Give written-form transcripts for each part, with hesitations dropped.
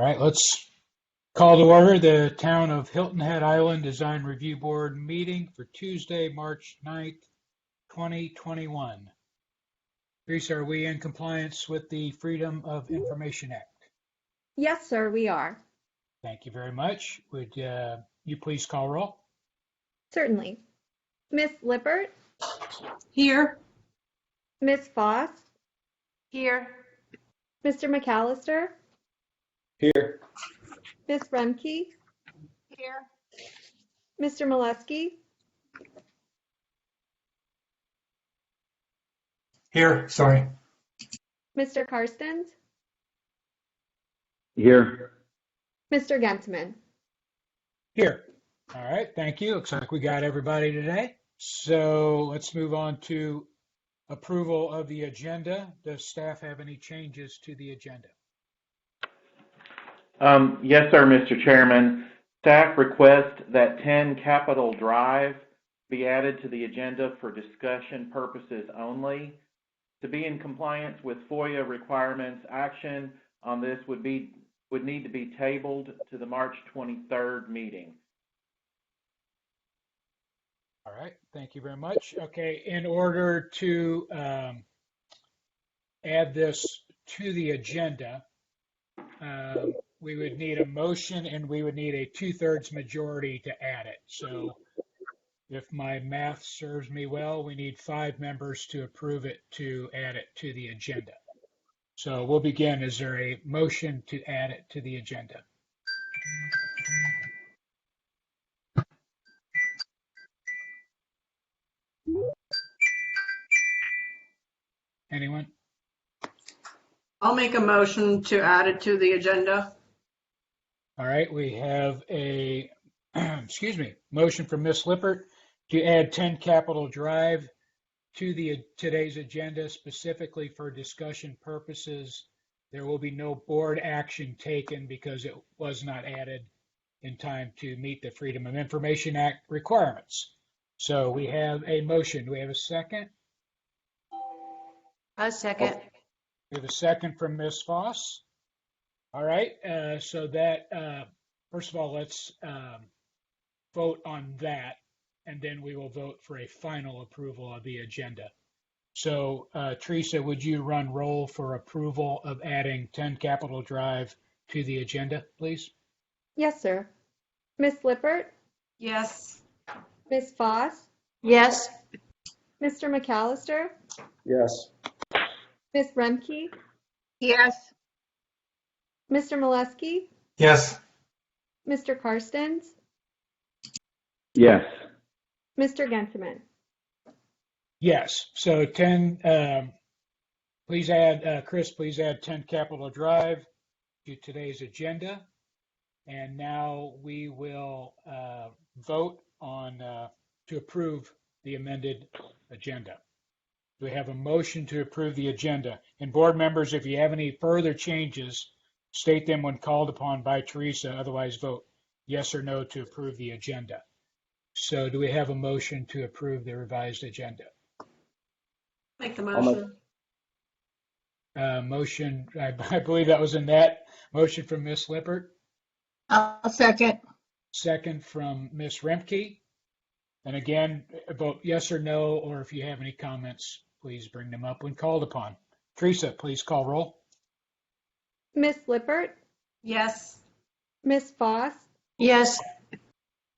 All right, let's call to order the Town of Hilton Head Island Design Review Board meeting for Tuesday, March 9th, 2021. Teresa, are we in compliance with the Freedom of Information Act? Yes, sir, we are. Thank you very much. Would you please call roll? Certainly. Miss Lippert? Here. Miss Foss? Here. Mr. McAllister? Here. Miss Remke? Here. Mr. Molesky? Here, sorry. Mr. Karstens? Here. Mr. Gentleman? Here. All right, thank you. Looks like we got everybody today. So let's move on to approval of the agenda. Does staff have any changes to the agenda? Yes, sir, Mr. Chairman. Staff request that 10 Capitol Drive be added to the agenda for discussion purposes only. To be in compliance with FOIA requirements, action on this would need to be tabled to the March 23rd meeting. All right, thank you very much. Okay, in order to add this to the agenda, we would need a motion and we would need a 2/3 majority to add it. So if my math serves me well, we need 5 members to approve it to add it to the agenda. So we'll begin. Is there a motion to add it to the agenda? Anyone? I'll make a motion to add it to the agenda. All right, we have a, excuse me, motion from Ms. Lippert to add 10 Capitol Drive to today's agenda specifically for discussion purposes. There will be no board action taken because it was not added in time to meet the Freedom of Information Act requirements. So we have a motion. Do we have a second? A second. We have a second from Ms. Foss. All right, so that, first of all, let's vote on that, and then we will vote for a final approval of the agenda. So, Teresa, would you run roll for approval of adding 10 Capitol Drive to the agenda, please? Yes, sir. Miss Lippert? Yes. Miss Foss? Yes. Mr. McAllister? Yes. Miss Remke? Yes. Mr. Molesky? Yes. Mr. Karstens? Yes. Mr. Gentleman? Yes, so 10, please add, Chris, please add 10 Capitol Drive to today's agenda. And now we will vote on to approve the amended agenda. Do we have a motion to approve the agenda? And board members, if you have any further changes, state them when called upon by Teresa, otherwise vote yes or no to approve the agenda. So do we have a motion to approve the revised agenda? Make the motion. Motion, I believe that was Annette. Motion from Ms. Lippert. I'll second. Second from Ms. Remke. And again, vote yes or no, or if you have any comments, please bring them up when called upon. Teresa, please call roll. Miss Lippert? Yes. Miss Foss? Yes.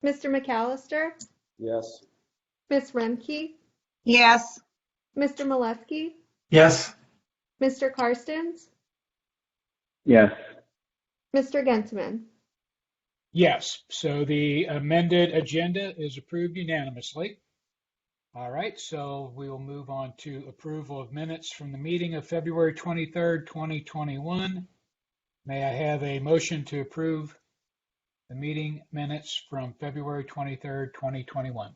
Mr. McAllister? Yes. Miss Remke? Yes. Mr. Molesky? Yes. Mr. Karstens? Yes. Mr. Gentleman? Yes, so the amended agenda is approved unanimously. All right, so we will move on to approval of minutes from the meeting of February 23rd, 2021. May I have a motion to approve the meeting minutes from February 23rd, 2021?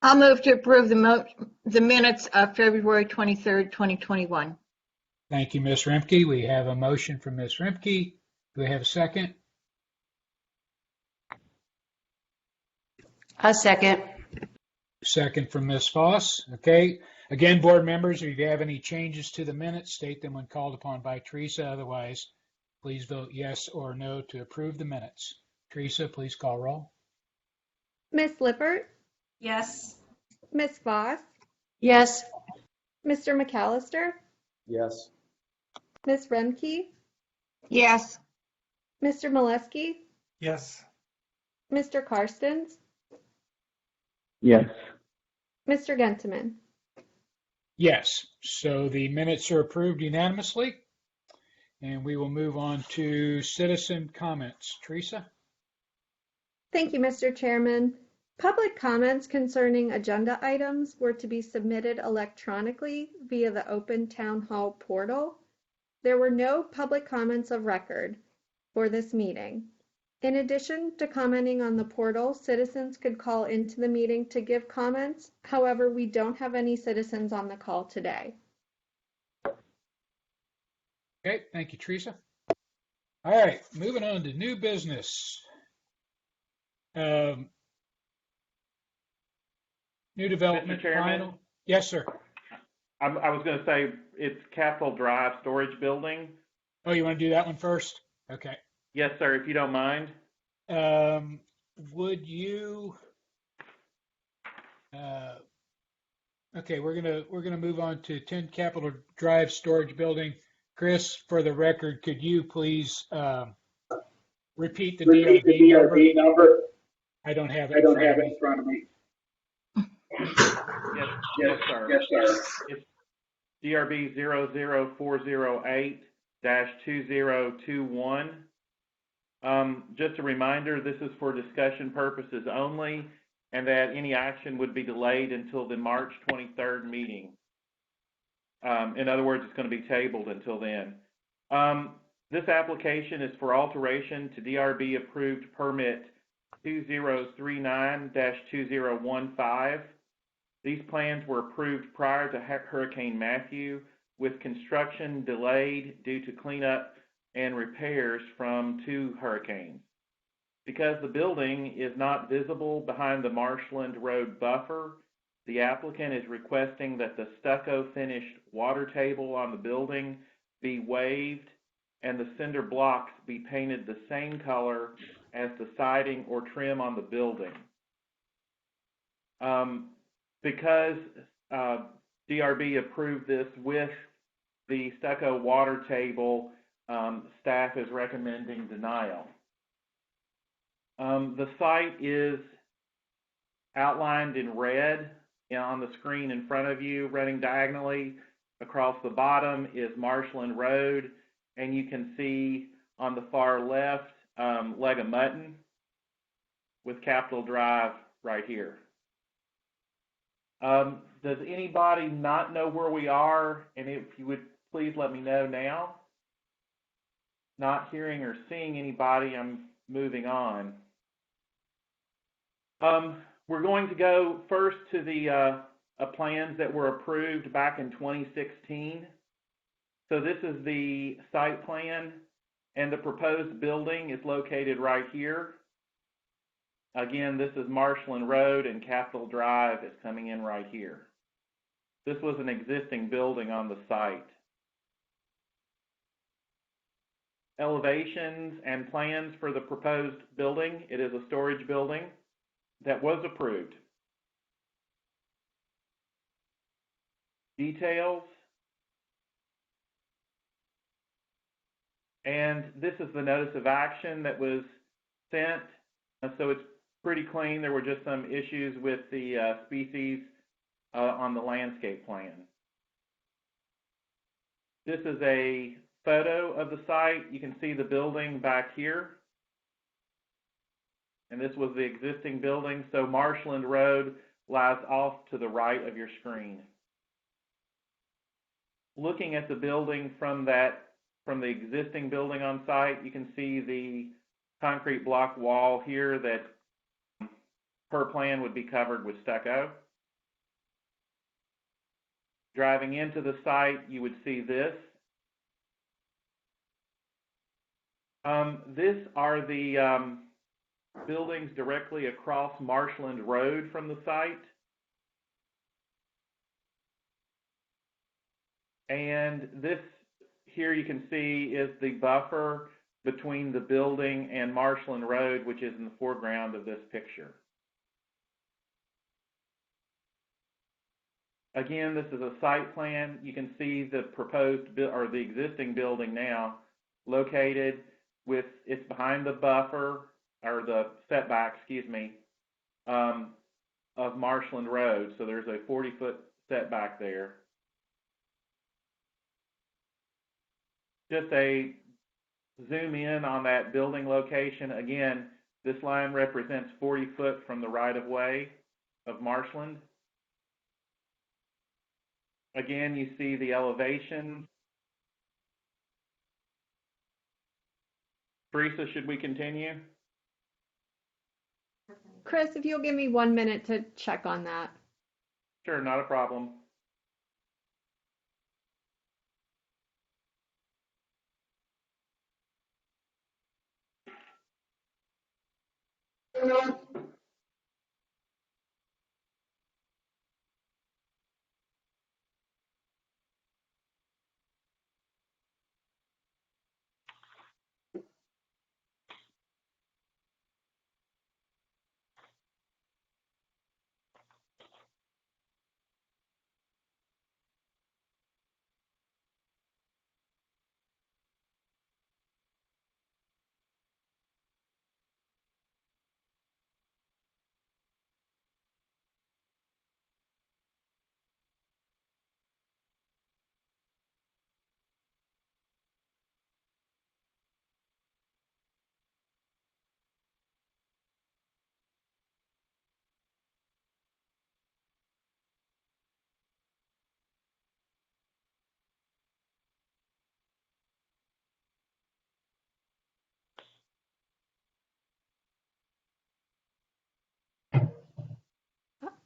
I'll move to approve the minutes of February 23rd, 2021. Thank you, Ms. Remke. We have a motion from Ms. Remke. Do we have a second? A second. Second from Ms. Foss. Okay. Again, board members, if you have any changes to the minutes, state them when called upon by Teresa. Otherwise, please vote yes or no to approve the minutes. Teresa, please call roll. Miss Lippert, Yes. Miss Voss, Yes. Mr. McAllister, Yes. Miss Remke, Yes. Mr. Molesky, Yes. Mr. Karstens, Yes. Mr. Gentleman. Yes, so the minutes are approved unanimously. And we will move on to citizen comments. Teresa? Thank you, Mr. Chairman. Public comments concerning agenda items were to be submitted electronically via the Open Town Hall portal. There were no public comments of record for this meeting. In addition to commenting on the portal, citizens could call into the meeting to give comments. However, we don't have any citizens on the call today. Okay, thank you, Teresa. All right, moving on to new business. New development Mr. Chairman? final. Yes, sir. I was going to say it's Capitol Drive Storage Building. Oh, you want to do that one first? Okay. Yes, sir, if you don't mind. Would you? Okay, we're gonna move on to 10 Capitol Drive Storage Building. Chris, for the record, could you please repeat the DRB number? I don't have it in front of me. Yes, sir. Yes, sir. It's DRB 00408-2021. Just a reminder, this is for discussion purposes only, and that any action would be delayed until the March 23rd meeting. In other words, it's going to be tabled until then. This application is for alteration to DRB approved permit 2039-2015. These plans were approved prior to Hurricane Matthew, with construction delayed due to cleanup and repairs from 2 hurricanes. Because the building is not visible behind the Marshland Road buffer, the applicant is requesting that the stucco finished water table on the building be waived and the cinder blocks be painted the same color as the siding or trim on the building. Because DRB approved this with the stucco water table, staff is recommending denial. The site is outlined in red on the screen in front of you, running diagonally. Across the bottom is Marshland Road, and you can see on the far left, Leg of Mutton with Capitol Drive right here. Does anybody not know where we are? And if you would please let me know now. Not hearing or seeing anybody, I'm moving on. We're going to go first to the plans that were approved back in 2016. So this is the site plan, and the proposed building is located right here. Again, this is Marshland Road, and Capitol Drive is coming in right here. This was an existing building on the site. Elevations and plans for the proposed building. It is a storage building that was approved. Details. And this is the notice of action that was sent. So it's pretty clean. There were just some issues with the species on the landscape plan. This is a photo of the site. You can see the building back here. And this was the existing building. So Marshland Road lies off to the right of your screen. Looking at the building from the existing building on site, you can see the concrete block wall here that per plan would be covered with stucco. Driving into the site, you would see this. These are the buildings directly across Marshland Road from the site. And this here you can see is the buffer between the building and Marshland Road, which is in the foreground of this picture. Again, this is a site plan. You can see the proposed or the existing building now located with, it's behind the buffer or the setback, excuse me, of Marshland Road. So there's a 40-foot setback there. Just a zoom in on that building location. Again, this line represents 40 foot from the right-of-way of Marshland. Again, you see the elevation. Teresa, should we continue? Chris, if you'll give me 1 minute to check on that. Sure, not a problem.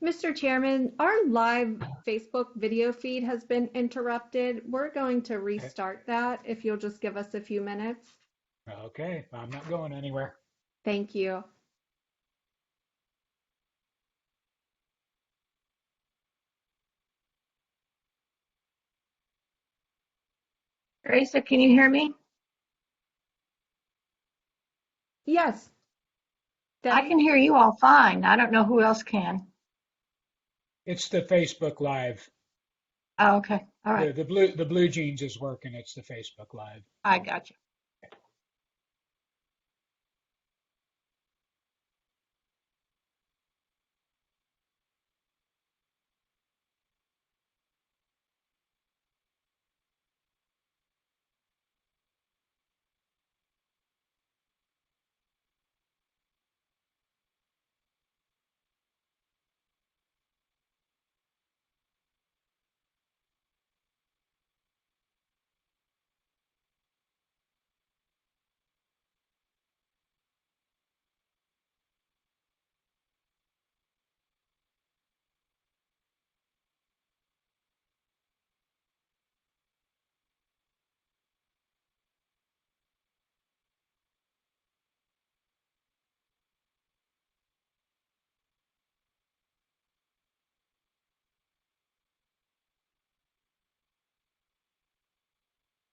Mr. Chairman, our live Facebook video feed has been interrupted. We're going to restart that if you'll just give us a few minutes. Okay, I'm not going anywhere. Thank you. Teresa, can you hear me? Yes. I can hear you all fine. I don't know who else can. It's the Facebook Live. Oh, okay. All right. The blue jeans is working. It's the Facebook Live. I got you.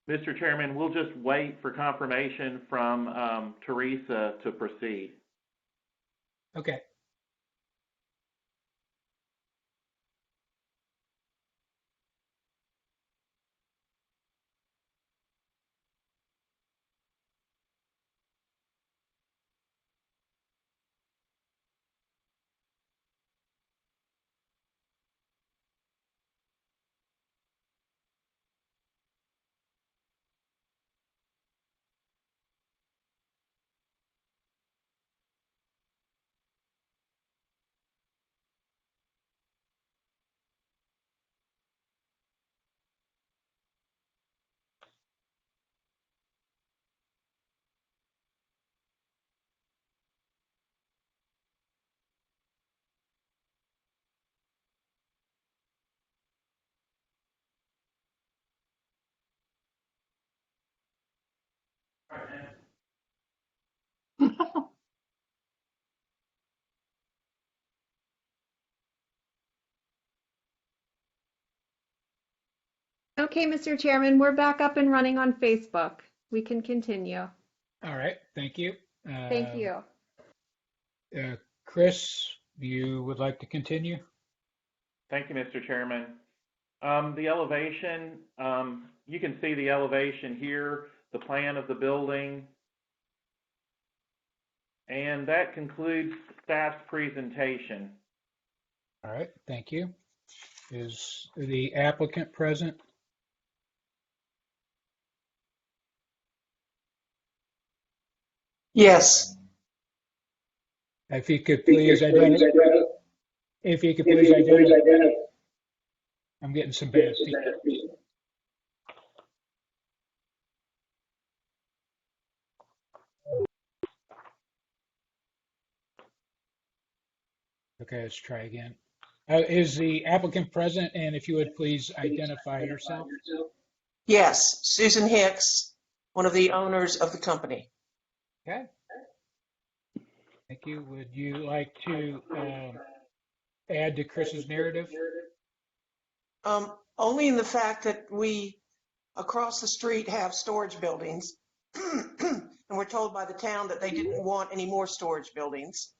Mr. Chairman, we'll just wait for confirmation from Teresa to proceed. Okay. Okay, Mr. Chairman, we're back up and running on Facebook. We can continue. All right, thank you. Thank you. Chris, you would like to continue? Thank you, Mr. Chairman. The elevation, you can see the elevation here, the plan of the building. And that concludes staff's presentation. All right, thank you. Is the applicant present? Yes. If you could please identify. I'm getting some bad feedback. Okay, let's try again. Is the applicant present? And if you would please identify yourself. Yes. Susan Hicks, one of the owners of the company. Okay. Thank you. Would you like to add to Chris's narrative? Only in the fact that we across the street have storage buildings and we're told by the town that they didn't want any more storage buildings.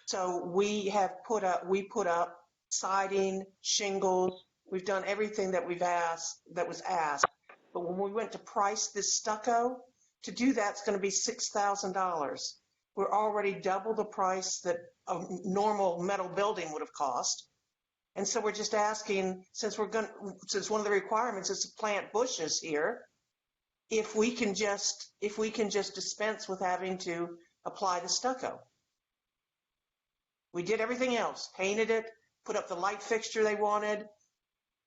So we put up siding, shingles. We've done everything that was asked. But when we went to price this stucco, to do that's going to be $6,000. We're already double the price that a normal metal building would have cost. And so we're just asking, since one of the requirements is to plant bushes here, if we can just dispense with having to apply the stucco. We did everything else, painted it, put up the light fixture they wanted,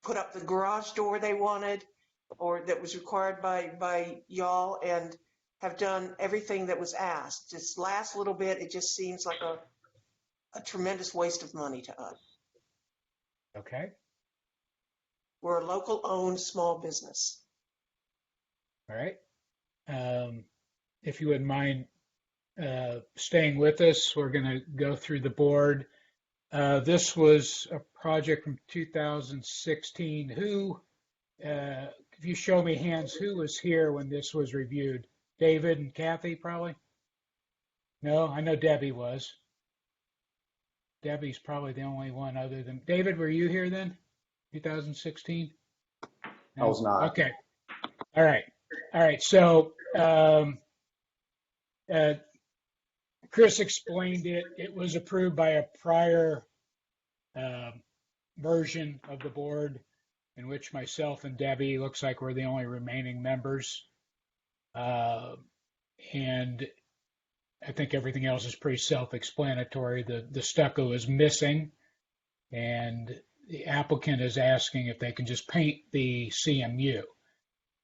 put up the garage door they wanted, or that was required by y'all, and have done everything that was asked. This last little bit, it just seems like a tremendous waste of money to us. Okay. We're a local owned small business. All right. If you wouldn't mind staying with us, we're going to go through the board. This was a project from 2016. Who, if you show me hands, who was here when this was reviewed? David and Kathy, probably? No, I know Debbie was. Debbie's probably the only one other than David. Were you here then? 2016? I was not. Okay. All right. All right. So Chris explained it. It was approved by a prior version of the board in which myself and Debbie looks like we're the only remaining members. And I think everything else is pretty self-explanatory. The stucco is missing, and the applicant is asking if they can just paint the CMU.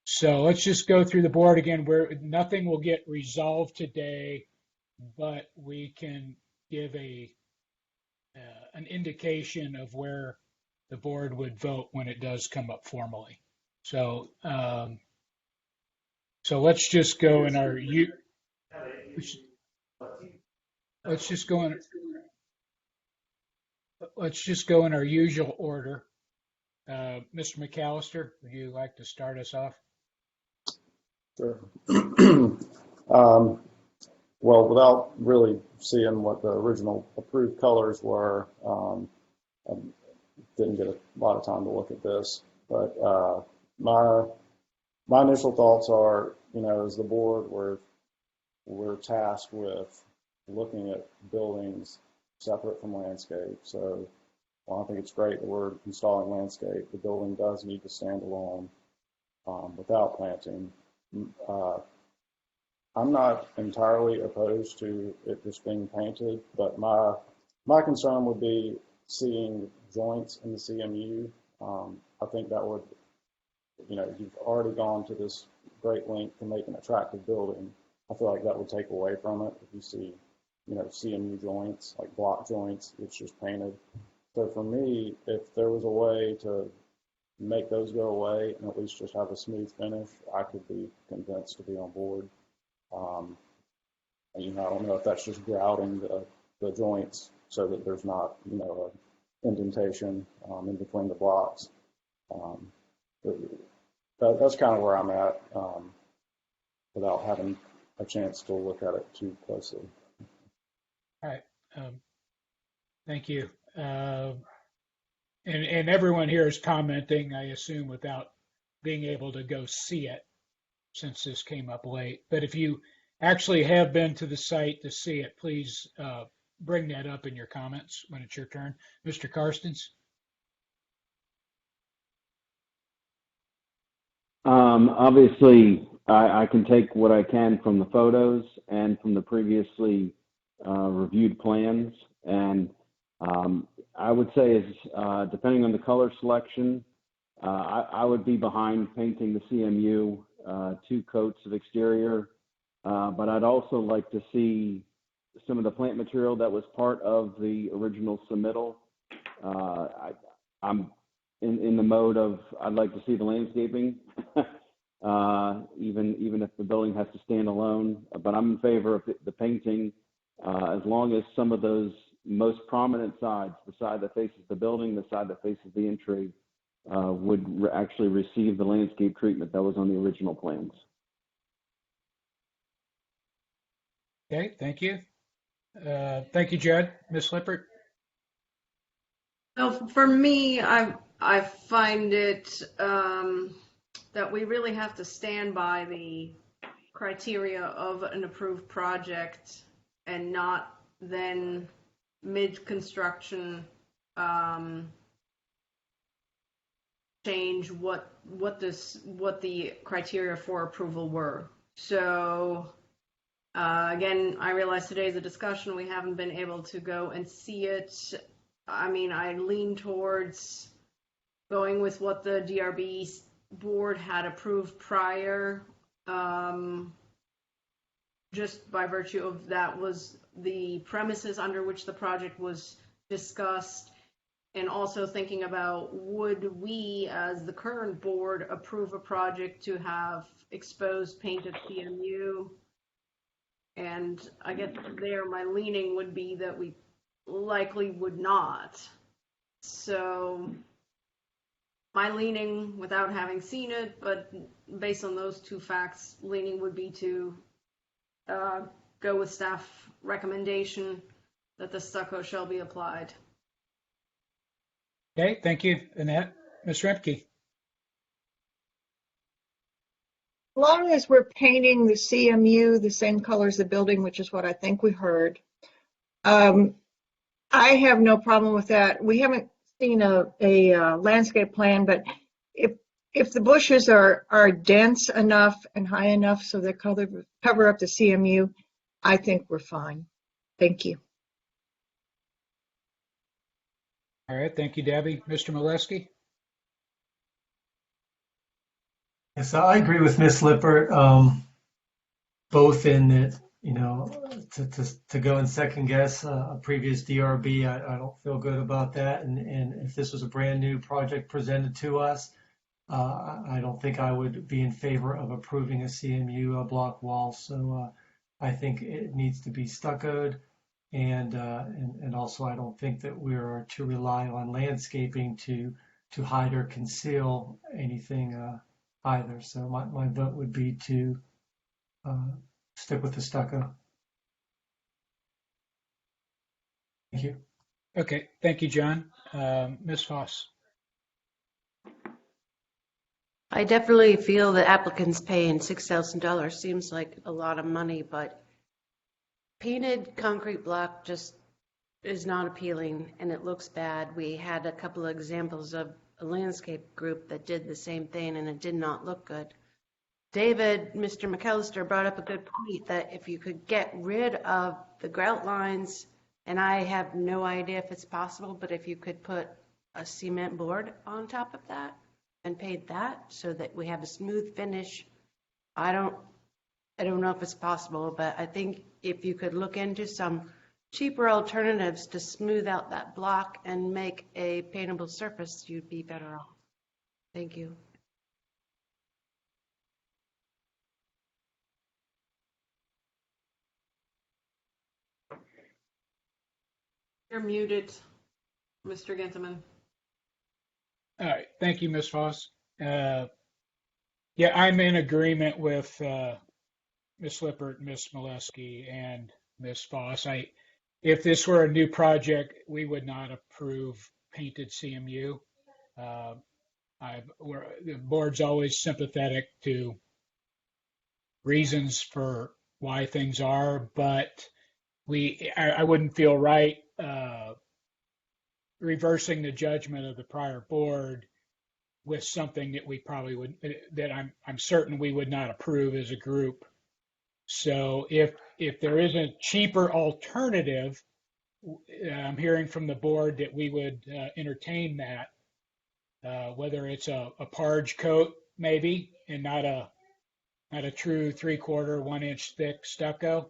So let's just go through the board again. Nothing will get resolved today, but we can give an indication of where the board would vote when it does come up formally. So let's just go in our let's just go in our usual order. Mr. McAllister, would you like to start us off? Sure. Well, without really seeing what the original approved colors were, I didn't get a lot of time to look at this. But my initial thoughts are, as the board, we're tasked with looking at buildings separate from landscape. So while I think it's great that we're installing landscape, the building does need to stand alone without planting. I'm not entirely opposed to it just being painted, but my concern would be seeing joints in the CMU. I think that would, you've already gone to this great length to make an attractive building. I feel like that would take away from it if you see, CMU joints, like block joints, it's just painted. So for me, if there was a way to make those go away and at least just have a smooth finish, I could be convinced to be on board. I don't know if that's just grouting the joints so that there's not, an indentation in between the blocks. that's kind of where I'm at, without having a chance to look at it too closely. All right. Thank you. And everyone here is commenting, I assume, without being able to go see it since this came up late. But if you actually have been to the site to see it, please bring that up in your comments when it's your turn. Mr. Karstens? Obviously, I can take what I can from the photos and from the previously reviewed plans. And I would say is, depending on the color selection, I would be behind painting the CMU 2 coats of exterior. But I'd also like to see some of the plant material that was part of the original submittal. I'm in the mode of I'd like to see the landscaping, even if the building has to stand alone. But I'm in favor of the painting, as long as some of those most prominent sides, the side that faces the building, the side that faces the entry, would actually receive the landscape treatment that was on the original plans. Okay, thank you. Thank you, Judd. Ms. Lippert? So for me, I find it that we really have to stand by the criteria of an approved project and not then mid-construction change what the criteria for approval were. So again, I realize today's a discussion. We haven't been able to go and see it. I mean, I lean towards going with what the DRB board had approved prior, just by virtue of that was the premises under which the project was discussed, and also thinking about would we, as the current board, approve a project to have exposed painted CMU? And I get there, my leaning would be that we likely would not. So my leaning, without having seen it, but based on those 2 facts, leaning would be to go with staff recommendation that the stucco shall be applied. Okay, thank you, Annette. Ms. Remke? As long as we're painting the CMU the same color as the building, which is what I think we heard, I have no problem with that. We haven't seen a landscape plan, but if the bushes are dense enough and high enough so they cover up the CMU, I think we're fine. Thank you. All right, thank you, Debbie. Mr. Molesky? Yes, I agree with Ms. Lippert, both in that, you know, to go and second guess a previous DRB, I don't feel good about that. And if this was a brand new project presented to us, I don't think I would be in favor of approving a CMU block wall. So I think it needs to be stuccoed. And also I don't think that we are to rely on landscaping to hide or conceal anything either. So my vote would be to stick with the stucco. Thank you. Okay, thank you, John. Ms. Foss? I definitely feel the applicants paying $6,000 seems like a lot of money, but painted concrete block just is not appealing and it looks bad. We had a couple of examples of a landscape group that did the same thing and it did not look good. David, Mr. McAllister brought up a good point that if you could get rid of the grout lines, and I have no idea if it's possible, but if you could put a cement board on top of that and paint that so that we have a smooth finish. I don't know if it's possible, but I think if you could look into some cheaper alternatives to smooth out that block and make a paintable surface, you'd be better off. Thank you. You're muted, Mr. Ginteman. All right, thank you, Ms. Foss. Yeah, I'm in agreement with Ms. Lippert, Ms. Molesky, and Ms. Voss. If this were a new project, we would not approve painted CMU. Uh, the board's always sympathetic to reasons for why things are, but I wouldn't feel right reversing the judgment of the prior board with something that we probably would, that I'm certain we would not approve as a group. So if there is a cheaper alternative, I'm hearing from the board that we would entertain that, whether it's a parge coat maybe, and not a true 3/4, 1-inch thick stucco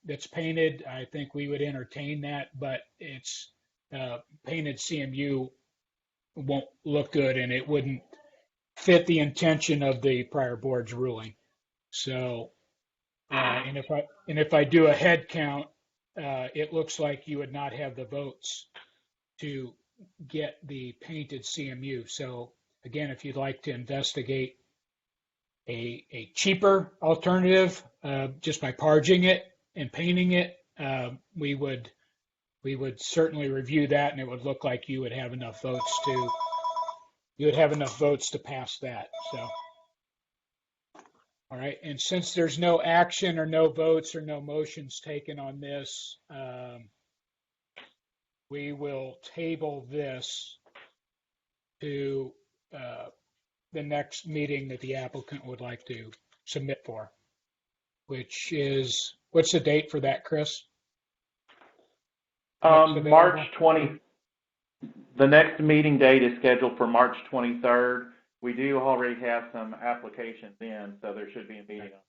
that's painted. I think we would entertain that, but it's painted CMU won't look good, and it wouldn't fit the intention of the prior board's ruling. So, and if I do a head count, it looks like you would not have the votes to get the painted CMU. So again, if you'd like to investigate a cheaper alternative, just by parging it and painting it, we would certainly review that, and it would look like you would have enough votes to pass that. So, all right. And since there's no action or no votes or no motions taken on this, we will table this to the next meeting that the applicant would like to submit for, which is, what's the date for that, Chris? March 20. The next meeting date is scheduled for March 23rd. We do already have some applications in, so there should be a meeting on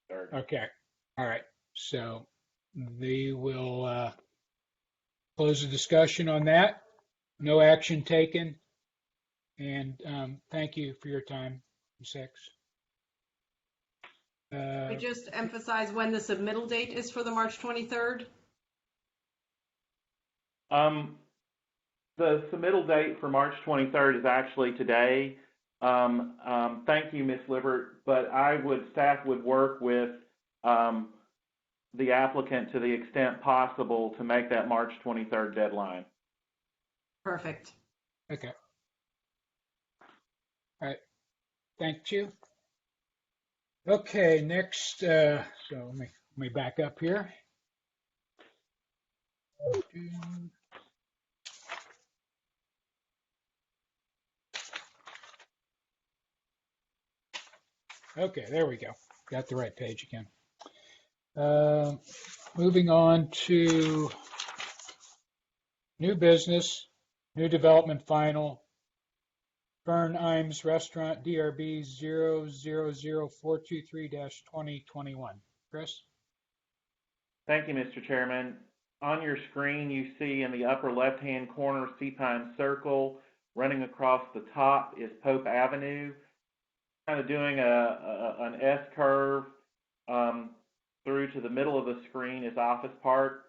the 3rd. Okay. All right. So we will close the discussion on that. No action taken. And thank you for your time, Ms. Hicks. I just emphasize when the submittal date is for the March 23rd. The submittal date for March 23rd is actually today. Thank you, Ms. Lippert, but staff would work with the applicant to the extent possible to make that March 23rd deadline. Perfect. Okay. All right. Thank you. Okay, next, so let me back up here. Okay, there we go. Got the right page again. Moving on to new business, new development final, Fern Imes Restaurant, DRB 000423-2021. Chris? Thank you, Mr. Chairman. On your screen, you see in the upper left-hand corner, Seapine Circle. Running across the top is Pope Avenue. Kind of doing an S-curve through to the middle of the screen is Office Park.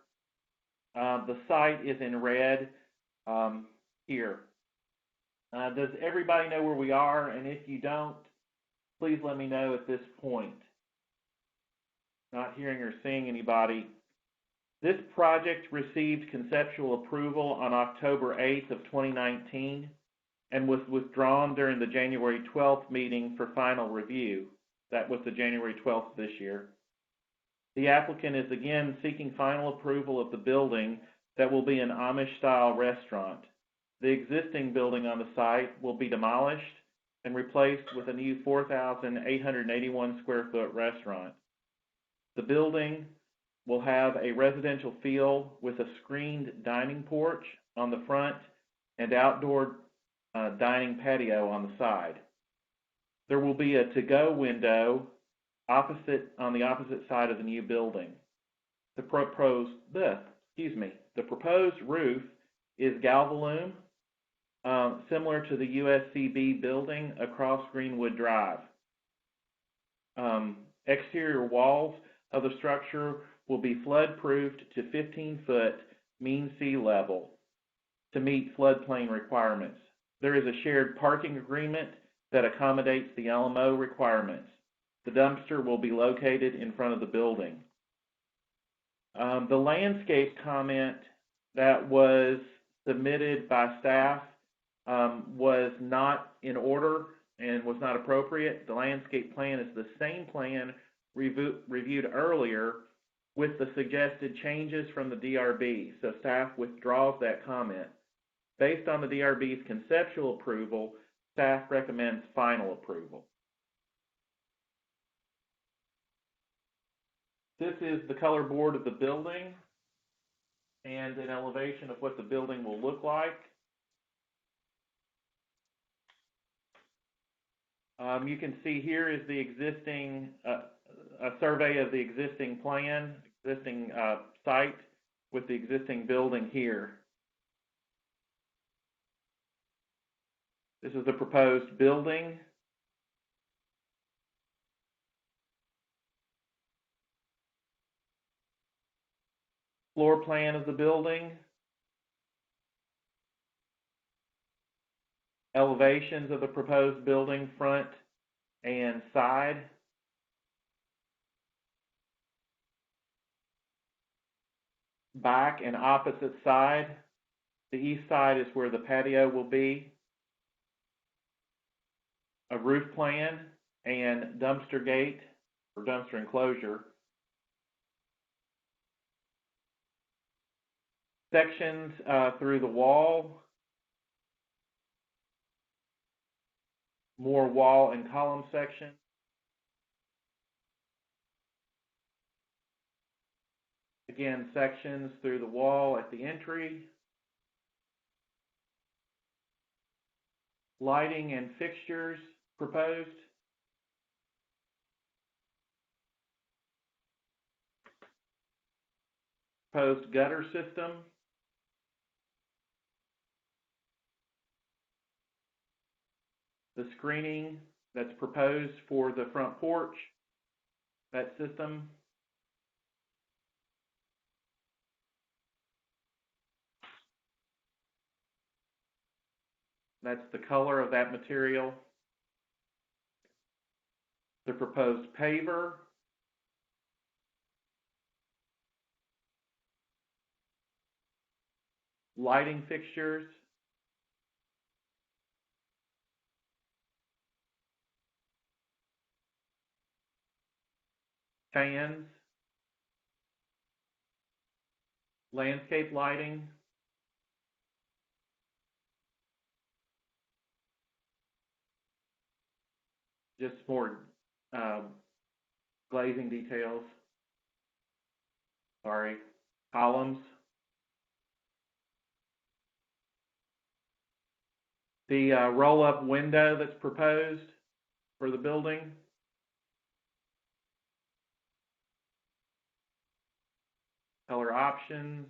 The site is in red here. Does everybody know where we are? And if you don't, please let me know at this point. Not hearing or seeing anybody. This project received conceptual approval on October 8th of 2019 and was withdrawn during the January 12th meeting for final review. That was the January 12th this year. The applicant is again seeking final approval of the building that will be an Amish-style restaurant. The existing building on the site will be demolished and replaced with a new 4,881 square foot restaurant. The building will have a residential feel with a screened dining porch on the front and outdoor dining patio on the side. There will be a to-go window on the opposite side of the new building. The proposed roof is galvalume, similar to the USCB building across Greenwood Drive. Exterior walls of the structure will be flood-proofed to 15-foot mean sea level to meet floodplain requirements. There is a shared parking agreement that accommodates the LMO requirements. The dumpster will be located in front of the building. The landscape comment that was submitted by staff was not in order and was not appropriate. The landscape plan is the same plan reviewed earlier with the suggested changes from the DRB, so staff withdraws that comment. Based on the DRB's conceptual approval, staff recommends final approval. This is the color board of the building and an elevation of what the building will look like. You can see here is the existing, a survey of the existing plan, existing site with the existing building here. This is the proposed building. Floor plan of the building. Elevations of the proposed building, front and side. Back and opposite side. The east side is where the patio will be. A roof plan and dumpster gate or dumpster enclosure. Sections through the wall. More wall and column section. Again, sections through the wall at the entry. Lighting and fixtures proposed. Proposed gutter system. The screening that's proposed for the front porch, that system. That's the color of that material. The proposed paver. Lighting fixtures. Fans. Landscape lighting. Just more glazing details. Sorry. Columns. The roll-up window that's proposed for the building. Color options.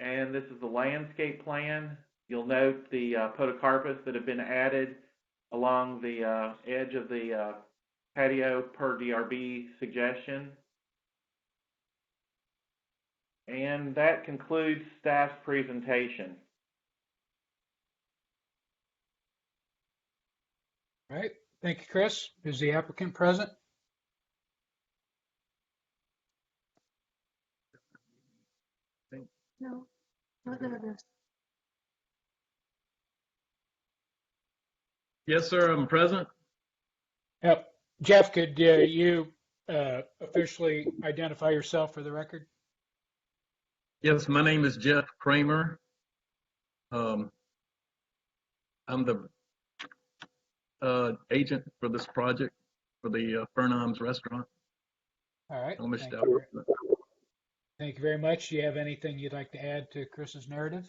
And this is the landscape plan. You'll note the podocarpus that have been added along the edge of the patio per DRB suggestion. And that concludes staff's presentation. All right, thank you, Chris. Is the applicant present? No, not nervous. Yes, sir, I'm present. Yep. Jeff, could you officially identify yourself for the record? Yes, my name is Jeff Kramer. I'm the agent for this project for the Fernheim's restaurant. All right. I'm Thank you very much. Do you have anything you'd like to add to Chris's narrative?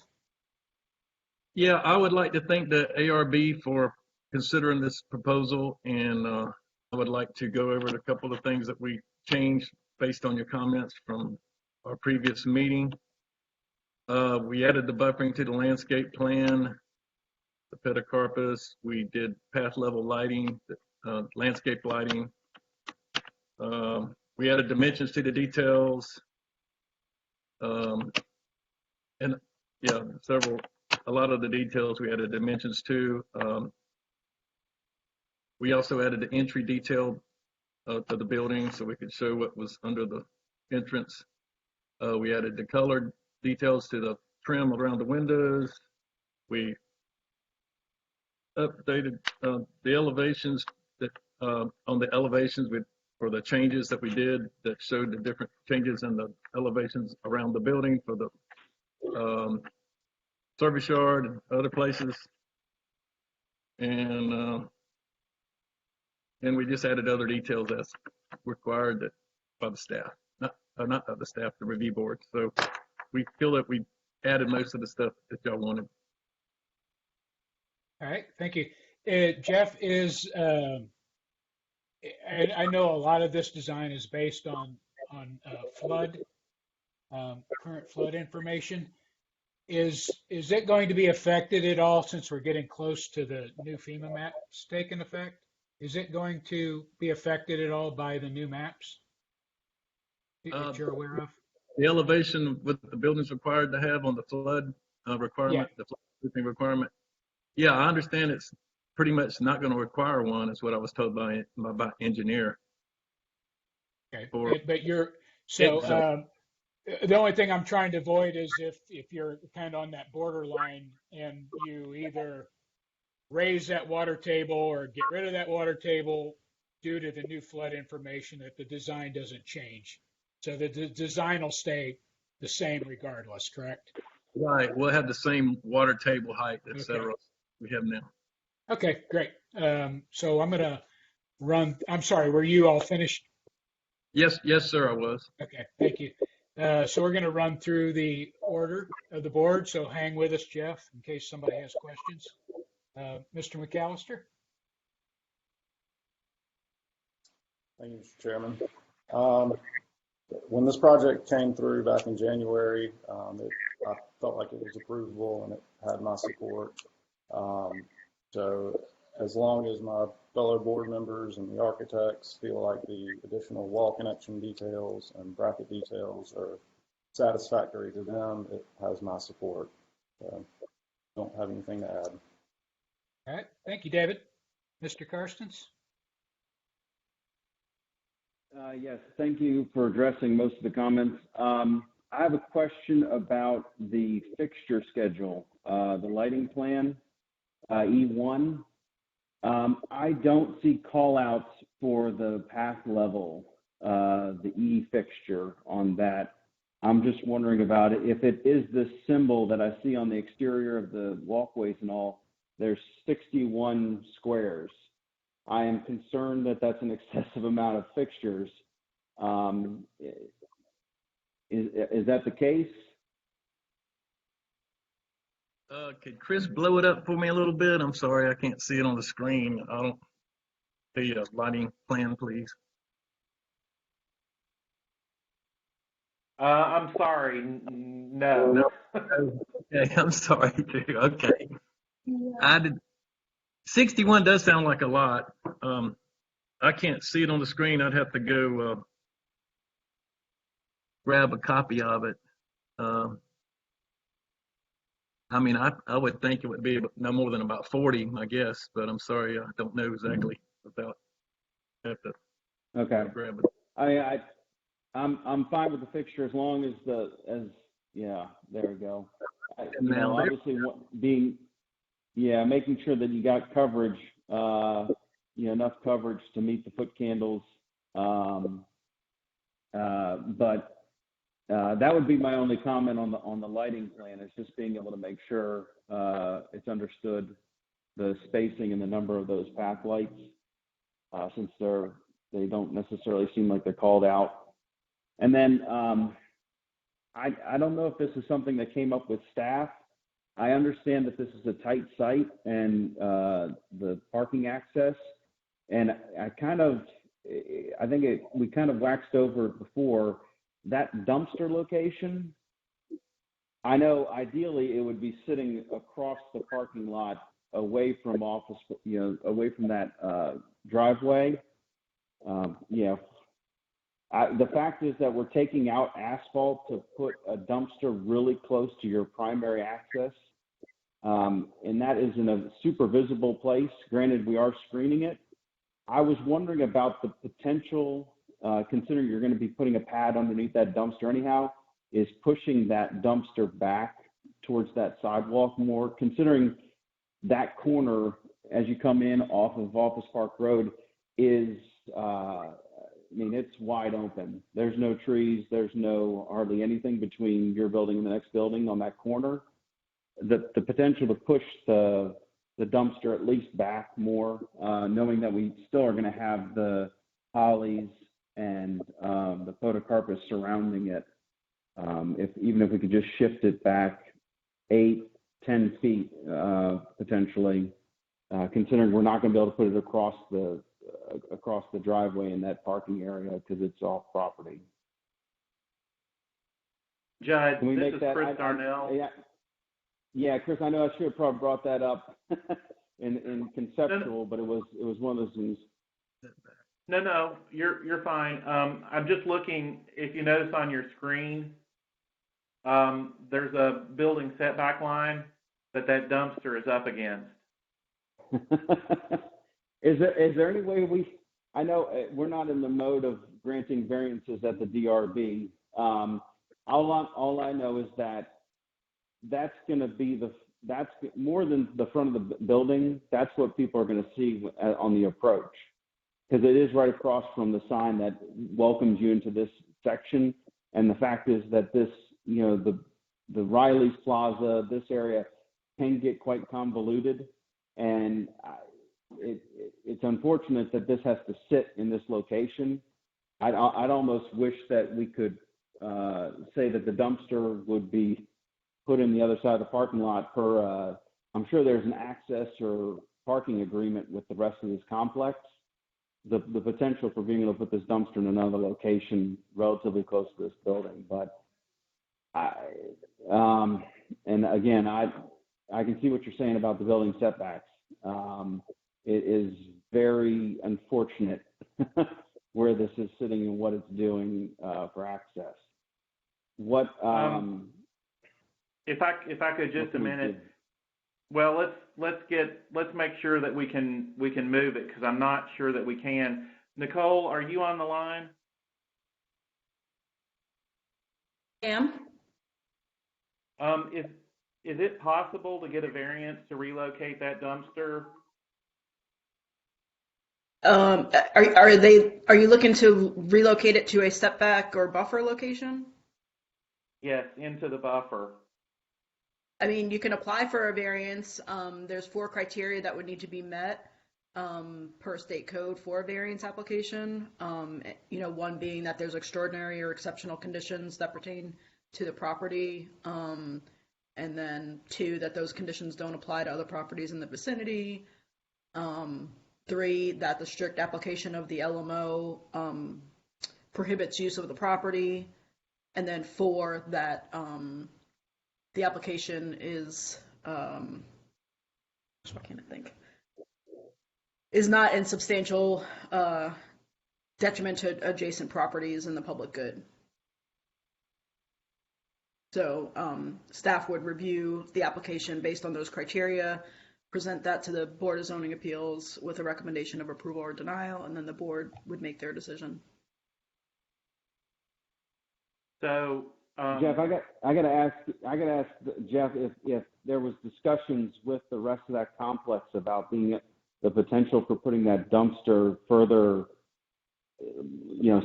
Yeah, I would like to thank the ARB for considering this proposal, and I would like to go over a couple of things that we changed based on your comments from our previous meeting. We added the buffering to the landscape plan, the pedocarpus. We did path level lighting, landscape lighting. We added dimensions to the details. And yeah, a lot of the details we added dimensions to. We also added the entry detail to the building so we could show what was under the entrance. We added the colored details to the trim around the windows. We updated the elevations that on the elevations for the changes that we did that showed the different changes in the elevations around the building for the service yard and other places. And we just added other details as required by the staff, not by the staff, the review board. So we feel that we added most of the stuff that y'all wanted. All right, thank you. Jeff, I know a lot of this design is based on flood, current flood information. Is it going to be affected at all since we're getting close to the new FEMA maps taking effect? Is it going to be affected at all by the new maps that you're aware of? The elevation with the buildings required to have on the flood requirement, the flood proofing requirement. Yeah, I understand it's pretty much not going to require one, is what I was told by engineer. Okay, but the only thing I'm trying to avoid is if you're kind of on that borderline and you either raise that water table or get rid of that water table due to the new flood information, that the design doesn't change. So the design will stay the same regardless, correct? Right. We'll have the same water table height, et cetera, we have now. Okay, great. So I'm going to I'm sorry, were you all finished? Yes, sir, I was. Okay, thank you. So we're going to run through the order of the board. So hang with us, Jeff, in case somebody has questions. Mr. McAllister? Thank you, Mr. Chairman. When this project came through back in January, I felt like it was approvable and it had my support. So as long as my fellow board members and the architects feel like the additional wall connection details and bracket details are satisfactory to them, it has my support. So don't have anything to add. All right, thank you, David. Mr. Karstens? Yes, thank you for addressing most of the comments. I have a question about the fixture schedule, the lighting plan, E1. I don't see call-outs for the path level, the E fixture on that. I'm just wondering about it. If it is this symbol that I see on the exterior of the walkways and all, there's 61 squares. I am concerned that that's an excessive amount of fixtures. Is that the case? Could Chris blow it up for me a little bit? I'm sorry, I can't see it on the screen. I don't see a lighting plan, please. I'm sorry, no. Okay, I'm sorry too. Okay. I did. 61 does sound like a lot. I can't see it on the screen. I'd have to go grab a copy of it. I mean, I would think it would be no more than about 40, I guess, but I'm sorry, I don't know exactly without have to grab it. I'm fine with the fixture as long as yeah, there we go. Obviously making sure that you got coverage, enough coverage to meet the foot candles. But that would be my only comment on the lighting plan, is just being able to make sure it's understood, the spacing and the number of those path lights, since they don't necessarily seem like they're called out. And then I don't know if this is something that came up with staff. I understand that this is a tight site and the parking access, and we kind of waxed over it before. That dumpster location, I know ideally it would be sitting across the parking lot, away from office, away from that driveway. The fact is that we're taking out asphalt to put a dumpster really close to your primary access. And that is in a super visible place. Granted, we are screening it, I was wondering about the potential, considering you're going to be putting a pad underneath that dumpster anyhow, is pushing that dumpster back towards that sidewalk more, considering that corner as you come in off of Office Park Road is, I mean, it's wide open. There's no trees, there's no hardly anything between your building and the next building on that corner. The potential to push the dumpster at least back more, knowing that we still are going to have the hollies and the photocarpus surrounding it. Even if we could just shift it back 8-10 feet potentially, considering we're not going to be able to put it across the driveway in that parking area because it's off property. Judd, Can we this make is that? Chris Darnell. Yeah, Chris, I know I should have probably brought that up in conceptual, but it was one of those things. No, you're fine. I'm just looking, if you notice on your screen, there's a building setback line that dumpster is up against. Is there any way I know we're not in the mode of granting variances at the DRB. All I know is that's going to be that's more than the front of the building. That's what people are going to see on the approach, because it is right across from the sign that welcomes you into this section. And the fact is that this, the Riley's Plaza, this area can get quite convoluted, and it's unfortunate that this has to sit in this location. I'd almost wish that we could say that the dumpster would be put in the other side of the parking lot per, I'm sure there's an access or parking agreement with the rest of this complex. The potential for being able to put this dumpster in another location relatively close to this building. But and again, I can see what you're saying about the building setbacks. It is very unfortunate where this is sitting and what it's doing for access. What if I could just a minute. Well, let's make sure that we can move it, because I'm not sure that we can. Nicole, are you on the line? Am. Is it possible to get a variance to relocate that dumpster? Are you looking to relocate it to a setback or buffer location? Yes, into the buffer. I mean, you can apply for a variance. There's 4 criteria that would need to be met per state code for a variance application. One being that there's extraordinary or exceptional conditions that pertain to the property. And then 2, that those conditions don't apply to other properties in the vicinity. 3, that the strict application of the LMO prohibits use of the property. And then 4, that the application is, what can I think? Is not in substantial detriment to adjacent properties and the public good. So staff would review the application based on those criteria, present that to the Board of Zoning Appeals with a recommendation of approval or denial, and then the board would make their decision. So, Jeff, I gotta ask Jeff if there was discussions with the rest of that complex about the potential for putting that dumpster further,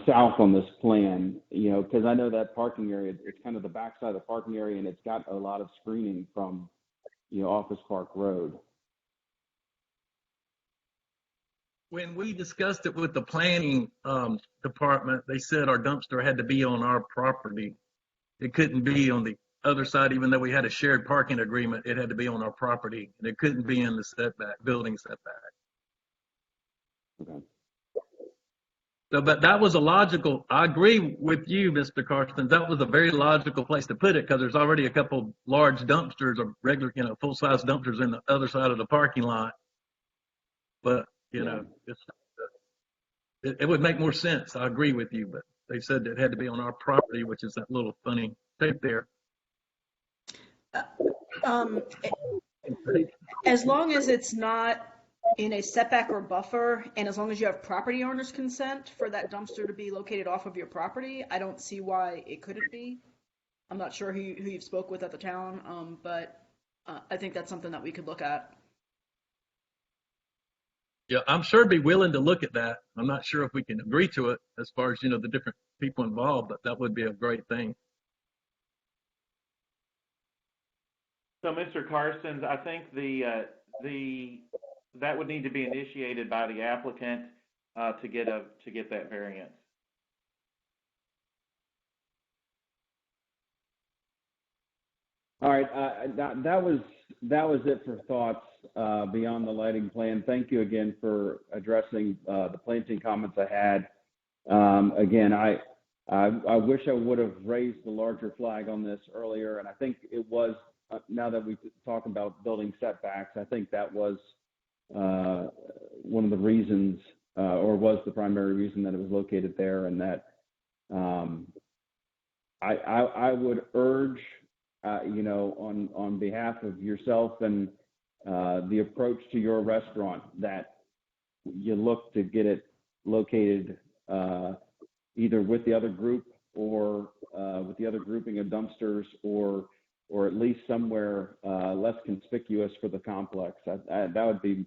south on this plan, because I know that parking area, it's kind of the backside of the parking area, and it's got a lot of screening from, Office Park Road. When we discussed it with the planning department, they said our dumpster had to be on our property. It couldn't be on the other side, even though we had a shared parking agreement. It had to be on our property, and it couldn't be in the building setback. Okay. So, but that was a logical, I agree with you, Mr. Carson. That was a very logical place to put it, because there's already a couple large dumpsters or regular, full-size dumpsters in the other side of the parking lot. But, it would make more sense. I agree with you, but they said it had to be on our property, which is that little funny tape there. As long as it's not in a setback or buffer, and as long as you have property owner's consent for that dumpster to be located off of your property, I don't see why it couldn't be. I'm not sure who you've spoke with at the town, but I think that's something that we could look at. Yeah, I'm sure be willing to look at that. I'm not sure if we can agree to it as far as, the different people involved, but that would be a great thing. So, Mr. Carstens, I think that would need to be initiated by the applicant to get that variance. All right, that was it for thoughts beyond the lighting plan. Thank you again for addressing the planting comments I had. Again, I wish I would have raised the larger flag on this earlier, and I think it was, now that we talk about building setbacks, I think that was one of the reasons, or was the primary reason that it was located there, and that I would urge, on behalf of yourself and the approach to your restaurant, that you look to get it located either with the other group or with the other grouping of dumpsters, or at least somewhere less conspicuous for the complex. That would be,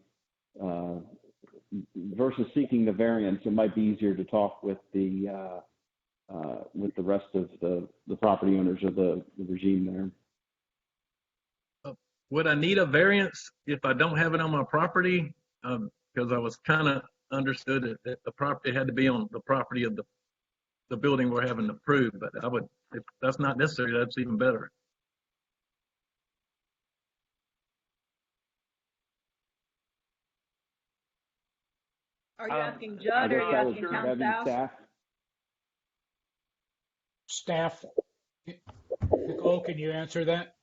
versus seeking the variance, it might be easier to talk with the rest of the property owners of the regime there. Would I need a variance if I don't have it on my property? Because I was kind of understood that the property had to be on the property of the building we're having approved, but if that's not necessary, that's even better. Are you asking Judd or are you asking town staff? Staff, Nicole, can you answer that?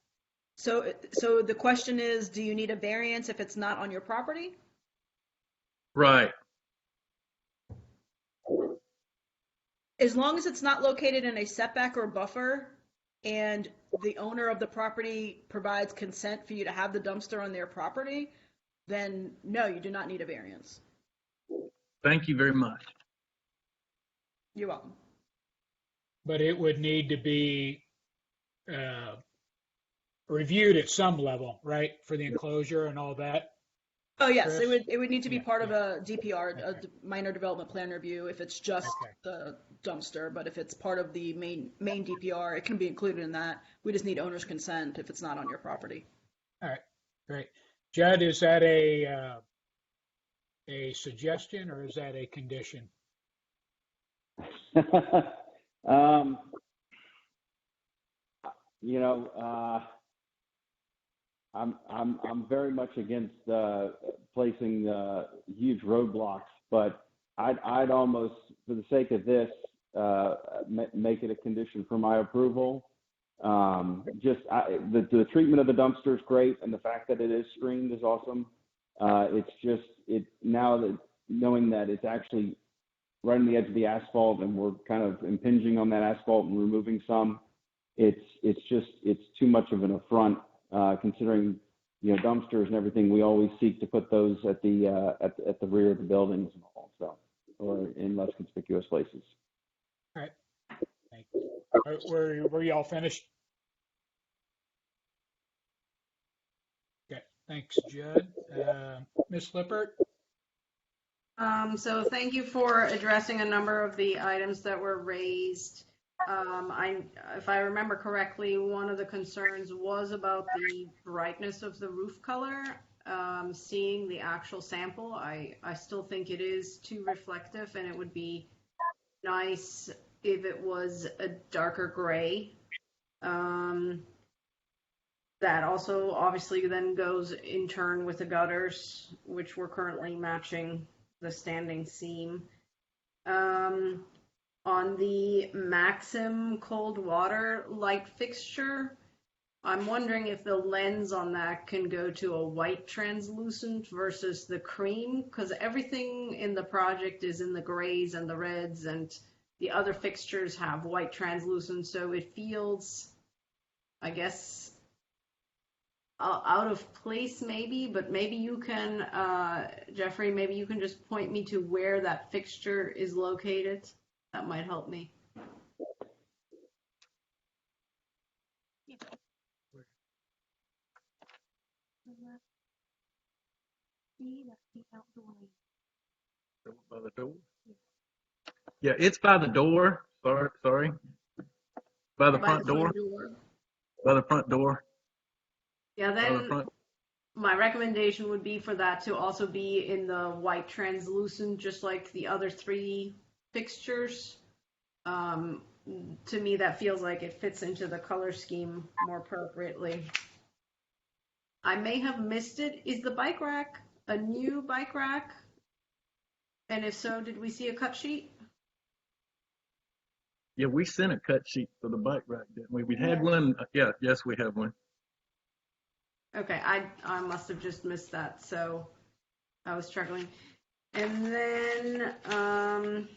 So the question is, do you need a variance if it's not on your property? Right. As long as it's not located in a setback or buffer, and the owner of the property provides consent for you to have the dumpster on their property, then no, you do not need a variance. Thank you very much. You're welcome. But it would need to be reviewed at some level, right, for the enclosure and all that? Oh yes, Chris? it would need to be part of a DPR, a minor development plan review, if it's just the dumpster. But if it's part of the main DPR, it can be included in that. We just need owner's consent if it's not on your property. All right, great. Judd, is that a suggestion or is that a condition? I'm very much against placing huge roadblocks, but I'd almost, for the sake of this, make it a condition for my approval. The treatment of the dumpster is great, and the fact that it is screened is awesome. Now that knowing that it's actually right on the edge of the asphalt and we're kind of impinging on that asphalt and removing some, it's too much of an affront, considering dumpsters and everything. We always seek to put those at the rear of the buildings and all, so, or in less conspicuous places. All right, thank you. Were you all finished? Okay, thanks, Judd. Ms. Lippert? So thank you for addressing a number of the items that were raised. If I remember correctly, one of the concerns was about the brightness of the roof color. Seeing the actual sample, I still think it is too reflective, and it would be nice if it was a darker gray. That also obviously then goes in turn with the gutters, which we're currently matching the standing seam. On the Maxim cold water light fixture, I'm wondering if the lens on that can go to a white translucent versus the cream, because everything in the project is in the grays and the reds, and the other fixtures have white translucent, so it feels, I guess, out of place maybe, but maybe you can, Jeffrey, maybe you can just point me to where that fixture is located. That might help me. By the door? Yeah, it's by the door. Sorry. By the front door. By the front door. Yeah, By the then front. my recommendation would be for that to also be in the white translucent, just like the other three fixtures. To me, that feels like it fits into the color scheme more appropriately. I may have missed it. Is the bike rack a new bike rack? And if so, did we see a cut sheet? Yeah, we sent a cut sheet for the bike rack, didn't we? We had one. Yeah, yes, we have one. Okay, I must have just missed that, so I was struggling. And then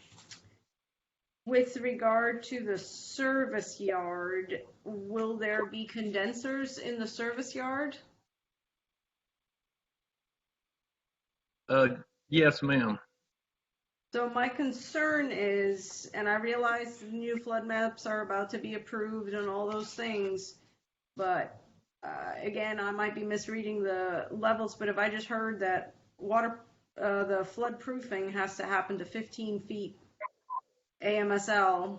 with regard to the service yard, will there be condensers in the service yard? Yes, ma'am. So my concern is, and I realize the new flood maps are about to be approved and all those things, but again, I might be misreading the levels, but if I just heard that the flood proofing has to happen to 15 feet AMSL,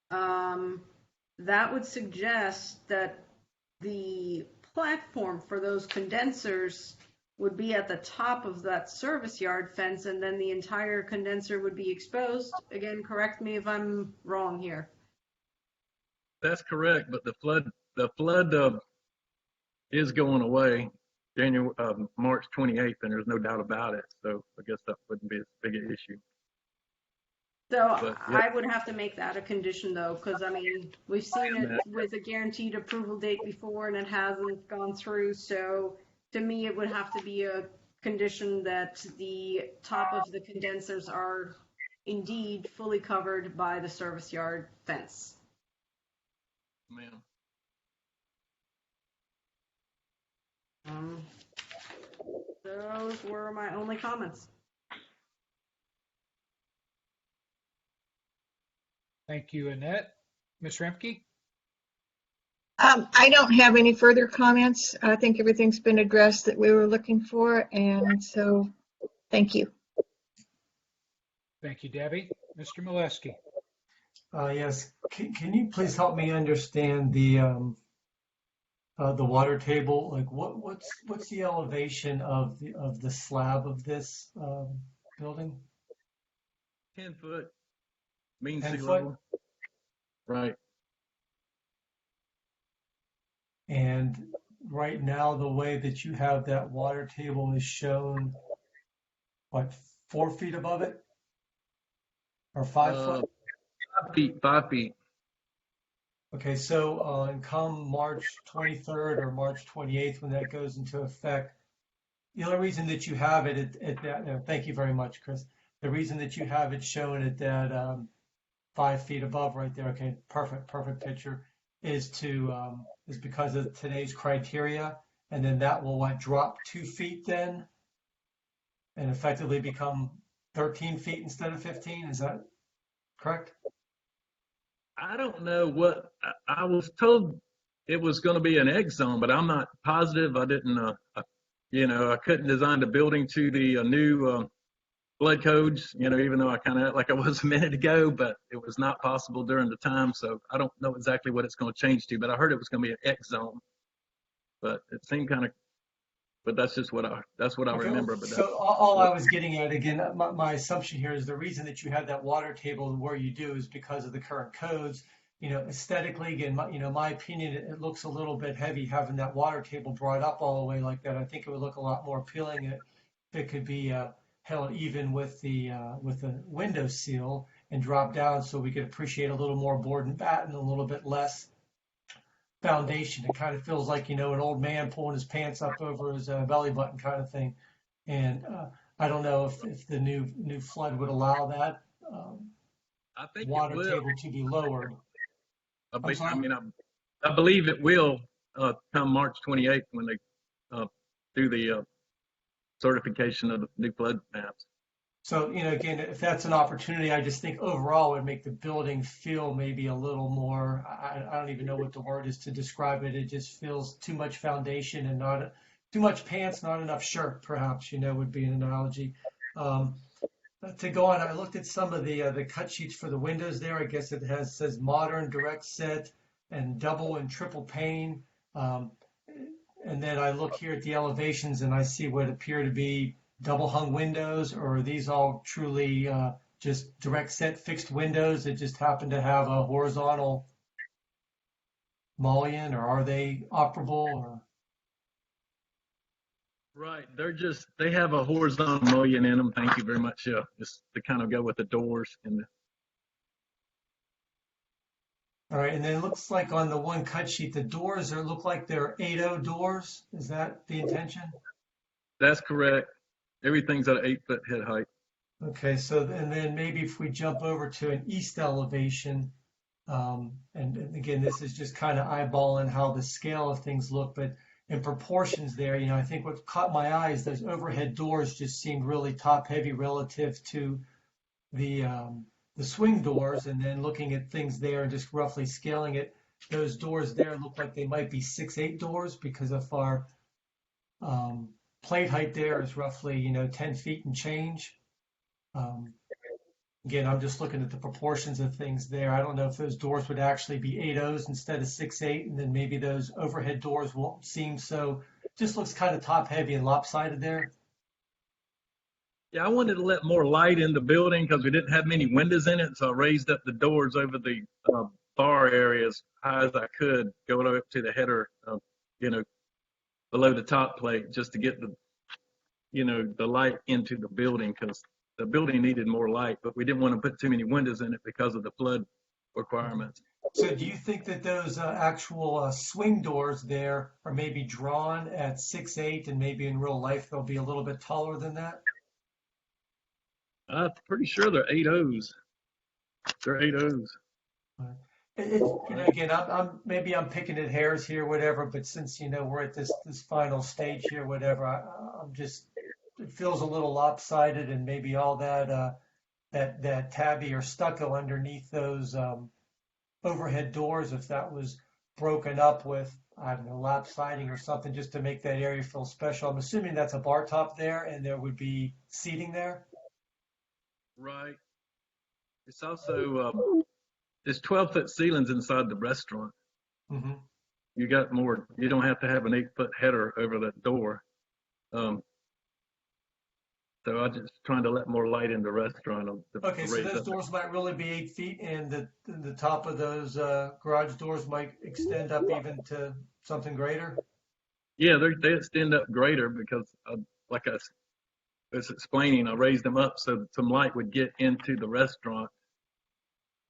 that would suggest that the platform for those condensers would be at the top of that service yard fence, and then the entire condenser would be exposed. Again, correct me if I'm wrong here. That's correct, but the flood is going away March 28th, and there's no doubt about it. So I guess that wouldn't be as big an issue. So But, yeah. I would have to make that a condition though, because I mean, we've seen it with a guaranteed approval date before and it hasn't gone through. So to me, it would have to be a condition that the top of the condensers are indeed fully covered by the service yard fence. Ma'am. Those were my only comments. Thank you, Annette. Ms. Remke? I don't have any further comments. I think everything's been addressed that we were looking for, and so thank you. Thank you, Debbie. Mr. Molesky? Yes, can you please help me understand the water table? Like what's the elevation of the slab of this building? 10 foot. Mean 10 sea foot? level. Right. And right now, the way that you have that water table is shown, what, 4 feet above it? Or 5 foot? 5 feet, 5 feet. Okay, so come March 23rd or March 28th, when that goes into effect, the only reason that you have it at that, no, thank you very much, Chris. The reason that you have it shown at that 5 feet above right there, okay, perfect picture, is because of today's criteria, and then that will drop 2 feet then, and effectively become 13 feet instead of 15. Is that correct? I don't know what I was told it was going to be an X zone, but I'm not positive. I didn't, I couldn't design the building to the new flood codes, even though I kind of like I was a minute ago, but it was not possible during the time. So I don't know exactly what it's going to change to, but I heard it was going to be an X zone, but it seemed kind of, but that's just what I remember. But so all I was getting at, again, my assumption here is the reason that you have that water table where you do is because of the current codes. Aesthetically, again, my opinion, it looks a little bit heavy having that water table brought up all the way like that. I think it would look a lot more appealing if it could be held even with the window seal and drop down, so we could appreciate a little more board and batten, a little bit less foundation. It kind of feels like an old man pulling his pants up over his belly button kind of thing. And I don't know if the new flood would allow that I think water it will. table to be lowered. I believe it will. come March 28th when they do the certification of the new flood maps. So, again, if that's an opportunity, I just think overall it would make the building feel maybe a little more, I don't even know what the word is to describe it. It just feels too much foundation and not too much pants, not enough shirt, perhaps, would be an analogy. To go on, I looked at some of the cut sheets for the windows there. I guess it says modern, direct set, and double and triple pane. And then I look here at the elevations and I see what appear to be double hung windows, or are these all truly just direct set fixed windows that just happen to have a horizontal mullion, or are they operable? Or? Right, they have a horizontal mullion in them. Thank you very much. Just to kind of go with the doors and All right, and then it looks like on the one cut sheet, the doors look like they're 8.0 doors. Is that the intention? that's correct. Everything's at an 8-foot head height. Okay, so and then maybe if we jump over to an east elevation, and again, this is just kind of eyeballing how the scale of things look, but in proportions there, I think what caught my eye is those overhead doors just seemed really top heavy relative to the swing doors, and then looking at things there and just roughly scaling it, those doors there look like they might be 6'8" doors, because of our plate height there is roughly 10 feet and change. Again, I'm just looking at the proportions of things there. I don't know if those doors would actually be 8.0s instead of 6'8", and then maybe those overhead doors won't seem so, just looks kind of top heavy and lopsided there. Yeah, I wanted to let more light in the building because we didn't have many windows in it, so I raised up the doors over the bar area as high as I could, going up to the header, below the top plate, just to get the light into the building, because the building needed more light, but we didn't want to put too many windows in it because of the flood requirements. So do you think that those actual swing doors there are maybe drawn at 6'8", and maybe in real life they'll be a little bit taller than that? I'm pretty sure they're 8.0s. They're 8.0s. Again, I'm picking at hairs here, whatever. But since we're at this final stage here, whatever, I'm just, it feels a little lopsided, and maybe all that that tabby or stucco underneath those overhead doors, if that was broken up with, I don't know, lap siding or something, just to make that area feel special. I'm assuming that's a bar top there, and there would be seating there. Right. It's also there's 12-foot ceilings inside the restaurant. Mm-hmm. You got more. You don't have to have an 8-foot header over that door. So I'm just trying to let more light in the restaurant. Okay, so those doors might really be 8 feet, and the top of those garage doors might extend up even to something greater? Yeah, they extend up greater because, like I was explaining, I raised them up so that some light would get into the restaurant.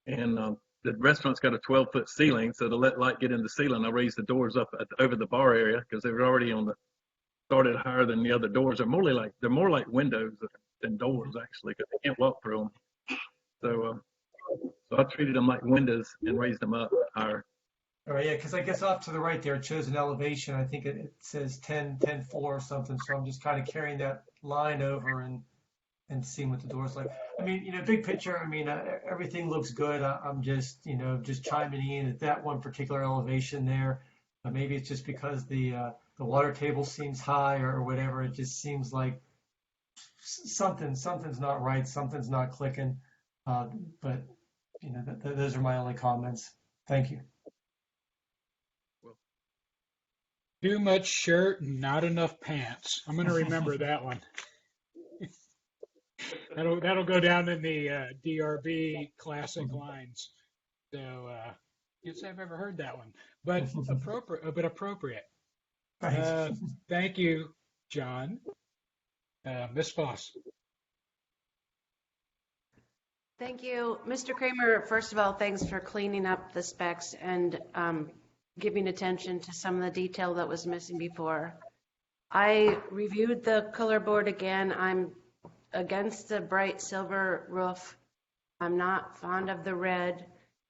And the restaurant's got a 12-foot ceiling, so to let light get in the ceiling, I raised the doors up over the bar area because they were already started higher than the other doors. They're more like windows than doors, actually, because they can't walk through them. So I treated them like windows and raised them up higher. All right, yeah, because I guess off to the right there, it shows an elevation. I think it says 10.4 or something. So I'm just kind of carrying that line over and seeing what the door's like. I mean, big picture, I mean, everything looks good. I'm just, just chiming in at that one particular elevation there. Maybe it's just because the water table seems high or whatever. It just seems like something's not right. Something's not clicking. But, those are my only comments. Thank you. Too much shirt and not enough pants. I'm going to remember that one. That'll go down in the DRB classic lines. So, yes, I've ever heard that one, but appropriate. Thank you, John. Ms. Foss. Thank you, Mr. Kramer. First of all, thanks for cleaning up the specs and giving attention to some of the detail that was missing before. I reviewed the color board again. I'm against the bright silver roof. I'm not fond of the red,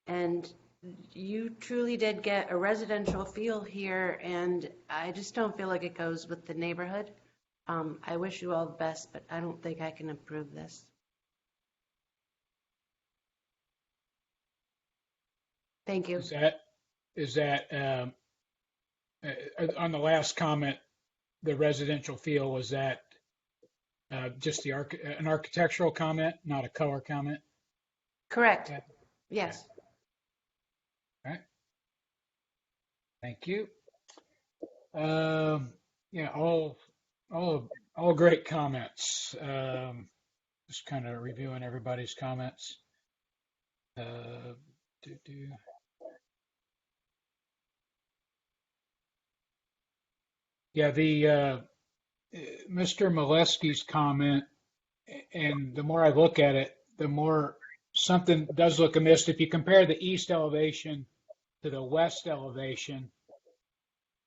and you truly did get a residential feel here, and I just don't feel like it goes with the neighborhood. I wish you all the best, but I don't think I can approve this. Thank you. Is that on the last comment, the residential feel, was that just an architectural comment, not a color comment? Correct. Yeah. Yes. All right. Thank you. Yeah, all great comments. Just kind of reviewing everybody's comments. Yeah, the Mr. Molesky's comment, and the more I look at it, the more something does look amiss. If you compare the east elevation to the west elevation,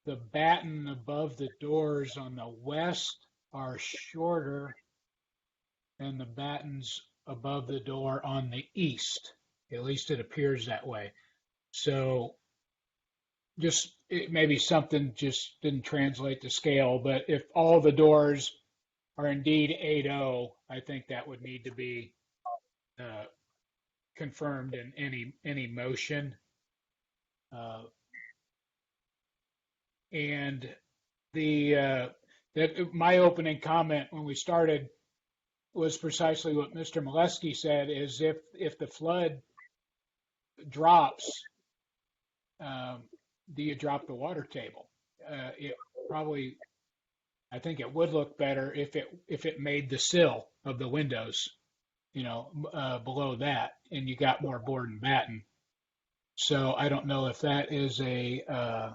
the batten above the doors on the west are shorter than the battens above the door on the east. At least it appears that way. So just maybe something just didn't translate to scale, but if all the doors are indeed 8.0, I think that would need to be confirmed in any motion. And my opening comment when we started was precisely what Mr. Molesky said, is if the flood drops, do you drop the water table? It probably, I think it would look better if it made the sill of the windows, below that, and you got more board and batten. So I don't know if that is a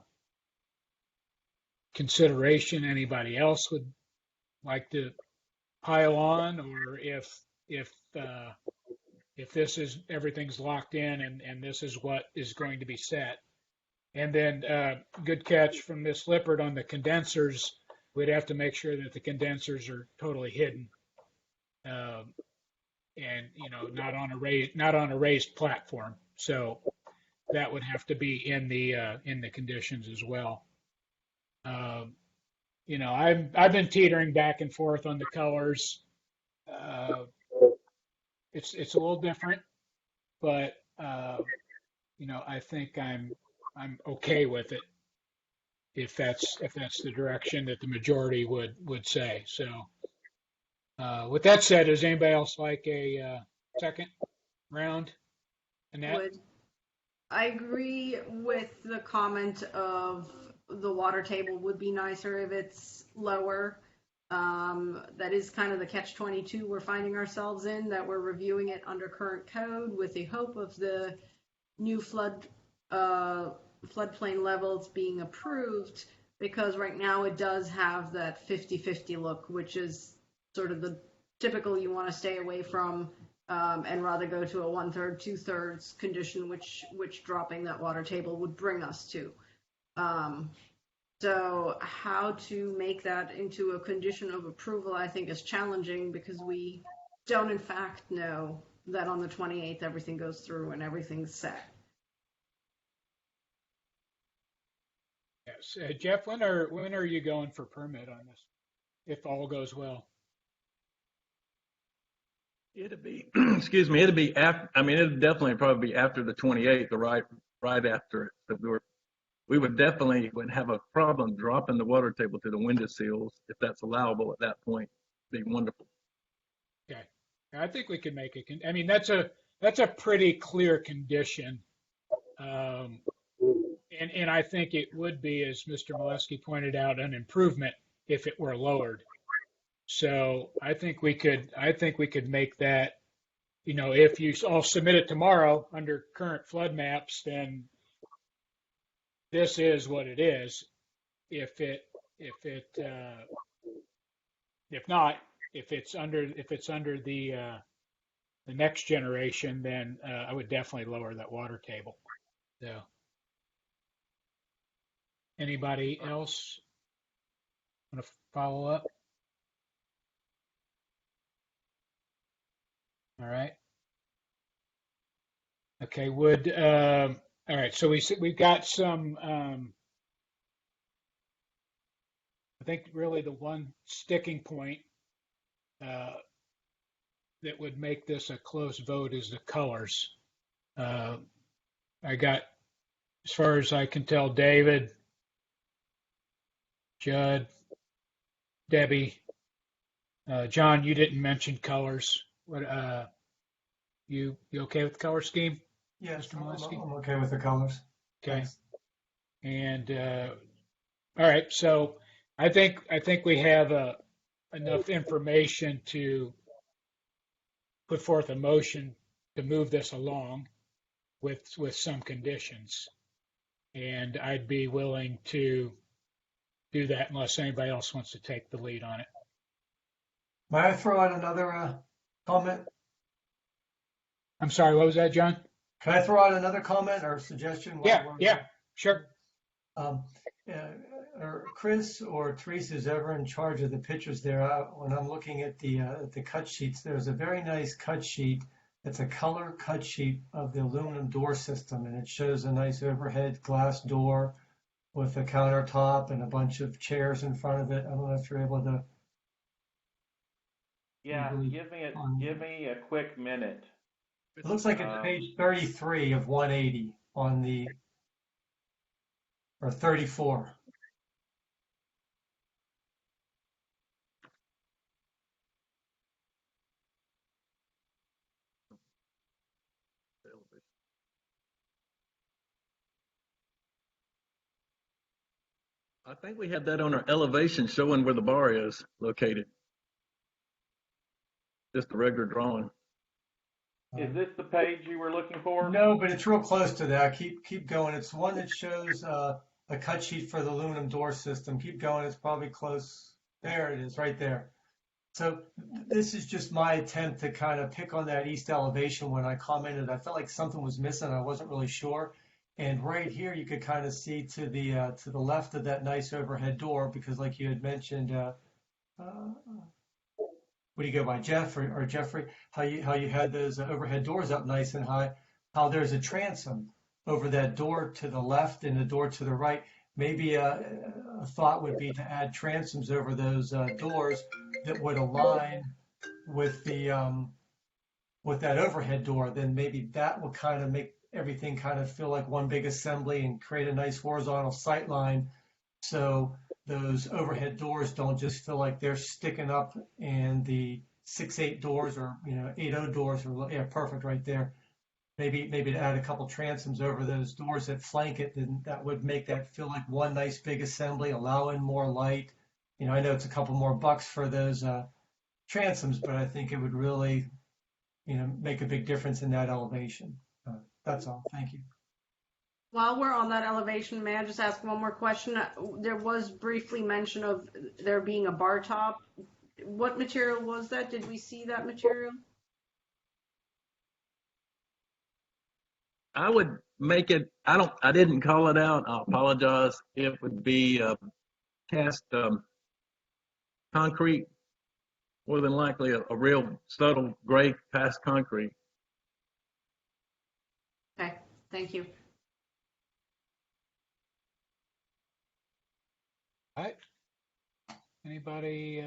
consideration anybody else would like to pile on, or if this is everything's locked in and this is what is going to be set. And then good catch from Ms. Lippert on the condensers. We'd have to make sure that the condensers are totally hidden, and not on a raised platform. So that would have to be in the conditions as well. I've been teetering back and forth on the colors. It's a little different, but I think I'm okay with it if that's the direction that the majority would say. So with that said, does anybody else like a second round? Annette? I agree with the comment of the water table would be nicer if it's lower. That is kind of the catch-22 we're finding ourselves in, that we're reviewing it under current code with the hope of the new floodplain levels being approved, because right now it does have that 50-50 look, which is sort of the typical you want to stay away from, and rather go to a 1/3, 2/3 condition, which dropping that water table would bring us to. So how to make that into a condition of approval, I think, is challenging, because we don't in fact know that on the 28th everything goes through and everything's set. Yes. Jeff, when are you going for permit on this, if all goes well? It'll be, excuse me, it'll be after, it'll definitely probably be after the 28th, or right after it. But we would definitely have a problem dropping the water table to the window sills. If that's allowable at that point, it'd be wonderful. Okay. I think we could make it. That's a pretty clear condition. And I think it would be, as Mr. Molesky pointed out, an improvement if it were lowered. So I think we could make that, if you all submit it tomorrow under current flood maps, then this is what it is. If not, if it's under the next generation, then I would definitely lower that water table. So anybody else want to follow up? All right. Okay. All right, so we've got some, I think really the one sticking point that would make this a close vote is the colors. I got, as far as I can tell, David, Judd, Debbie, John, you didn't mention colors. What, you okay with the color scheme? Yes, Mr. I'm Malinsky? I'm okay with the colors. Okay. Thanks. And all right, so I think we have enough information to put forth a motion to move this along with some conditions. And I'd be willing to do that unless anybody else wants to take the lead on it. May I throw out another comment? I'm sorry, what was that, John? Can I throw out another comment or suggestion? Yeah, sure. Or Chris or Teresa is ever in charge of the pictures there. When I'm looking at the cut sheets, there's a very nice cut sheet. It's a color cut sheet of the aluminum door system, and it shows a nice overhead glass door with a countertop and a bunch of chairs in front of it. I don't know if you're able to. Yeah, really give me a quick minute. It looks like it's page 33 of 180 on the, or 34. I think we had that on our elevation showing where the bar is located. Just a regular drawing. Is this the page you were looking for? No, but it's real close to that. Keep going. It's one that shows a cut sheet for the aluminum door system. Keep going. It's probably close. There it is, right there. So this is just my attempt to kind of pick on that east elevation. When I commented, I felt like something was missing. I wasn't really sure. And right here, you could kind of see to the left of that nice overhead door, because like you had mentioned, what do you go by, Jeff or Jeffrey? How you had those overhead doors up nice and high. How there's a transom over that door to the left and the door to the right. Maybe a thought would be to add transoms over those doors that would align with the with that overhead door. Then maybe that will kind of make everything kind of feel like one big assembly and create a nice horizontal sight line. So those overhead doors don't just feel like they're sticking up, and the 6/8 doors or 8/0 doors are perfect right there. Maybe to add a couple transoms over those doors that flank it, then that would make that feel like one nice big assembly, allow in more light. I know it's a couple more bucks for those transoms, but I think it would really make a big difference in that elevation. That's all. Thank you. While we're on that elevation, may I just ask one more question? There was briefly mention of there being a bar top. What material was that? Did we see that material? I would make it, I didn't call it out. I apologize. It would be cast concrete, more than likely a real subtle gray cast concrete. Okay, thank you. All right. Anybody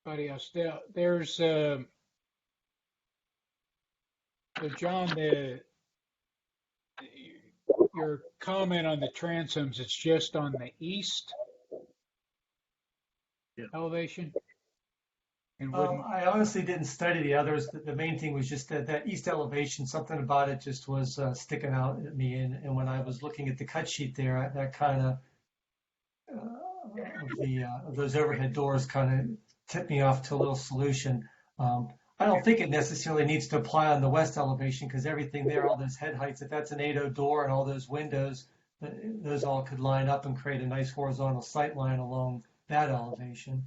else? There's so John, your comment on the transoms, it's just on the east elevation? And I honestly didn't study the others. The main thing was just that east elevation, something about it just was sticking out at me. And when I was looking at the cut sheet there, that kind of of those overhead doors kind of tipped me off to a little solution. I don't think it necessarily needs to apply on the west elevation, because everything there, all those head heights, if that's an 8/0 door and all those windows, those all could line up and create a nice horizontal sight line along that elevation.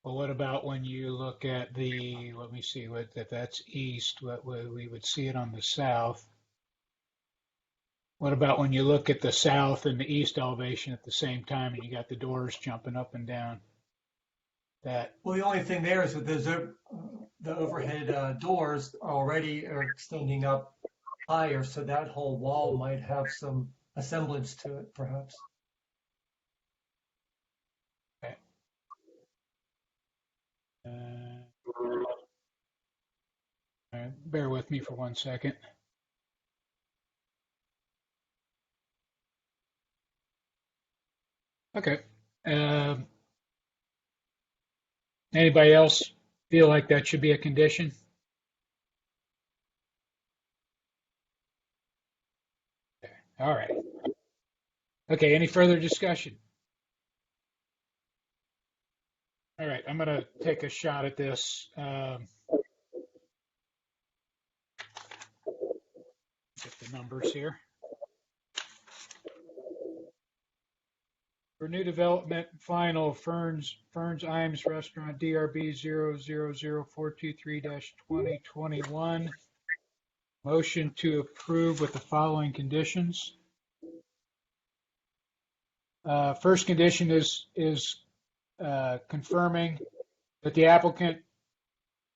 Well, what about when you look at let me see, if that's east, we would see it on the south. What about when you look at the south and the east elevation at the same time, and you got the doors jumping up and down? Well, the only thing there is with those the overhead doors already are extending up higher, so that whole wall might have some assemblage to it, perhaps. Okay. Bear with me for 1 second. Okay. Anybody else feel like that should be a condition? Okay. All right. Okay, any further discussion? All right, I'm going to take a shot at this. Get the numbers here. For new development, final Ferns Imes Restaurant, DRB 000423-2021. Motion to approve with the following conditions. First condition is confirming that the applicant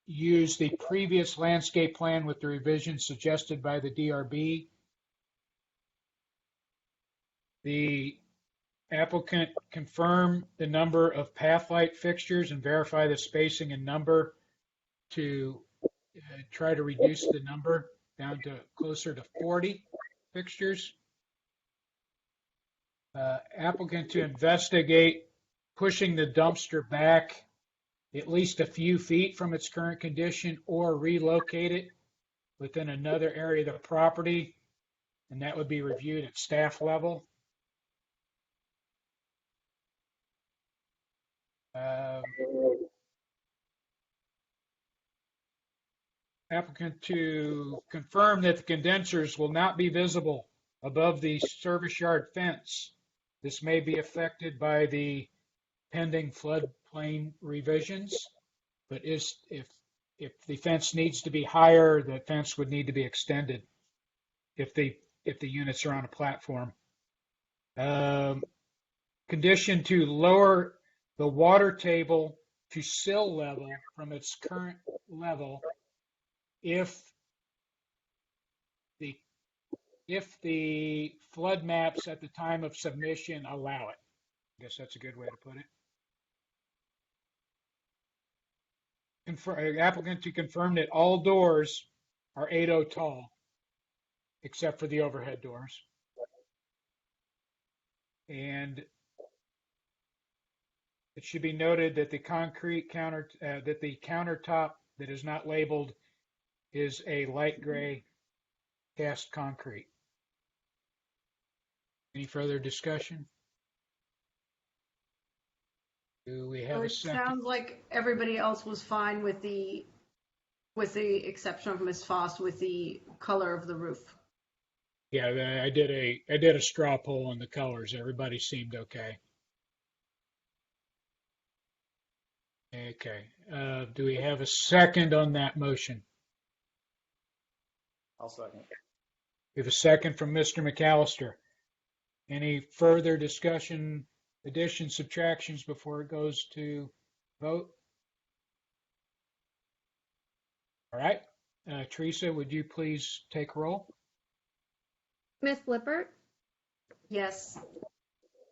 used the previous landscape plan with the revisions suggested by the DRB. The applicant confirm the number of path light fixtures and verify the spacing and number to try to reduce the number down to closer to 40 fixtures. Applicant to investigate pushing the dumpster back at least a few feet from its current condition or relocate it within another area of the property, and that would be reviewed at staff level. Applicant to confirm that the condensers will not be visible above the service yard fence. This may be affected by the pending floodplain revisions, but if the fence needs to be higher, the fence would need to be extended if the units are on a platform. Condition to lower the water table to sill level from its current level if the flood maps at the time of submission allow it. I guess that's a good way to put it. Applicant to confirm that all doors are 8.0 tall, except for the overhead doors. And it should be noted that the countertop that is not labeled is a light gray cast concrete. Any further discussion? Do we have a second? It sounds like everybody else was fine with the exception of Ms. Foss with the color of the roof. Yeah, I did a straw poll on the colors. Everybody seemed okay. Okay. Do we have a second on that motion? I'll second. We have a second from Mr. McAllister. Any further discussion, additions, subtractions before it goes to vote? All right. Teresa, would you please take roll? Miss Lippert, Yes.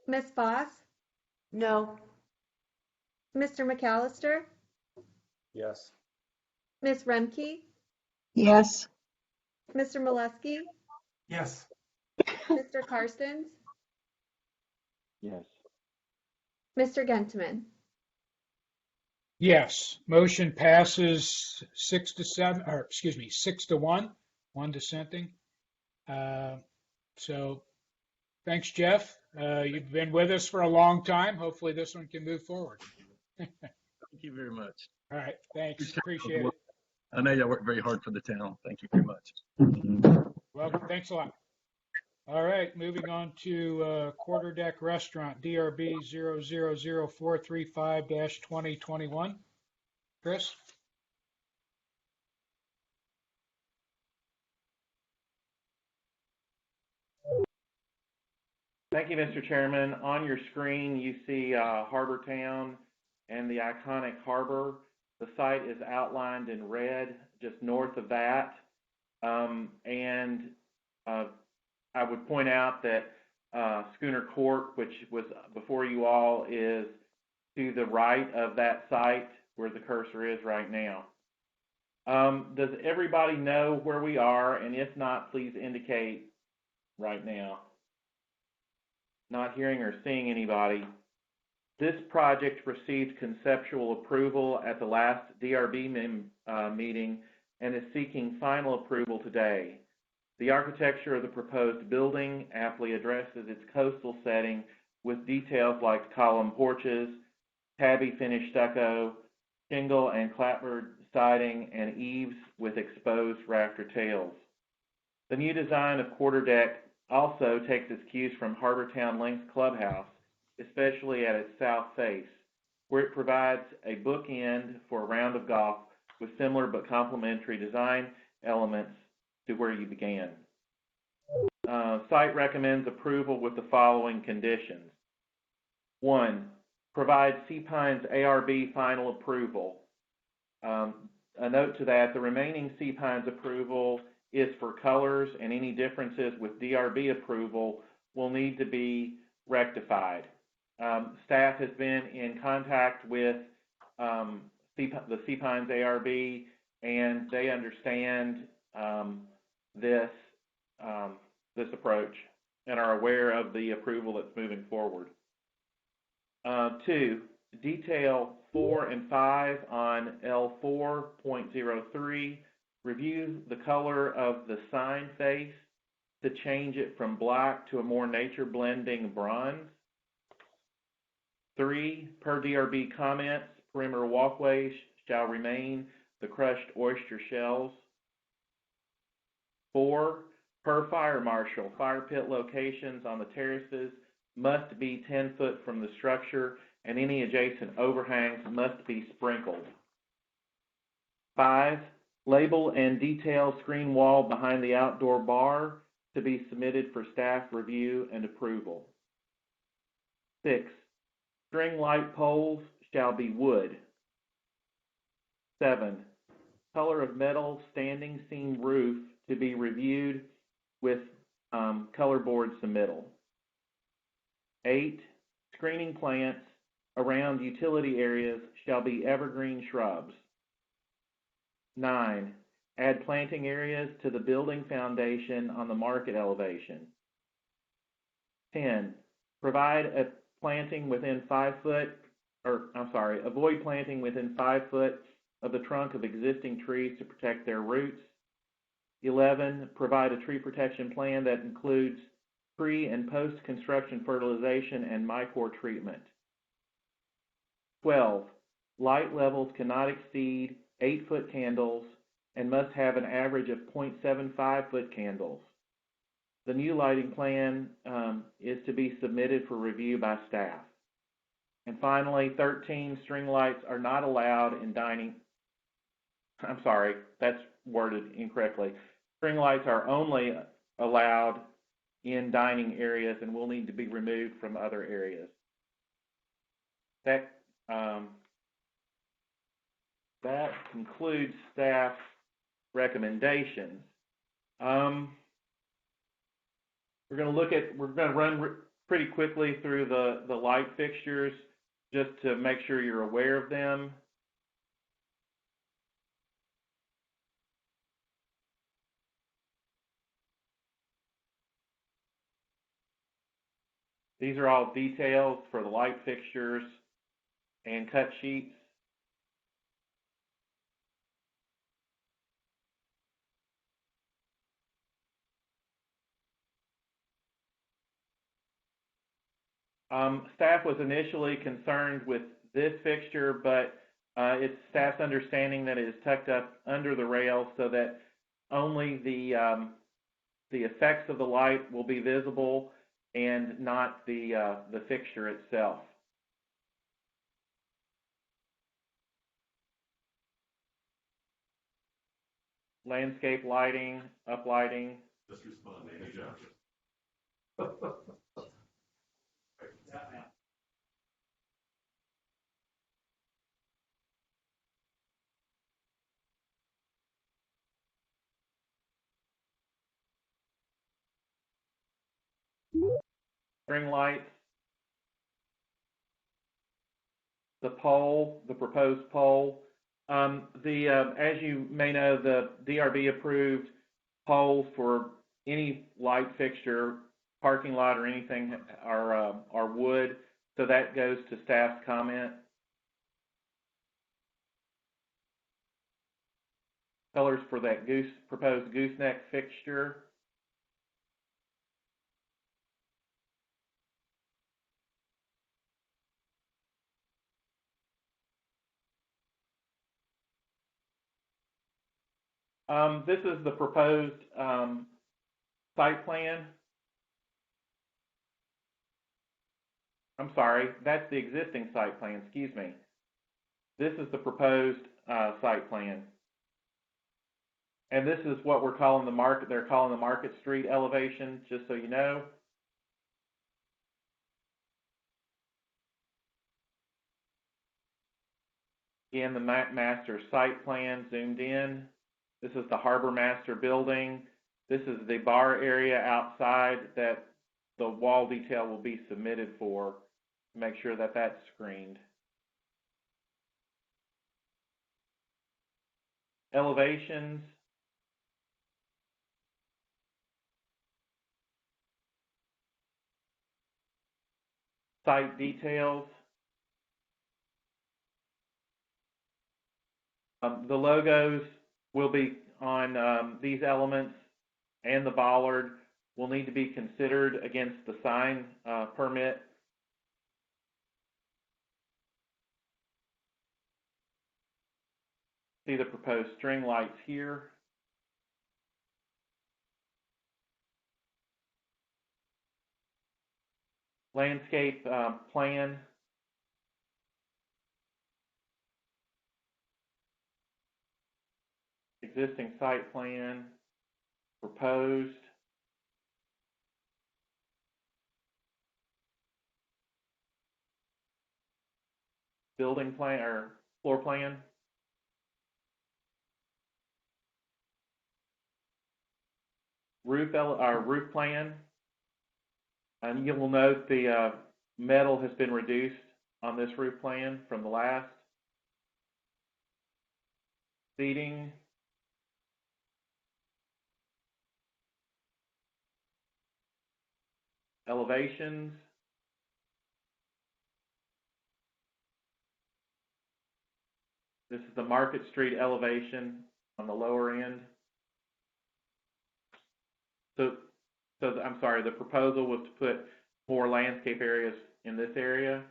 Miss Foss, No. Mr. McAllister, Yes. Miss Remke, Yes. Mr. Molesky, Yes. Mr. Karstens, Yes. Mr. Gentleman. Yes. Motion passes 6-1, one dissenting. So thanks, Jeff. You've been with us for a long time. Hopefully this one can move forward. Thank you very much. All right. Thanks. Appreciate it. I know y'all work very hard for the town. Thank you very much. Welcome. Thanks a lot. All right. Moving on to Quarter Deck Restaurant, DRB 000435-2021. Chris? Thank you, Mr. Chairman. On your screen, you see Harbor Town and the iconic harbor. The site is outlined in red just north of that. I would point out that Schooner Court, which was before you all, is to the right of that site where the cursor is right now. Does everybody know where we are? And if not, please indicate right now. Not hearing or seeing anybody. This project received conceptual approval at the last DRB meeting and is seeking final approval today. The architecture of the proposed building aptly addresses its coastal setting with details like column porches, tabby finish stucco, shingle and clapboard siding, and eaves with exposed rafter tails. The new design of quarterdeck also takes its cues from Harbortown Links Clubhouse, especially at its south face, where it provides a bookend for a round of golf with similar but complementary design elements to where you began. Site recommends approval with the following conditions. 1, provide Sea Pines ARB final approval. A note to that, the remaining Sea Pines approval is for colors, and any differences with DRB approval will need to be rectified. Staff has been in contact with the Sea Pines ARB, and they understand this approach and are aware of the approval that's moving forward. 2, detail 4 and 5 on L4.03. Review the color of the sign face to change it from black to a more nature blending bronze. 3, per DRB comments, perimeter walkways shall remain the crushed oyster shells. 4, per fire marshal, fire pit locations on the terraces must be 10 foot from the structure, and any adjacent overhangs must be sprinkled. 5, label and detail screen wall behind the outdoor bar to be submitted for staff review and approval. 6, string light poles shall be wood. 7, color of metal standing seam roof to be reviewed with color board submittal. 8, screening plants around utility areas shall be evergreen shrubs. 9, add planting areas to the building foundation on the market elevation. 10, provide a planting within 5 foot, avoid planting within 5 foot of the trunk of existing trees to protect their roots. 11, provide a tree protection plan that includes pre- and post-construction fertilization and mycor treatment. 12, light levels cannot exceed 8-foot candles and must have an average of 0.75-foot candles. The new lighting plan is to be submitted for review by staff. And finally, 13, string lights are not allowed in dining. I'm sorry, that's worded incorrectly. String lights are only allowed in dining areas and will need to be removed from other areas. That concludes staff recommendations. We're going to run pretty quickly through the light fixtures just to make sure you're aware of them. These are all details for the light fixtures and cut sheets. Staff was initially concerned with this fixture, but it's staff's understanding that it is tucked up under the rail so that only the effects of the light will be visible and not the fixture itself. Landscape lighting, uplighting. Just respond, Amy Johnson. string lights, the pole, the proposed pole. As you may know, the DRB approved poles for any light fixture, parking lot, or anything are wood. So that goes to staff's comment. Colors for that proposed gooseneck fixture. This is the proposed site plan. I'm sorry, that's the existing site plan, excuse me. This is the proposed site plan. And this is what we're calling the market, they're calling the Market Street elevation, just so you know. Again, the master site plan zoomed in. This is the Harbor Master building. This is the bar area outside that the wall detail will be submitted for to make sure that that's screened. Elevations. Site details. The logos will be on these elements, and the bollard will need to be considered against the sign permit. See the proposed string lights here. Landscape plan. Existing site plan. Proposed. Building plan or floor plan. Roof plan. And you will note the metal has been reduced on this roof plan from the last. Seating. Elevations. This is the Market Street elevation on the lower end. So I'm sorry, the proposal was to put more landscape areas in this area.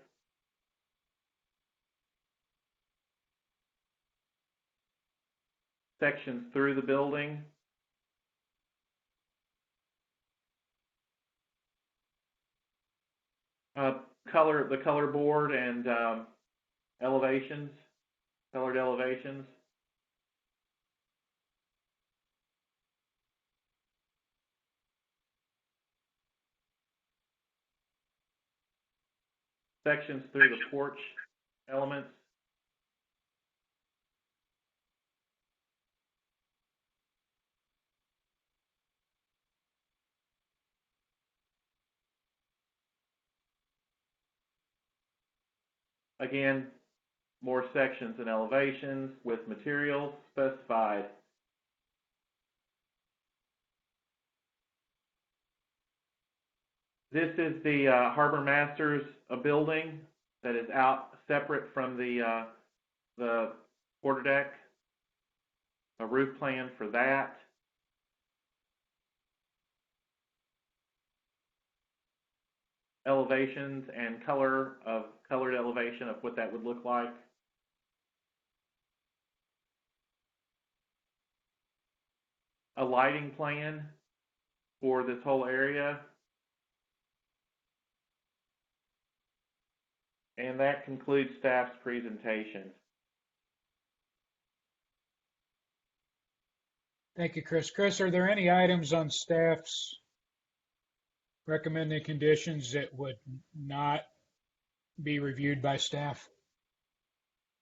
Sections through the building. The color board and elevations, colored elevations. Sections through the porch elements. Again, more sections and elevations with materials specified. This is the Harbor Masters building that is out separate from the quarterdeck. A roof plan for that. Elevations and colored elevation of what that would look like. A lighting plan for this whole area. And that concludes staff's presentation. Thank you, Chris. Chris, are there any items on staff's recommended conditions that would not be reviewed by staff?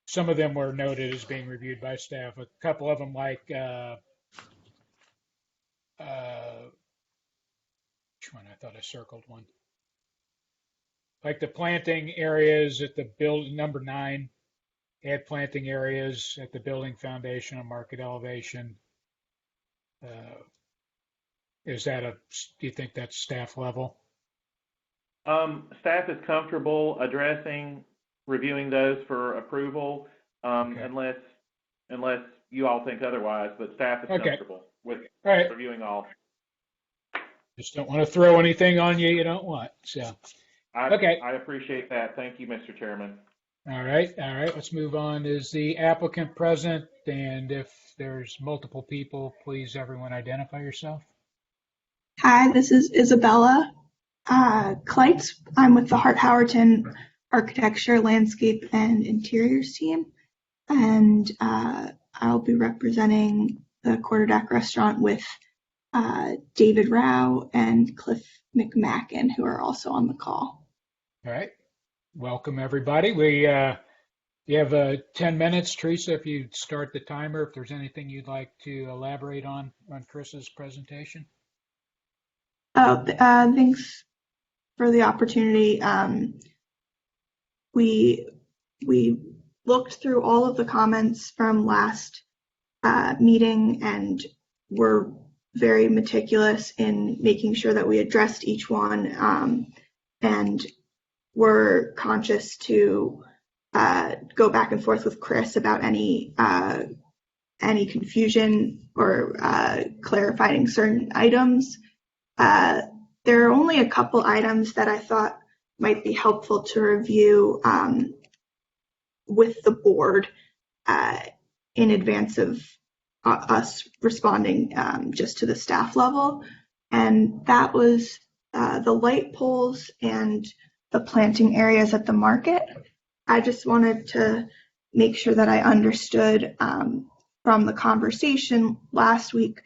Some of them were noted as being reviewed by staff. A couple of them, like which one? I thought I circled one. like the planting areas at the build, number 9, add planting areas at the building foundation and market elevation. Is that do you think that's staff level? Staff is comfortable reviewing those for approval, Okay. unless you all think otherwise, but staff is Okay. comfortable with All right. reviewing all. Just don't want to throw anything on you don't want. So, okay. I appreciate that. Thank you, Mr. Chairman. All right. Let's move on. Is the applicant present? And if there's multiple people, please everyone identify yourself. Hi, this is Isabella Kleitz. I'm with the Hart-Howerton Architecture, Landscape, and Interiors team, and I'll be representing the Quarterdeck Restaurant with David Rao and Cliff McMacken, who are also on the call. All right. Welcome, everybody. You have 10 minutes, Teresa, if you start the timer, if there's anything you'd like to elaborate on Chris's presentation. Thanks for the opportunity. We looked through all of the comments from last meeting and were very meticulous in making sure that we addressed each one, and we're conscious to go back and forth with Chris about any confusion or clarifying certain items. There are only a couple items that I thought might be helpful to review with the board in advance of us responding just to the staff level. And that was the light poles and the planting areas at the market. I just wanted to make sure that I understood from the conversation last week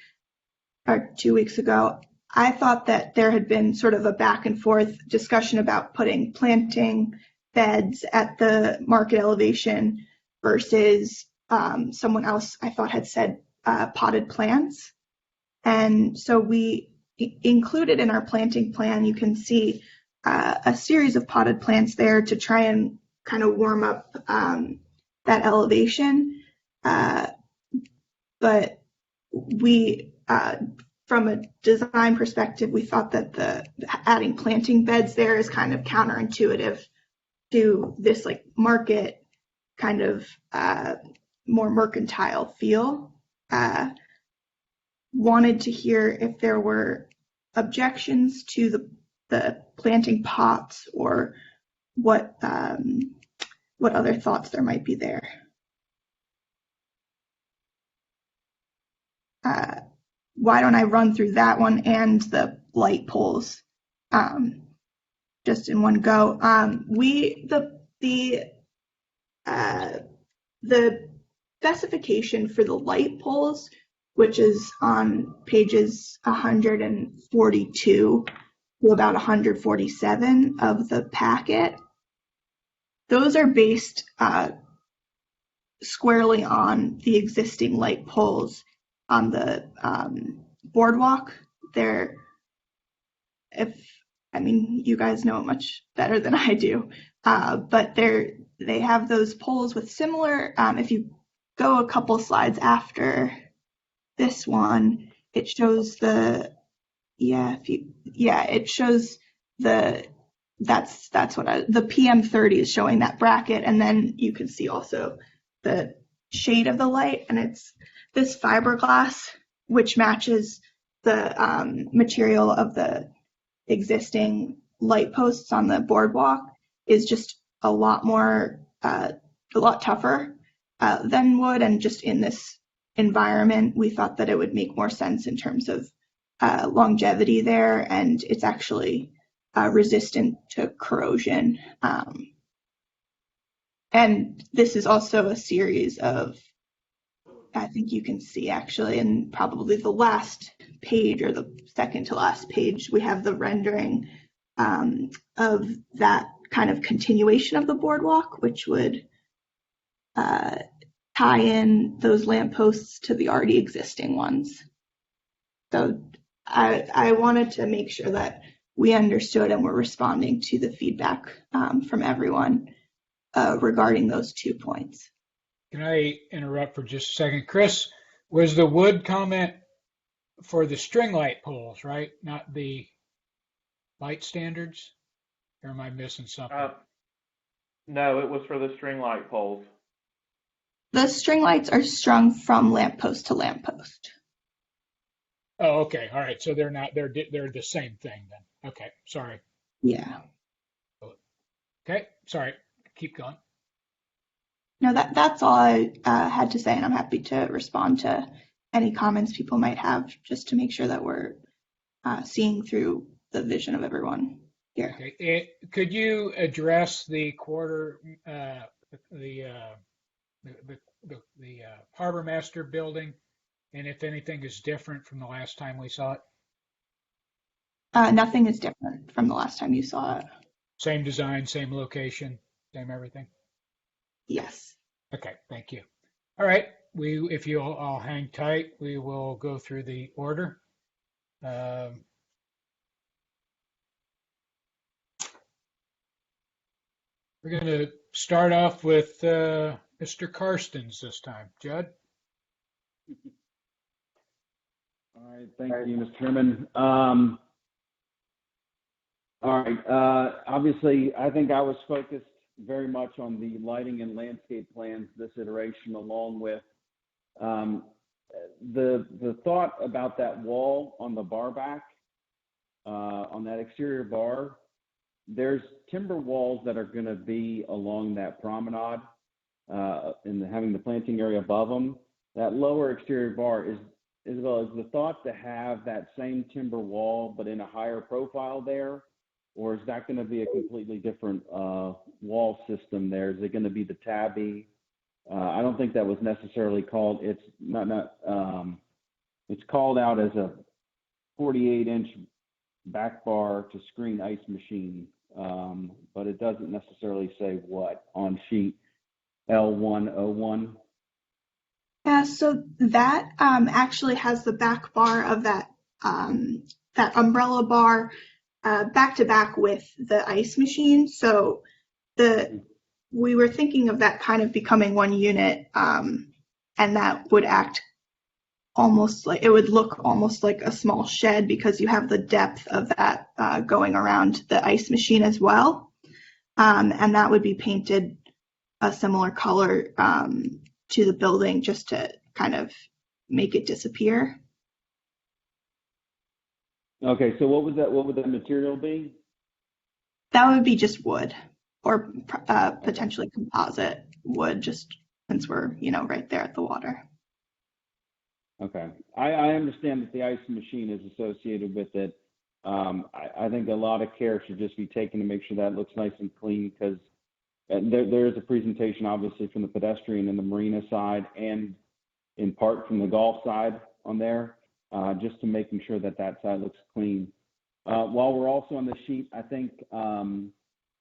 or 2 weeks ago. I thought that there had been sort of a back and forth discussion about putting planting beds at the market elevation versus someone else I thought had said potted plants. And so we included in our planting plan, you can see a series of potted plants there to try and kind of warm up that elevation. But we, from a design perspective, we thought that adding planting beds there is kind of counterintuitive to this like market kind of more mercantile feel. Wanted to hear if there were objections to the planting pots or what other thoughts there might be there. Why don't I run through that one and the light poles just in one go? The specification for the light poles, which is on pages 142 to about 147 of the packet, those are based squarely on the existing light poles on the boardwalk. You guys know it much better than I do, but they have those poles with similar, if you go a couple slides after this one, it shows the PM30 is showing that bracket, and then you can see also the shade of the light, and it's this fiberglass, which matches the material of the existing light posts on the boardwalk, is just a lot tougher than wood, and just in this environment, we thought that it would make more sense in terms of longevity there, and it's actually resistant to corrosion. And this is also a series of, I think you can see actually in probably the last page or the second to last page, we have the rendering of that kind of continuation of the boardwalk, which would tie in those lampposts to the already existing ones. So I wanted to make sure that we understood and were responding to the feedback from everyone regarding those 2 points. Can I interrupt for just a second? Chris, was the wood comment for the string light poles, right? Not the light standards? Or am I missing something? No, it was for the string light poles. The string lights are strung from lamppost to lamppost. Oh, okay. All right. So they're the same thing then. Okay. Sorry. Yeah. Okay. Sorry. Keep going. No, that's all I had to say, and I'm happy to respond to any comments people might have, just to make sure that we're seeing through the vision of everyone here. Okay. Could you address the Harbor Master building, and if anything is different from the last time we saw it? Nothing is different from the last time you saw it. Same design, same location, same everything? Yes. Okay, thank you. All right, if you all hang tight, we will go through the order. We're going to start off with Mr. Karstens this time. Judd? All right, thank you, Mr. Chairman. All right, obviously, I think I was focused very much on the lighting and landscape plans this iteration, along with the thought about that wall on the bar back, on that exterior bar. There's timber walls that are going to be along that promenade and having the planting area above them. That lower exterior bar is, as well as the thought to have that same timber wall, but in a higher profile there, or is that going to be a completely different wall system there? Is it going to be the tabby? I don't think that was necessarily called. It's not. It's called out as a 48-inch back bar to screen ice machine, but it doesn't necessarily say what on sheet L101. Yeah, so that actually has the back bar of that umbrella bar back to back with the ice machine. So we were thinking of that kind of becoming one unit, and that would act almost like, it would look almost like a small shed because you have the depth of that going around the ice machine as well. And that would be painted a similar color to the building just to kind of make it disappear. Okay, so what would that material be? That would be just wood, or potentially composite wood, just since we're, right there at the water. Okay, I understand that the ice machine is associated with it. I think a lot of care should just be taken to make sure that looks nice and clean, because there is a presentation obviously from the pedestrian and the marina side, and in part from the golf side on there, just to making sure that side looks clean. While we're also on the sheet, I think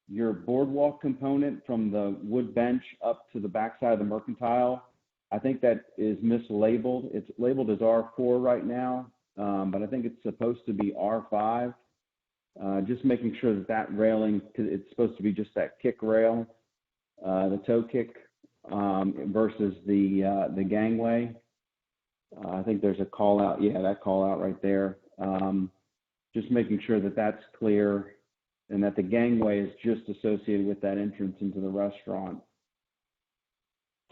your boardwalk component from the wood bench up to the backside of the mercantile, I think that is mislabeled. It's labeled as R4 right now, but I think it's supposed to be R5. Just making sure that railing, it's supposed to be just that kick rail, the toe kick, versus the gangway. I think there's a call out. Yeah, that call out right there. Just making sure that that's clear and that the gangway is just associated with that entrance into the restaurant.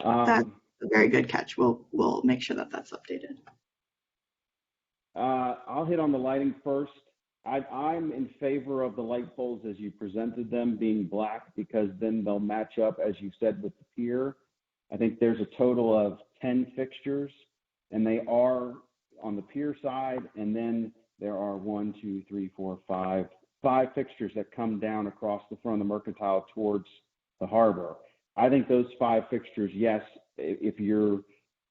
That's a very good catch. We'll make sure that that's updated. I'll hit on the lighting first. I'm in favor of the light poles as you presented them being black, because then they'll match up, as you said, with the pier. I think there's a total of 10 fixtures, and they are on the pier side, and then there are 5 fixtures that come down across the front of the mercantile towards the harbor. I think those 5 fixtures, yes, if you're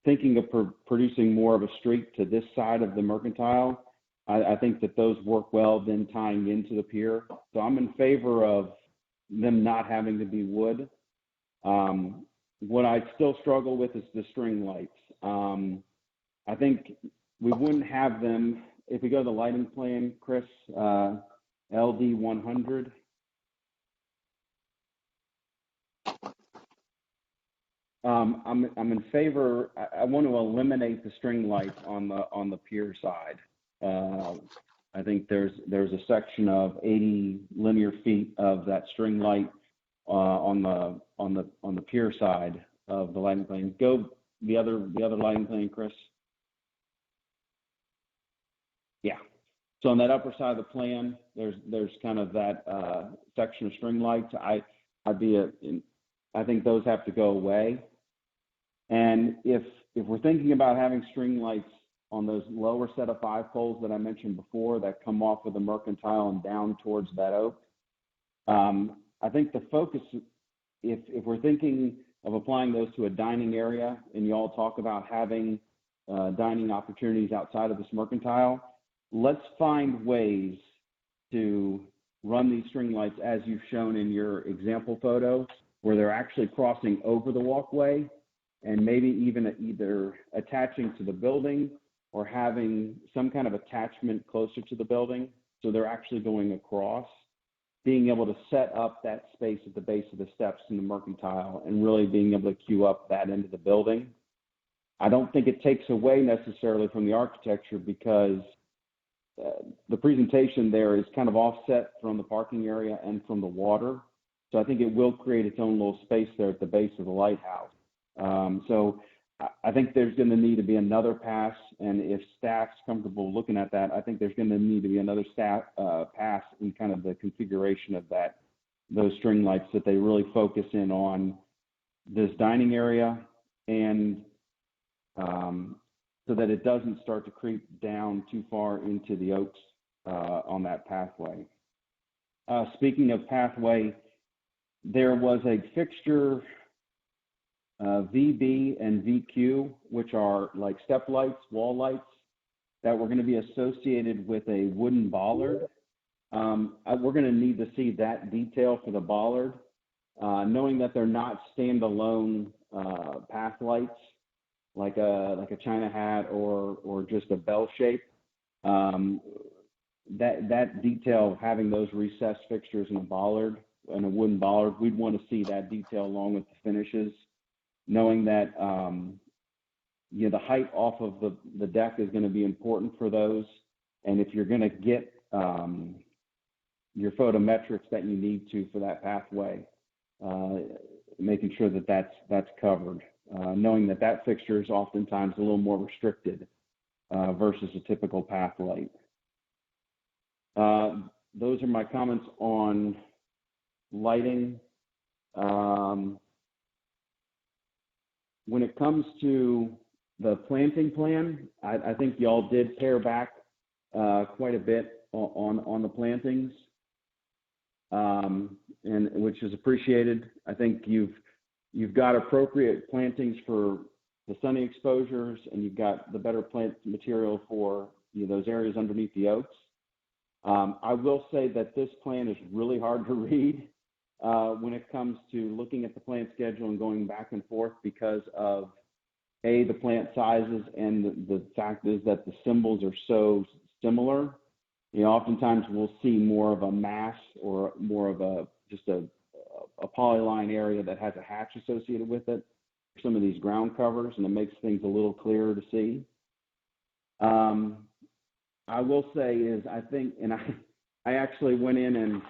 thinking of producing more of a streak to this side of the mercantile, I think that those work well then tying into the pier. So I'm in favor of them not having to be wood. What I still struggle with is the string lights. I think we wouldn't have them, if we go to the lighting plan, Chris, LD 100. I'm in favor. I want to eliminate the string lights on the pier side. I think there's a section of 80 linear feet of that string light on the pier side of the lighting plane. Go the other lighting plane, Chris. Yeah. So on that upper side of the plan, there's kind of that section of string lights. I think those have to go away. And if we're thinking about having string lights on those lower set of 5 poles that I mentioned before that come off of the Mercantile and down towards that oak, I think the focus, if we're thinking of applying those to a dining area, and you all talk about having dining opportunities outside of this Mercantile, let's find ways to run these string lights as you've shown in your example photo, where they're actually crossing over the walkway and maybe even either attaching to the building or having some kind of attachment closer to the building, so they're actually going across, being able to set up that space at the base of the steps in the Mercantile and really being able to queue up that end of the building. I don't think it takes away necessarily from the architecture, because the presentation there is kind of offset from the parking area and from the water. So I think it will create its own little space there at the base of the lighthouse. So I think there's going to need to be another pass, and if staff's comfortable looking at that, I think there's going to need to be another pass in kind of the configuration of those string lights, that they really focus in on this dining area, and so that it doesn't start to creep down too far into the oaks on that pathway. Speaking of pathway, there was a fixture, VB and VQ, which are like step lights, wall lights, that were going to be associated with a wooden bollard. We're going to need to see that detail for the bollard, knowing that they're not standalone path lights like a China hat or just a bell shape. That detail, having those recessed fixtures and a wooden bollard, we'd want to see that detail along with the finishes, knowing that the height off of the deck is going to be important for those. And if you're going to get your photometrics that you need to for that pathway, making sure that that's covered, knowing that fixture is oftentimes a little more restricted versus a typical path light. Those are my comments on lighting. When it comes to the planting plan, I think y'all did pare back quite a bit on the plantings, and which is appreciated. I think you've got appropriate plantings for the sunny exposures, and you've got the better plant material for those areas underneath the oaks. I will say that this plan is really hard to read when it comes to looking at the plant schedule and going back and forth, because of the plant sizes, and the fact is that the symbols are so similar. Oftentimes we'll see more of a mass or more of just a polyline area that has a hatch associated with it, some of these ground covers, and it makes things a little clearer to see. I will say is, I think, and I actually went in and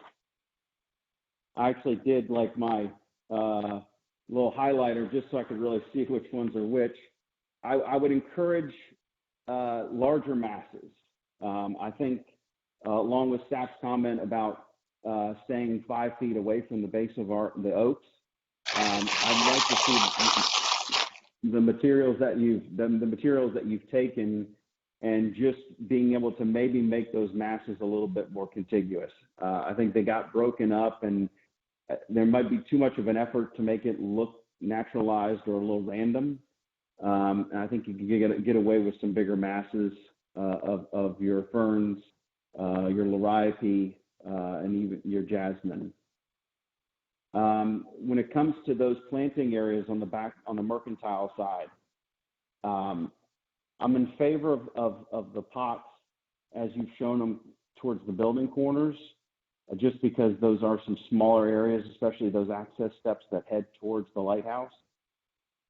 I actually did like my little highlighter just so I could really see which ones are which. I would encourage larger masses. I think along with staff's comment about staying 5 feet away from the base of the oaks, I'd like to see the materials that you've taken, and just being able to maybe make those masses a little bit more contiguous. I think they got broken up, and there might be too much of an effort to make it look naturalized or a little random. And I think you can get away with some bigger masses of your ferns, your liriope, and even your jasmine. When it comes to those planting areas on the Mercantile side, I'm in favor of the pots as you've shown them towards the building corners. just because those are some smaller areas, especially those access steps that head towards the lighthouse.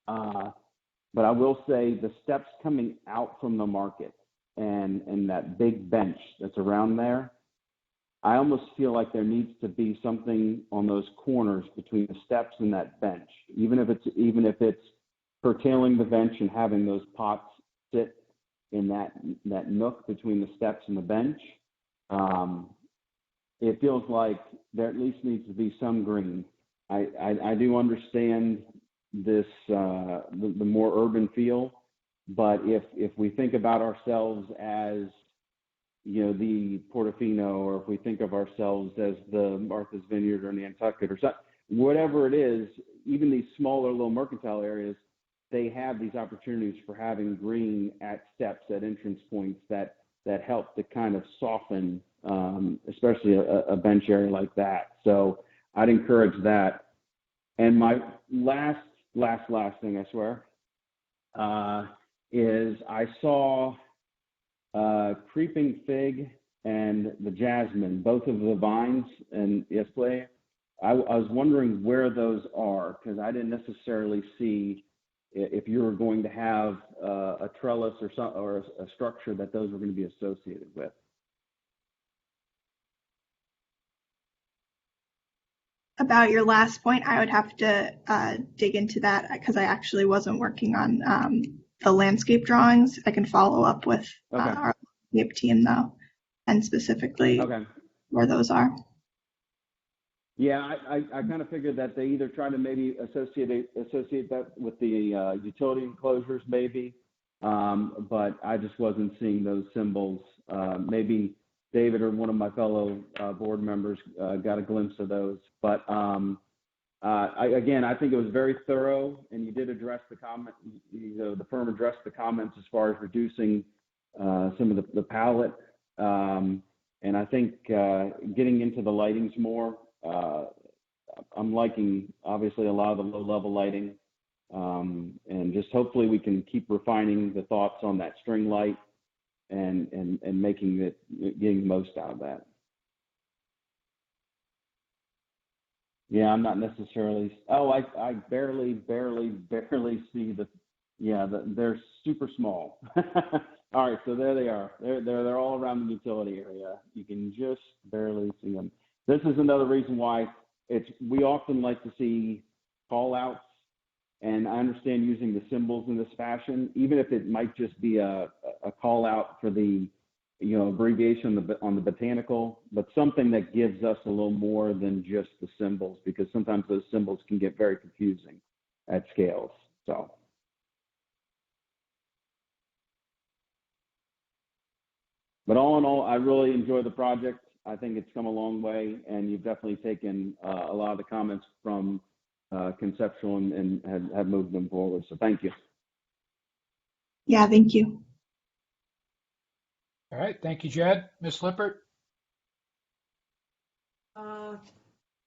But I will say the steps coming out from the market and that big bench that's around there, I almost feel like there needs to be something on those corners between the steps and that bench, even if it's curtailing the bench and having those pots sit in that nook between the steps and the bench. It feels like there at least needs to be some green. I do understand this the more urban feel, but if we think about ourselves as, you know, the Portofino, or if we think of ourselves as the Martha's Vineyard or Nantucket or something, whatever it is, even these smaller little mercantile areas, they have these opportunities for having green at steps, at entrance points that help to kind of soften, especially a bench area like that. So I'd encourage that. And my last thing, I swear, is I saw creeping fig and the jasmine, both of the vines and display. I was wondering where those are, because I didn't necessarily see if you were going to have a trellis or a structure that those were going to be associated with. About your last point, I would have to dig into that because I actually wasn't working on the landscape drawings. I can follow up with our landscape team though, and specifically where those are. Yeah, I kind of figured that they either try to maybe associate that with the utility enclosures maybe, but I just wasn't seeing those symbols. Maybe David or one of my fellow board members got a glimpse of those. But I think it was very thorough, and you did address the comment. The firm addressed the comments as far as reducing some of the palette, and I think getting into the lightings more. I'm liking obviously a lot of the low-level lighting, and just hopefully we can keep refining the thoughts on that string light and making it, getting the most out of that. Yeah, I'm not necessarily. Oh, I barely see they're super small. All right, so there they are. They're all around the utility area. You can just barely see them. This is another reason why we often like to see call outs, and I understand using the symbols in this fashion, even if it might just be a call out for the, abbreviation on the botanical, but something that gives us a little more than just the symbols, because sometimes those symbols can get very confusing at scales. So. But all in all, I really enjoy the project. I think it's come a long way, and you've definitely taken a lot of the comments from Conceptual and have moved them forward. So thank you. Yeah, thank you. All right, thank you, Jed. Ms. Lippert?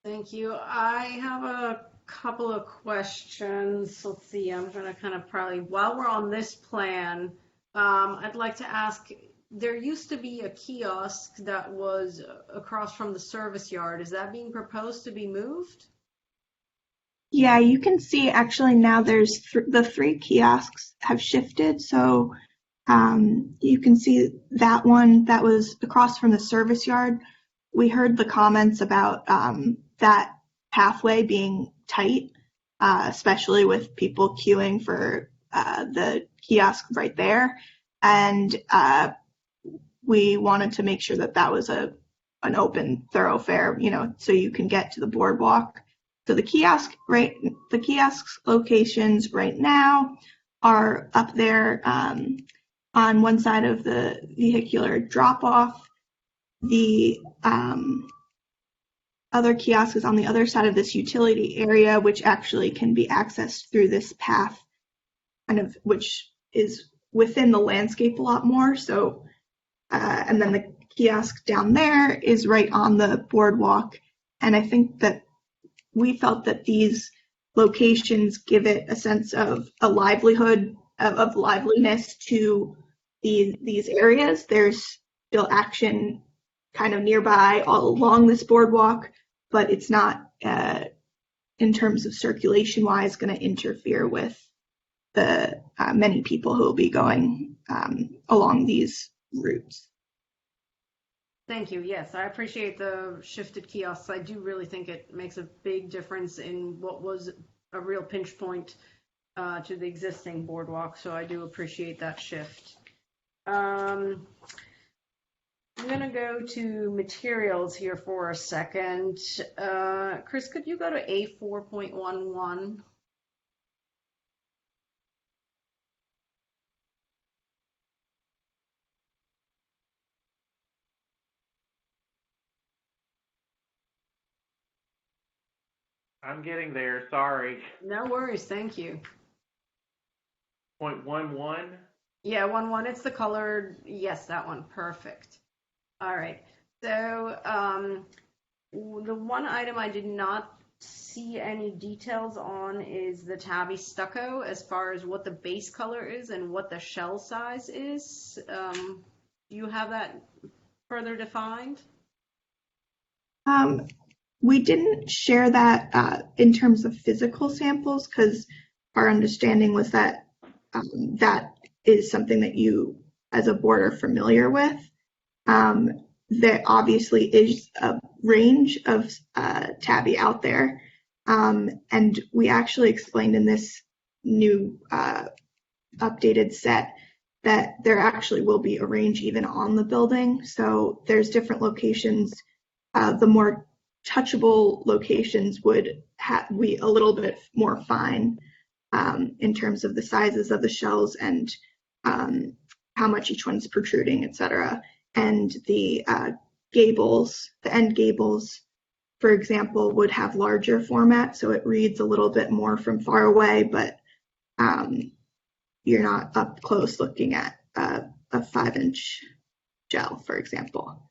Thank you. I have a couple of questions. Let's see, I'm going to kind of probably, while we're on this plan, I'd like to ask, there used to be a kiosk that was across from the service yard. Is that being proposed to be moved? Yeah, you can see actually now there's the 3 kiosks have shifted. So you can see that one that was across from the service yard. We heard the comments about that pathway being tight, especially with people queuing for the kiosk right there. And we wanted to make sure that that was an open thoroughfare, so you can get to the boardwalk. So the kiosk locations right now are up there on one side of the vehicular drop-off. The other kiosk is on the other side of this utility area, which actually can be accessed through this path, which is within the landscape a lot more. So, and then the kiosk down there is right on the boardwalk. And I think that we felt that these locations give it a sense of a livelihood, of liveliness to these areas. There's still action kind of nearby all along this boardwalk, but it's not, in terms of circulation wise, going to interfere with the many people who will be going along these routes. Thank you. Yes, I appreciate the shifted kiosks. I do really think it makes a big difference in what was a real pinch point to the existing boardwalk. So I do appreciate that shift. I'm going to go to materials here for a second. Chris, could you go to A4.11? I'm getting there, sorry. No worries, thank you. 0.11? Yeah, 1.1, it's the colored, yes, that one, perfect. All right, so the one item I did not see any details on is the tabby stucco as far as what the base color is and what the shell size is. Do you have that further defined? We didn't share that in terms of physical samples because our understanding was that that is something that you as a board are familiar with. There obviously is a range of tabby out there, and we actually explained in this new updated set that there actually will be a range even on the building. So there's different locations. The more touchable locations would be a little bit more fine in terms of the sizes of the shells and how much each one's protruding, etc. And the gables, the end gables, for example, would have larger format, so it reads a little bit more from far away, but you're not up close looking at a 5-inch gel, for example.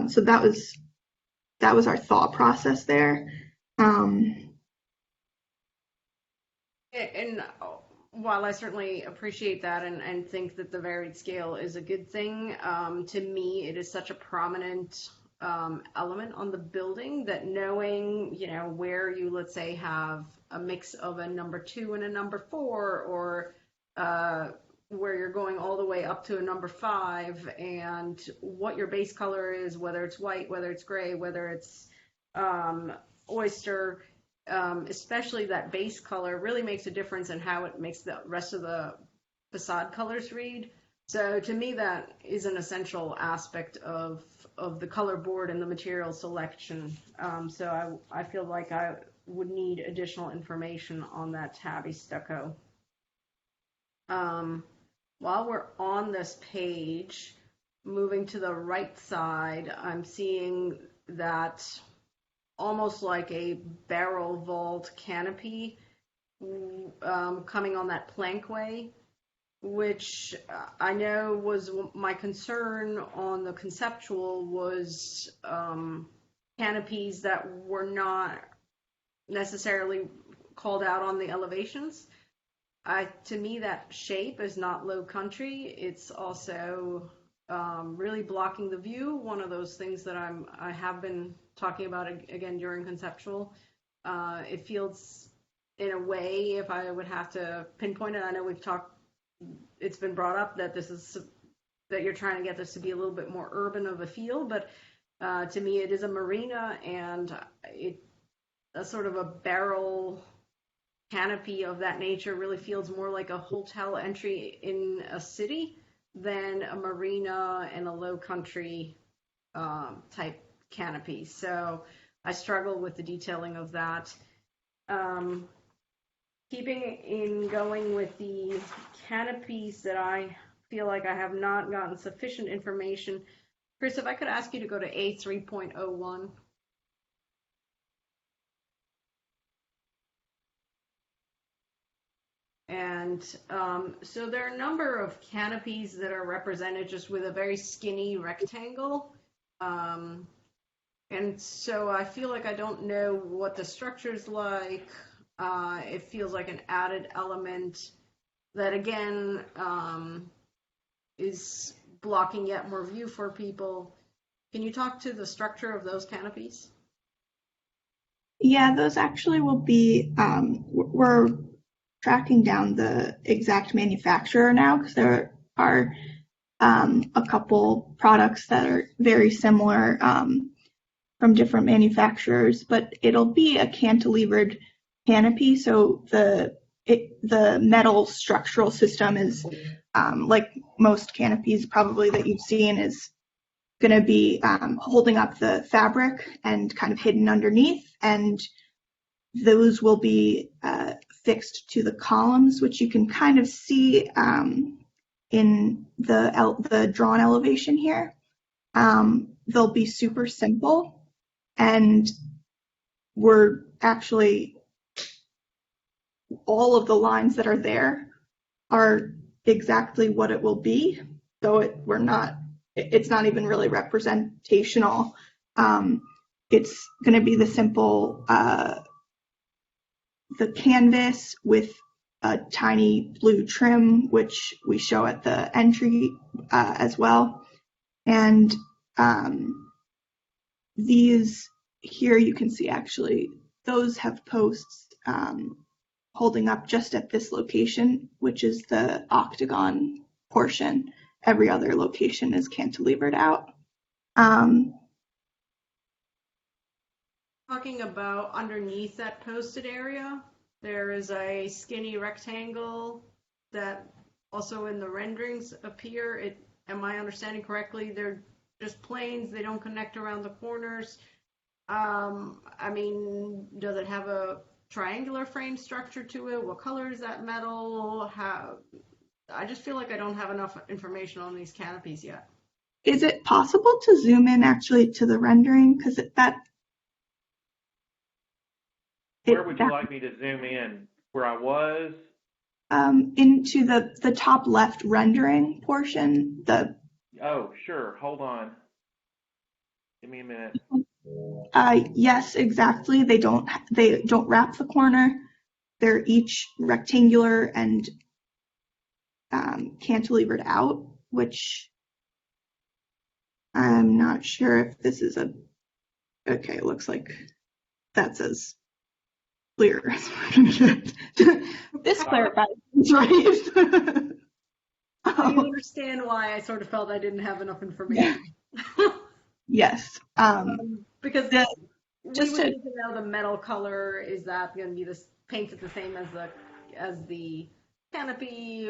So that was our thought process there. And while I certainly appreciate that and think that the varied scale is a good thing, to me it is such a prominent element on the building that knowing, you know, where you, let's say, have a mix of a number 2 and a number 4, or where you're going all the way up to a number 5, and what your base color is, whether it's white, whether it's gray, whether it's oyster, especially that base color really makes a difference in how it makes the rest of the facade colors read. So to me, that is an essential aspect of the color board and the material selection. So I feel like I would need additional information on that tabby stucco. While we're on this page, moving to the right side, I'm seeing that almost like a barrel vault canopy coming on that plankway, which I know was my concern on the conceptual was canopies that were not necessarily called out on the elevations. To me, that shape is not low country. It's also really blocking the view. One of those things that I have been talking about again during conceptual. It feels, in a way, if I would have to pinpoint it, I know it's been brought up that that you're trying to get this to be a little bit more urban of a feel, but to me it is a marina, and a sort of a barrel canopy of that nature really feels more like a hotel entry in a city than a marina and a low country type canopy. So I struggle with the detailing of that. Going with the canopies that I feel like I have not gotten sufficient information. Chris, if I could ask you to go to A3.01. And so there are a number of canopies that are represented just with a very skinny rectangle. And so I feel like I don't know what the structure's like. It feels like an added element that, again, is blocking yet more view for people. Can you talk to the structure of those canopies? Yeah, those actually will be, we're tracking down the exact manufacturer now because there are a couple products that are very similar from different manufacturers, but it'll be a cantilevered canopy. So the metal structural system is like most canopies probably that you've seen is going to be holding up the fabric and kind of hidden underneath, and those will be fixed to the columns, which you can kind of see in the drawn elevation here. They'll be super simple, and we're actually, all of the lines that are there are exactly what it will be. So it's not even really representational. It's going to be the simple, the canvas with a tiny blue trim, which we show at the entry as well. And these here you can see actually, those have posts holding up just at this location, which is the octagon portion. Every other location is cantilevered out. Talking about underneath that posted area, there is a skinny rectangle that also in the renderings appear. Am I understanding correctly? They're just planes, they don't connect around the corners. I mean, does it have a triangular frame structure to it? What color is that metal? I just feel like I don't have enough information on these canopies yet. Is it possible to zoom in actually to the rendering? Because where would you like me to zoom in? Where I was? Into the top left rendering portion. Oh, sure. Hold on. Give me a minute. Yes, exactly. They don't wrap the corner. They're each rectangular and cantilevered out, which I'm not sure if this is okay, it looks like that's as clear as we're going to get. This clarifies, right? I understand why I sort of felt I didn't have enough information. Yeah. Yes. Because we would need to know the metal color. Is that going to be painted the same as the canopy?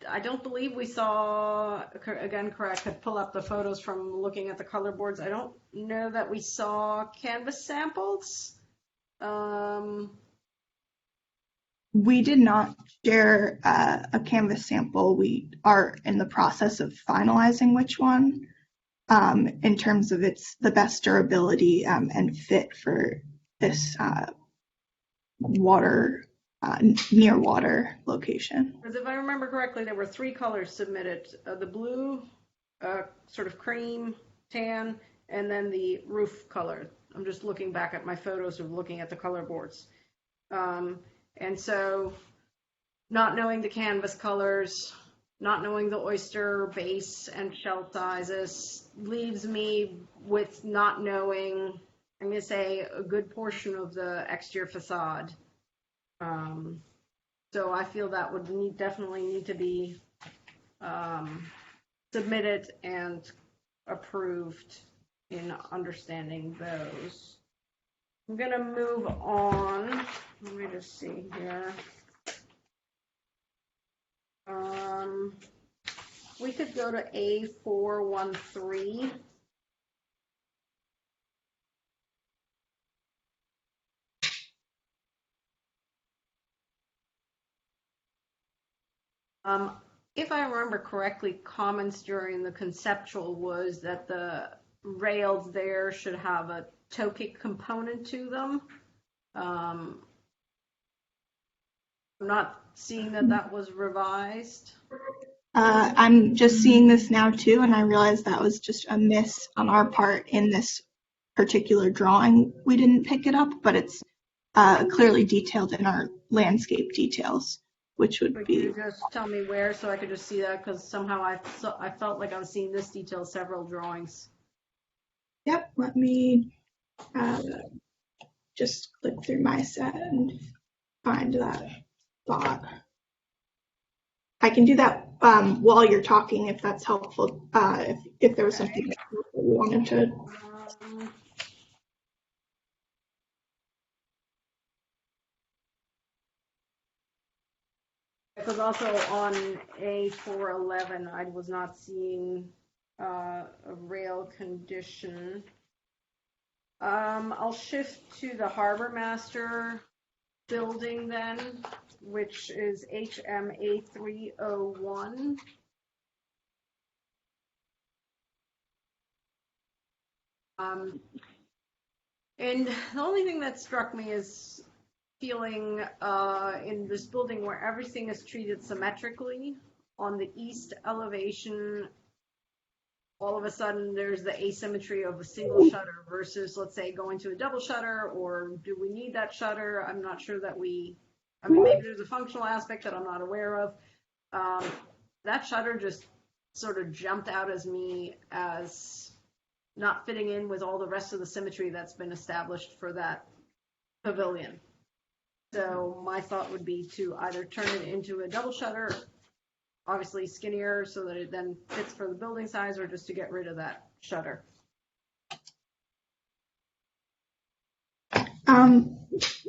I don't believe we saw, again, correct, could pull up the photos from looking at the color boards. I don't know that we saw canvas samples. We did not share a canvas sample. We are in the process of finalizing which one in terms of the best durability and fit for this near water location. Because if I remember correctly, there were 3 colors submitted: the blue, sort of cream, tan, and then the roof color. I'm just looking back at my photos of looking at the color boards. And so not knowing the canvas colors, not knowing the oyster base and shell sizes leaves me with not knowing, I'm going to say, a good portion of the exterior facade. So I feel that would definitely need to be submitted and approved in understanding those. I'm going to move on. Let me just see here. We could go to A413. If I remember correctly, comments during the conceptual was that the rails there should have a toe kick component to them. I'm not seeing that was revised. I'm just seeing this now too, and I realized that was just a miss on our part in this particular drawing. We didn't pick it up, but it's clearly detailed in our landscape details, which would Could be. you just tell me where so I could just see that? Because somehow I felt like I was seeing this detail several drawings. Yep, let me just click through my set and find that thought. I can do that while you're talking if that's helpful, if there was something that you wanted to. Because also on A411, I was not seeing a rail condition. I'll shift to the Harbor Master building then, which is HMA 301. And the only thing that struck me is feeling in this building where everything is treated symmetrically. On the east elevation, all of a sudden there's the asymmetry of a single shutter versus, let's say, going to a double shutter, or do we need that shutter? I'm not sure that I mean, maybe there's a functional aspect that I'm not aware of. That shutter just sort of jumped out as me as not fitting in with all the rest of the symmetry that's been established for that pavilion. So my thought would be to either turn it into a double shutter, obviously skinnier so that it then fits for the building size, or just to get rid of that shutter.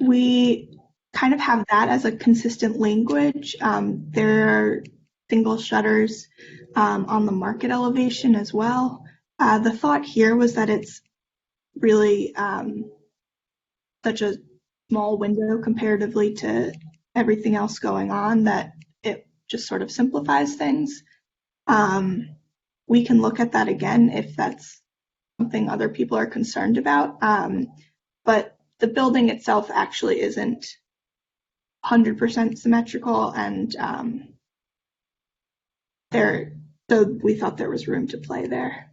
We kind of have that as a consistent language. There are single shutters on the market elevation as well. The thought here was that it's really such a small window comparatively to everything else going on that it just sort of simplifies things. We can look at that again if that's something other people are concerned about. But the building itself actually isn't 100% symmetrical, and so we thought there was room to play there.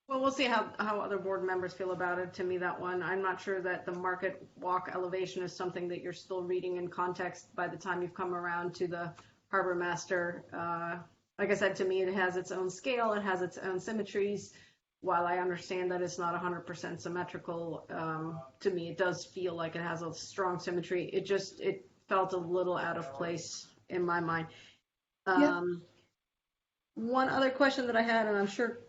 Well, we'll see how other board members feel about it. To me, that one, I'm not sure that the market walk elevation is something that you're still reading in context by the time you've come around to the Harbor Master. Like I said, to me, it has its own scale, it has its own symmetries. While I understand that it's not 100% symmetrical, to me, it does feel like it has a strong symmetry. It felt a little out of place in my mind. Yep. One other question that I had, and I'm sure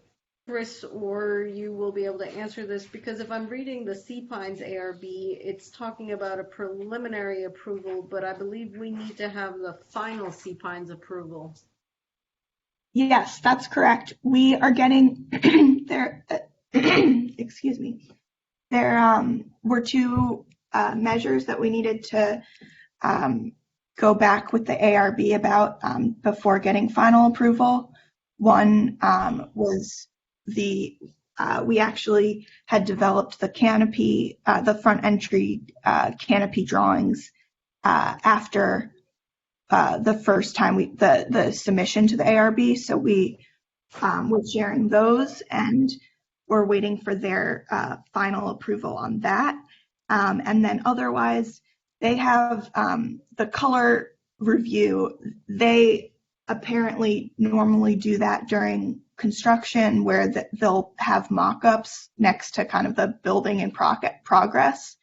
Chris or you will be able to answer this, because if I'm reading the Sea Pines ARB, it's talking about a preliminary approval, but I believe we need to have the final Sea Pines approval. Yes, that's correct. We are getting there. Excuse me. There were two measures that we needed to go back with the ARB about before getting final approval. One was we actually had developed the canopy, the front entry canopy drawings after the first time the submission to the ARB. So we were sharing those, and we're waiting for their final approval on that. And then otherwise, they have the color review. They apparently normally do that during construction, where they'll have mock-ups next to kind of the building in progress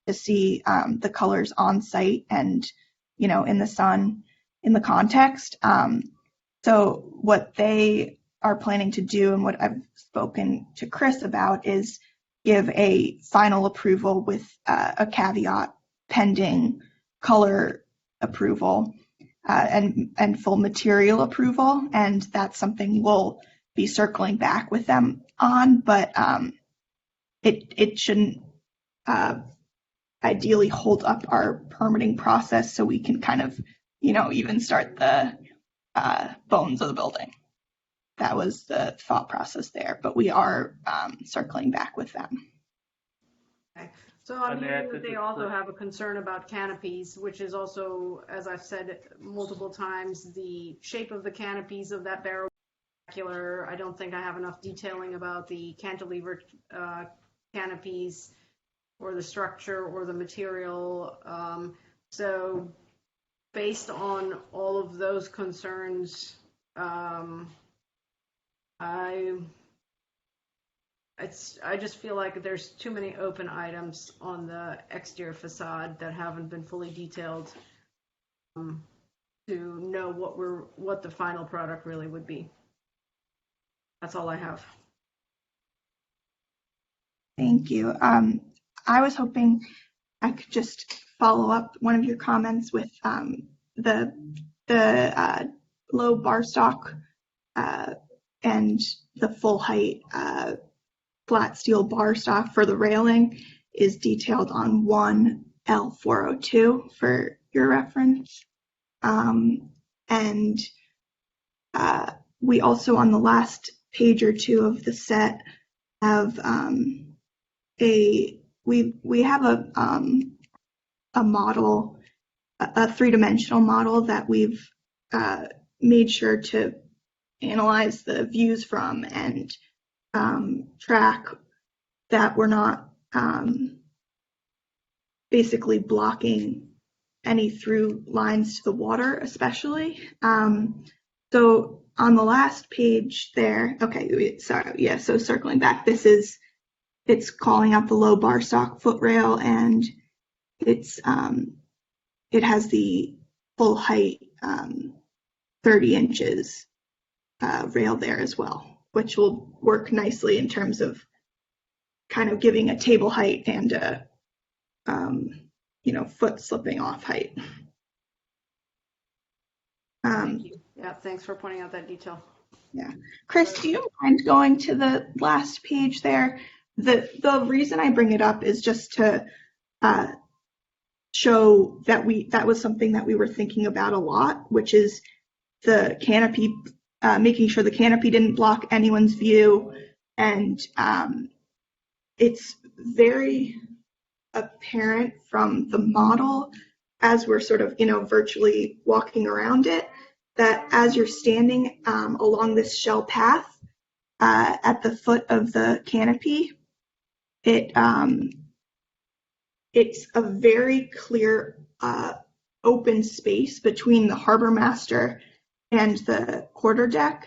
to see the colors on site and, in the sun, in the context. So what they are planning to do, and what I've spoken to Chris about, is give a final approval with a caveat pending color approval and full material approval. And that's something we'll be circling back with them on, but it shouldn't ideally hold up our permitting process, so we can kind of, even start the bones of the building. That was the thought process there, but we are circling back with them. Okay. So I'm hearing that they also have a concern about canopies, which is also, as I've said multiple times, the shape of the canopies of that barrel. I don't think I have enough detailing about the cantilever canopies or the structure or the material. So based on all of those concerns, I I just feel like there's too many open items on the exterior facade that haven't been fully detailed to know what the final product really would be. That's all I have. Thank you. I was hoping I could just follow up one of your comments with the low bar stock and the full height flat steel bar stock for the railing is detailed on 1L402 for your reference. And we also, on the last page or two of the set, have we have a model, a three-dimensional model that we've made sure to analyze the views from and track that we're not basically blocking any through lines to the water, especially. So on the last page there, okay, sorry, yeah, so circling back, it's calling out the low bar stock foot rail, and it has the full height 30 inches rail there as well, which will work nicely in terms of kind of giving a table height and a foot slipping off height. Thank you. Yeah, thanks for pointing out that detail. Yeah. Chris, do you mind going to the last page there? The reason I bring it up is just to show that that was something that we were thinking about a lot, which is the canopy, making sure the canopy didn't block anyone's view. And it's very apparent from the model as we're sort of, virtually walking around it, that as you're standing along this shell path at the foot of the canopy, it's a very clear open space between the harbor master and the quarterdeck.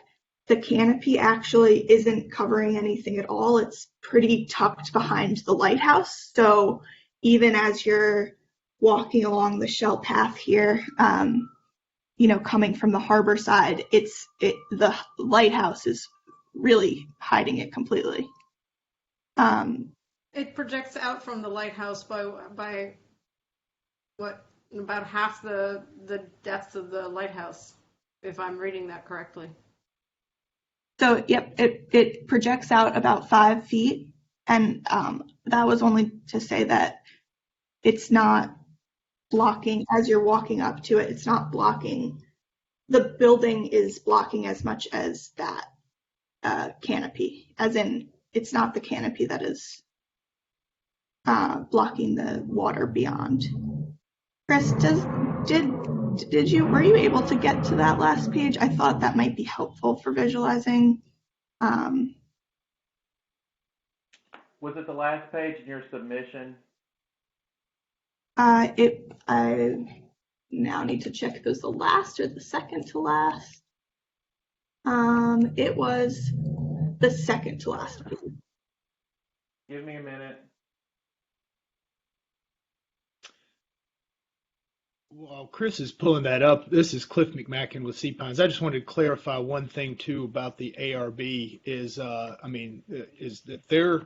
The canopy actually isn't covering anything at all. It's pretty tucked behind the lighthouse. So even as you're walking along the shell path here, coming from the harbor side, the lighthouse is really hiding it completely. It projects out from the lighthouse by what, about half the depth of the lighthouse, if I'm reading that correctly. So, yep, it projects out about 5 feet, and that was only to say that it's not blocking, as you're walking up to it, it's not blocking, the building is blocking as much as that canopy, as in it's not the canopy that is blocking the water beyond. Chris, were you able to get to that last page? I thought that might be helpful for visualizing. Was it the last page in your submission? I now need to check if it was the last or the second to last. It was the second to last. Give me a minute. While Chris is pulling that up, this is Cliff McMacken with Sea Pines. I just wanted to clarify one thing too about the ARB is that they're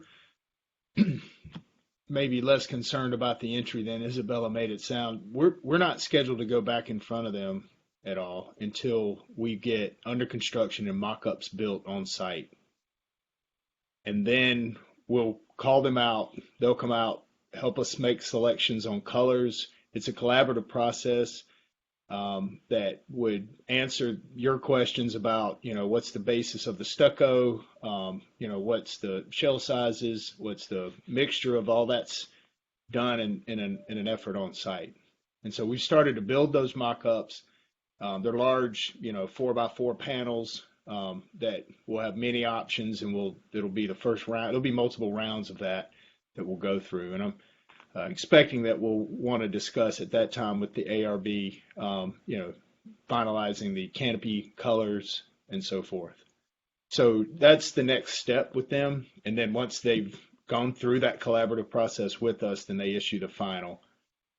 maybe less concerned about the entry than Isabella made it sound. We're not scheduled to go back in front of them at all until we get under construction and mock-ups built on site. And then we'll call them out. They'll come out, help us make selections on colors. It's a collaborative process that would answer your questions about, what's the basis of the stucco, what's the shell sizes, what's the mixture of all that's done in an effort on site. And so we started to build those mock-ups. They're large, 4x4 panels that will have many options, and it'll be the first round. It'll be multiple rounds of that we'll go through. And I'm expecting that we'll want to discuss at that time with the ARB, finalizing the canopy colors and so forth. So that's the next step with them. And then once they've gone through that collaborative process with us, then they issue the final.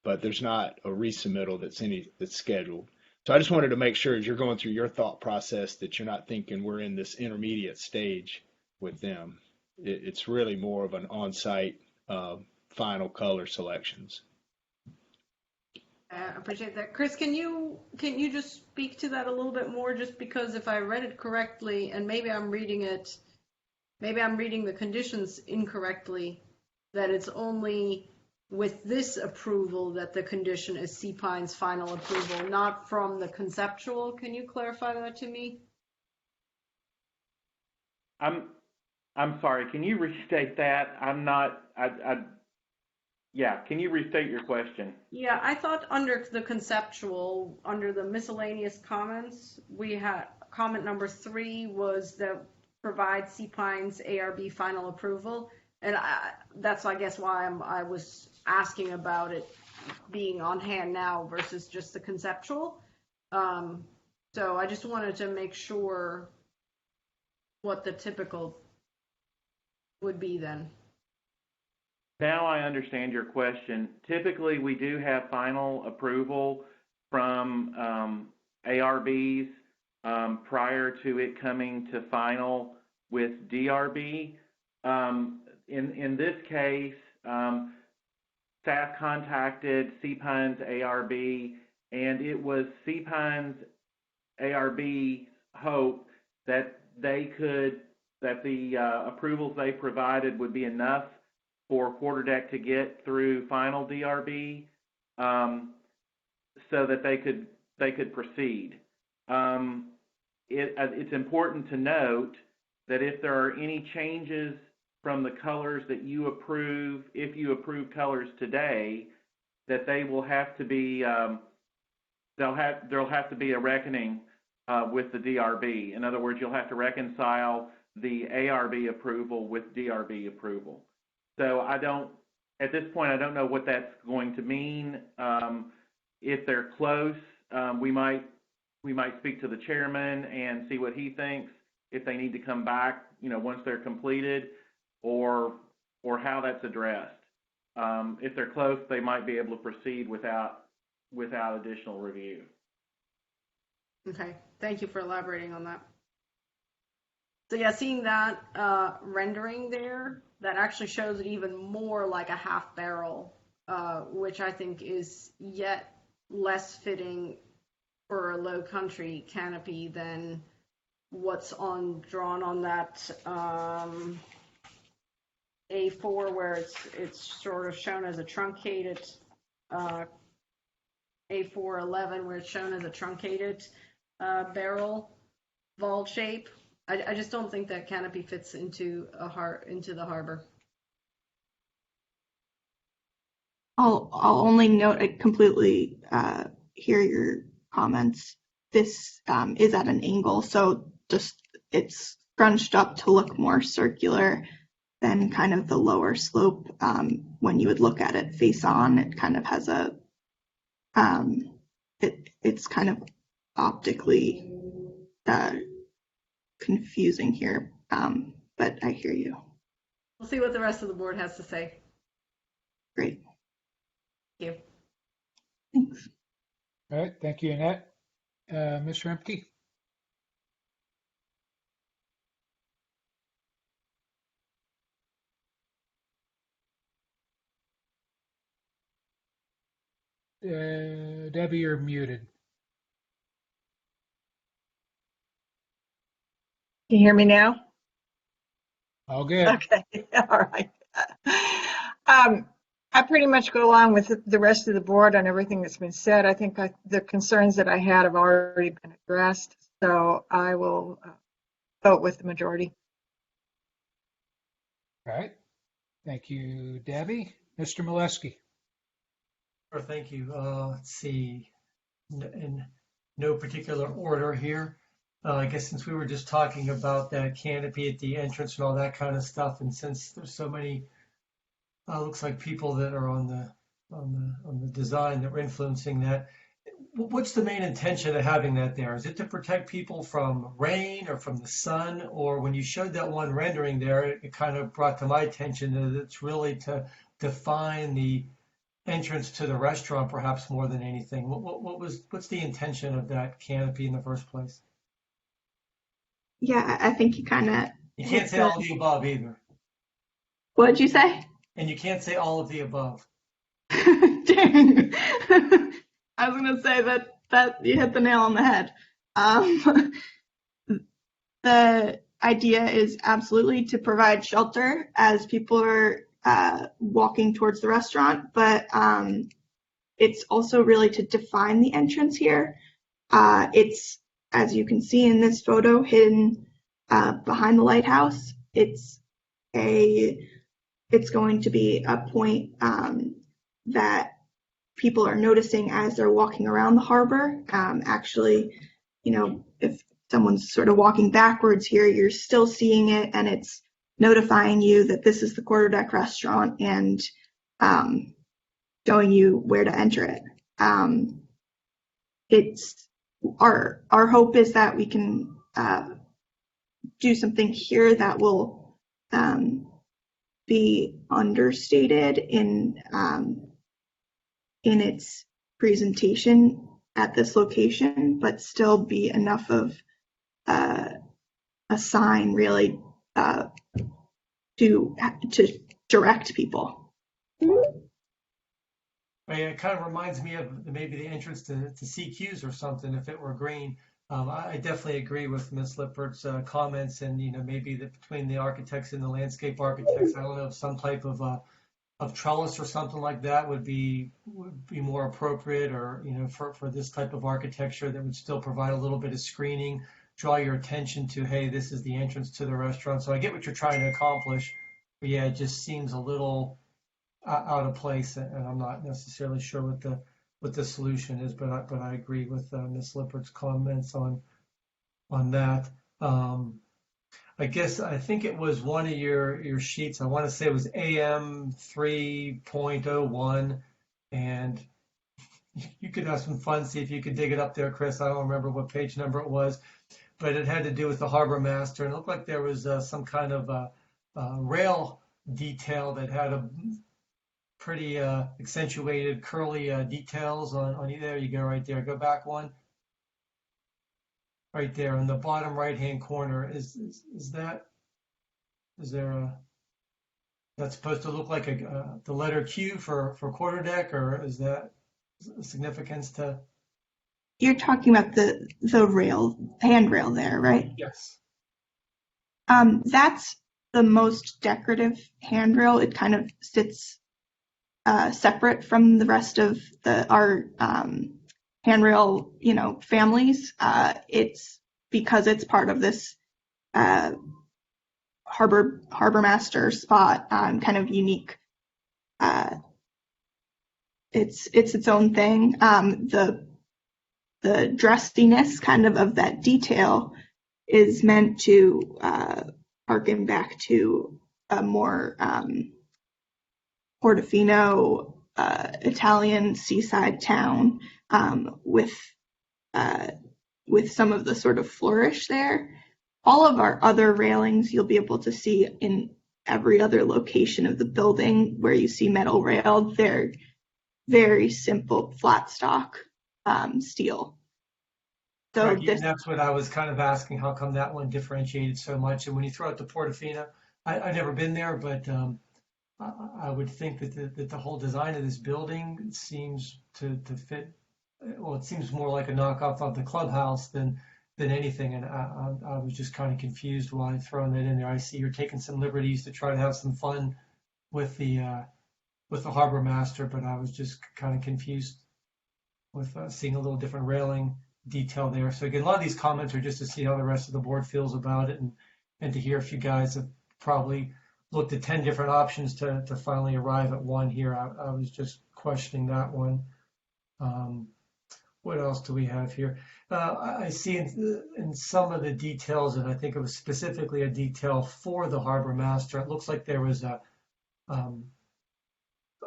But there's not a resubmittal that's scheduled. So I just wanted to make sure as you're going through your thought process that you're not thinking we're in this intermediate stage with them. It's really more of an on-site final color selections. I appreciate that. Chris, can you just speak to that a little bit more? Just because if I read it correctly, and maybe I'm reading the conditions incorrectly, that it's only with this approval that the condition is C-Pine's final approval, not from the conceptual. Can you clarify that to me? I'm sorry. Can you restate that? Yeah, can you restate your question? Yeah, I thought under the conceptual, under the miscellaneous comments, we had comment number 3 was that provide C-Pine's ARB final approval. And that's, I guess, why I was asking about it being on hand now versus just the conceptual. So I just wanted to make sure what the typical would be then. Now I understand your question. Typically, we do have final approval from ARBs prior to it coming to final with DRB. In this case, staff contacted C-Pine's ARB, and it was C-Pine's ARB hope that the approvals they provided would be enough for Quarter Deck to get through final DRB, so that they could proceed. It's important to note that if there are any changes from the colors that you approve, if you approve colors today, that they will have to be there'll have to be a reckoning with the DRB. In other words, you'll have to reconcile the ARB approval with DRB approval. So at this point, I don't know what that's going to mean. If they're close, we might speak to the chairman and see what he thinks, if they need to come back, once they're completed, or how that's addressed. If they're close, they might be able to proceed without additional review. Okay, thank you for elaborating on that. So yeah, seeing that rendering there, that actually shows it even more like a half barrel, which I think is yet less fitting for a low country canopy than what's drawn on that A4, where it's sort of shown as a truncated A411, where it's shown as a truncated barrel vault shape. I just don't think that canopy fits into the harbor. I'll only note, I completely hear your comments. This is at an angle, so just it's scrunched up to look more circular than kind of the lower slope. When you would look at it face on, it kind of has a it's kind of optically confusing here, but I hear you. We'll see what the rest of the board has to say. Great. Thank you. Thanks. All right, thank you, Annette. Mr. Empke? Debbie, you're muted. Can you hear me now? All good. Okay, all right. I pretty much go along with the rest of the board on everything that's been said. I think the concerns that I had have already been addressed, so I will vote with the majority. All right. Thank you, Debbie. Mr. Molesky? Sure, thank you. Let's see, in no particular order here. I guess since we were just talking about that canopy at the entrance and all that kind of stuff, and since there's so many, looks like people that are on the design that were influencing that, what's the main intention of having that there? Is it to protect people from rain or from the sun? Or when you showed that one rendering there, it kind of brought to my attention that it's really to define the entrance to the restaurant, perhaps more than anything. What's the intention of that canopy in the first place? Yeah, I think you kind of. You can't say all of the above either. What'd you say? And you can't say all of the above. Dang. I was gonna say that you hit the nail on the head. The idea is absolutely to provide shelter as people are walking towards the restaurant, but it's also really to define the entrance here. It's, as you can see in this photo, hidden behind the lighthouse. It's going to be a point that people are noticing as they're walking around the harbor. Actually, if someone's sort of walking backwards here, you're still seeing it, and it's notifying you that this is the quarterdeck restaurant and showing you where to enter it. It's our hope is that we can do something here that will be understated in its presentation at this location, but still be enough of a sign really to direct people. It kind of reminds me of maybe the entrance to CQs or something if it were green. I definitely agree with Ms. Lippert's comments, and maybe between the architects and the landscape architects, I don't know if some type of trellis or something like that would be more appropriate, or for this type of architecture that would still provide a little bit of screening, draw your attention to, hey, this is the entrance to the restaurant. So I get what you're trying to accomplish, but yeah, it just seems a little out of place, and I'm not necessarily sure what the solution is, but I agree with Ms. Lippert's comments on that. I think it was one of your sheets. I want to say it was AM 3.01, and you could have some fun, see if you could dig it up there, Chris. I don't remember what page number it was, but it had to do with the harbor master, and it looked like there was some kind of rail detail that had a pretty accentuated curly details on there you go, right there. Go back one. Right there in the bottom right hand corner. Is there that's supposed to look like the letter Q for quarterdeck, or is that significance to? You're talking about the rail, handrail there, right? Yes. That's the most decorative handrail. It kind of sits separate from the rest of our handrail, families. It's because it's part of this harbor master spot, kind of unique. It's its own thing. The dressiness kind of that detail is meant to harken back to a more Portofino Italian seaside town, with some of the sort of flourish there. All of our other railings you'll be able to see in every other location of the building where you see metal rail. They're very simple flat stock steel. So right, and that's what I was kind of asking, how come that one differentiated so much? And when you throw out the Portofino, I've never been there, but I would think that the whole design of this building seems to fit. Well, it seems more like a knockoff of the clubhouse than anything, and I was just kind of confused why throwing that in there. I see you're taking some liberties to try to have some fun with the harbor master, but I was just kind of confused with seeing a little different railing detail there. So again, a lot of these comments are just to see how the rest of the board feels about it, and to hear if you guys have probably looked at 10 different options to finally arrive at one here. I was just questioning that one. What else do we have here? I see in some of the details, and I think it was specifically a detail for the harbor master, it looks like there was a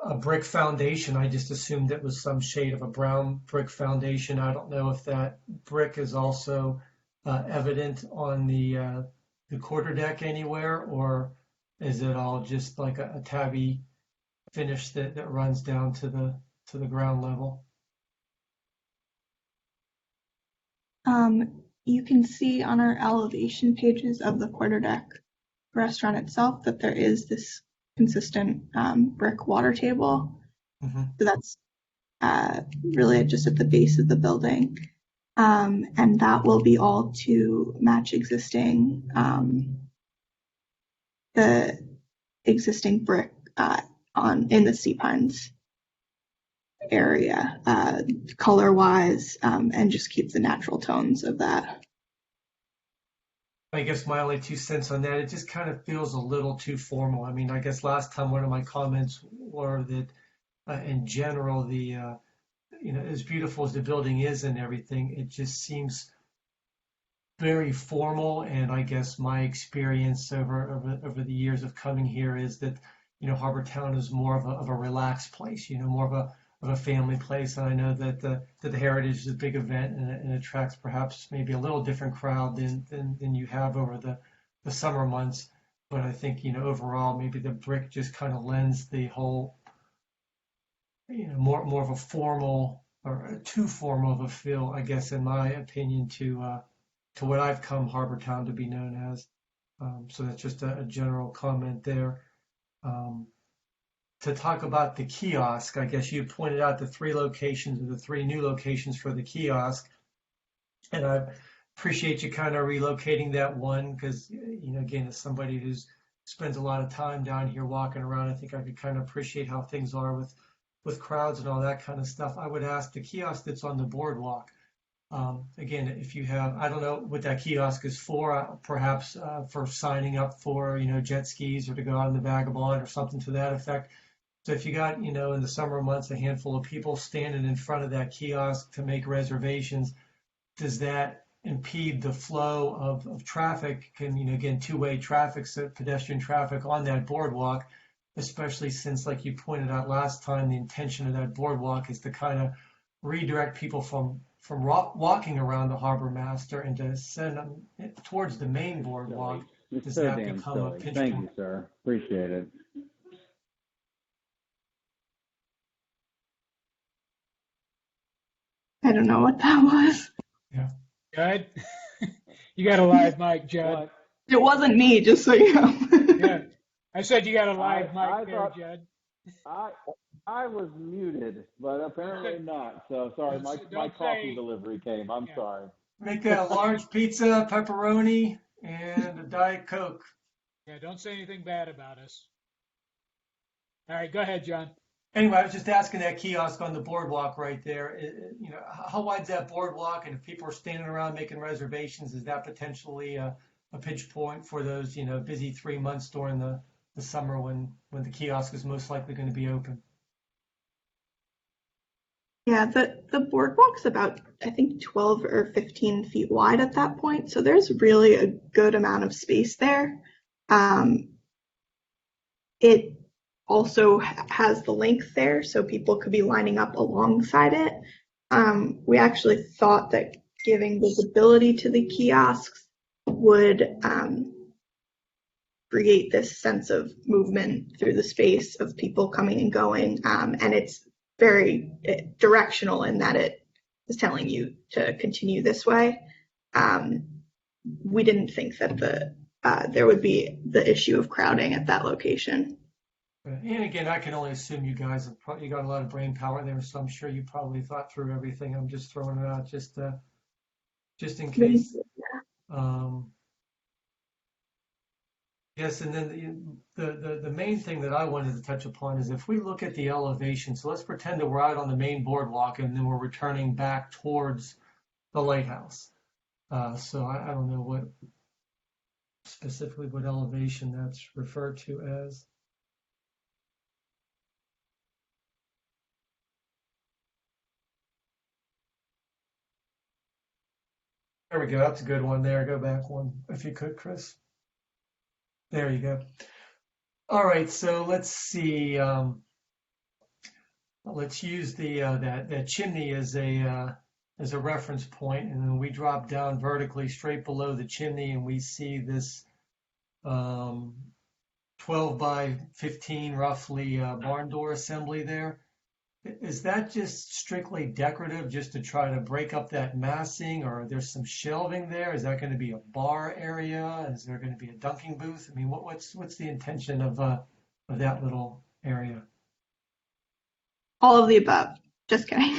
a brick foundation. I just assumed it was some shade of a brown brick foundation. I don't know if that brick is also evident on the quarterdeck anywhere, or is it all just like a tabby finish that runs down to the ground level? You can see on our elevation pages of the quarterdeck restaurant itself that there is this consistent brick water table. Mm-hmm. So that's really just at the base of the building. And that will be all to match the existing brick in the Sea Pines area, color-wise, and just keep the natural tones of that. I guess my only 2 cents on that, it just kind of feels a little too formal. I mean, I guess last time one of my comments were that in general, as beautiful as the building is and everything, it just seems very formal. And I guess my experience over the years of coming here is that, Harbor Town is more of a relaxed place, more of a family place. And I know that the Heritage is a big event and attracts perhaps maybe a little different crowd than you have over the summer months. But I think, overall, maybe the brick just kind of lends the whole, more of a formal or too formal of a feel, I guess, in my opinion, to what I've come Harbor Town to be known as. So that's just a general comment there. To talk about the kiosk, I guess you pointed out the 3 locations, or the 3 new locations for the kiosk. And I appreciate you kind of relocating that one because, again, as somebody who spends a lot of time down here walking around, I think I could kind of appreciate how things are with crowds and all that kind of stuff. I would ask the kiosk that's on the boardwalk. Again, if you have, I don't know what that kiosk is for, perhaps for signing up for, jet skis or to go out in the vagabond or something to that effect. So if you got, in the summer months, a handful of people standing in front of that kiosk to make reservations, does that impede the flow of traffic? Can, again, two-way traffic, so pedestrian traffic on that boardwalk, especially since, like you pointed out last time, the intention of that boardwalk is to kind of redirect people from walking around the harbor master and to send them towards the main boardwalk. Does that become a pinch point? Thank you, sir. Appreciate it. I don't know what that was. Yeah. Judd? You got a live mic, Judd. It wasn't me, just so you know. Yeah. I said you got a live mic there, Judd. I was muted, but apparently not. So sorry, my coffee delivery came. I'm sorry. Make a large pizza, pepperoni, and a Diet Coke. Yeah, don't say anything bad about us. All right, go ahead, John. Anyway, I was just asking that kiosk on the boardwalk right there. How wide's that boardwalk? And if people are standing around making reservations, is that potentially a pinch point for those, busy 3 months during the summer when the kiosk is most likely going to be open? Yeah, the boardwalk's about, I think, 12 or 15 feet wide at that point. So there's really a good amount of space there. It also has the length there, so people could be lining up alongside it. We actually thought that giving visibility to the kiosks would create this sense of movement through the space of people coming and going. And it's very directional in that it is telling you to continue this way. We didn't think that there would be the issue of crowding at that location. And again, I can only assume you guys have probably got a lot of brain power there, so I'm sure you probably thought through everything. I'm just throwing it out just in case. Yes, and then the main thing that I wanted to touch upon is if we look at the elevation, so let's pretend that we're out on the main boardwalk and then we're returning back towards the lighthouse. So I don't know what specifically what elevation that's referred to as. There we go. That's a good one there. Go back one if you could, Chris. There you go. All right, so let's see. let's use that chimney as a reference point, and then we drop down vertically straight below the chimney, and we see this 12 by 15 roughly barn door assembly there. Is that just strictly decorative, just to try to break up that massing, or there's some shelving there? Is that going to be a bar area? Is there going to be a dunking booth? I mean, what's the intention of that little area? All of the above. Just kidding.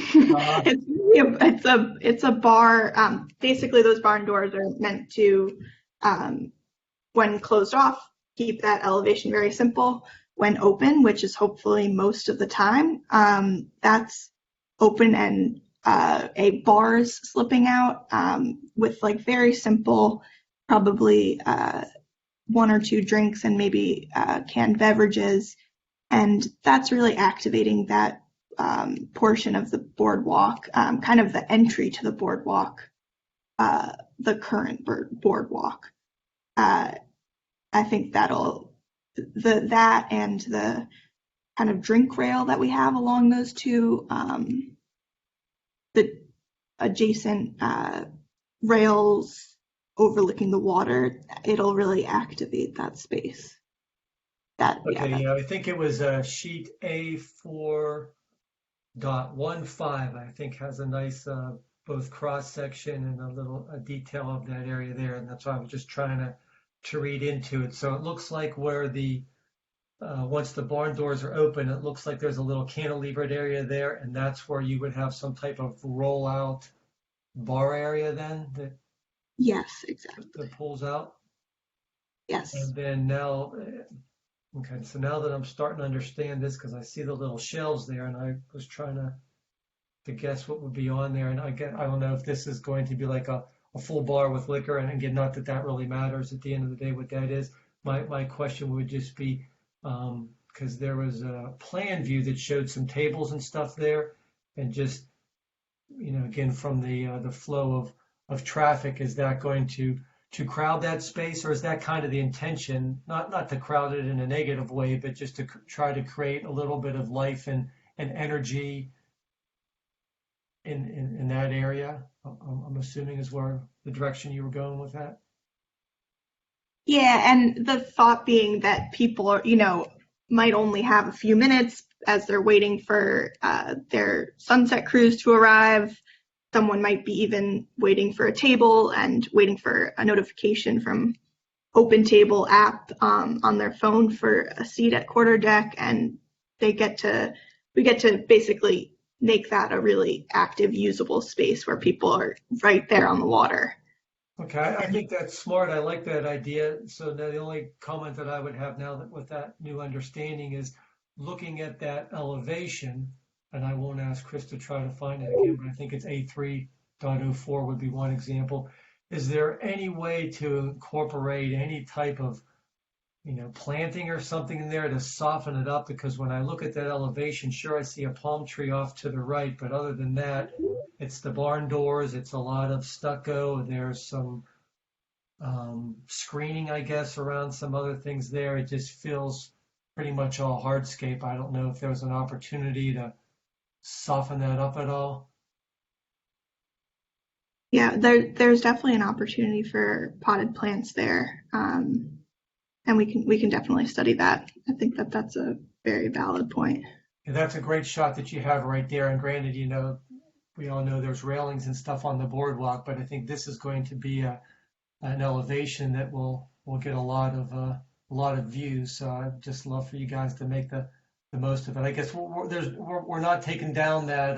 It's a bar. Basically, those barn doors are meant to, when closed off, keep that elevation very simple. When open, which is hopefully most of the time, that's open and a bars slipping out with like very simple, probably 1 or 2 drinks and maybe canned beverages. And that's really activating that portion of the boardwalk, kind of the entry to the boardwalk, the current boardwalk. I think that and the kind of drink rail that we have along those two, the adjacent rails overlooking the water, it'll really activate that space. Okay, I think it was sheet A4.15, I think, has a nice both cross section and a detail of that area there, and that's why I was just trying to read into it. So it looks like where once the barn doors are open, it looks like there's a little cantilevered area there, and that's where you would have some type of rollout bar area then Yes, exactly. that pulls out. Yes. And then now, okay, so now that I'm starting to understand this, because I see the little shelves there, and I was trying to guess what would be on there, and I don't know if this is going to be like a full bar with liquor, and again, not that really matters at the end of the day what that is. My question would just be, because there was a plan view that showed some tables and stuff there, and just, again, from the flow of traffic, is that going to crowd that space, or is that kind of the intention, not to crowd it in a negative way, but just to try to create a little bit of life and energy in that area? I'm assuming is where the direction you were going with that. Yeah, and the thought being that people are, might only have a few minutes as they're waiting for their sunset cruise to arrive. Someone might be even waiting for a table and waiting for a notification from Open Table app on their phone for a seat at quarterdeck, and we get to basically make that a really active, usable space where people are right there on the water. Okay, I think that's smart. I like that idea. So now the only comment that I would have now that with that new understanding is looking at that elevation, and I won't ask Chris to try to find it again, but I think it's A3.04 would be one example. Is there any way to incorporate any type of planting or something in there to soften it up? Because when I look at that elevation, sure, I see a palm tree off to the right, but other than that, it's the barn doors, it's a lot of stucco, there's some screening, I guess, around some other things there. It just feels pretty much all hardscape. I don't know if there's an opportunity to soften that up at all. Yeah, there's definitely an opportunity for potted plants there. And we can definitely study that. I think that's a very valid point. And that's a great shot that you have right there. And granted, we all know there's railings and stuff on the boardwalk, but I think this is going to be an elevation that will get a lot of views. So I'd just love for you guys to make the most of it. I guess we're not taking down that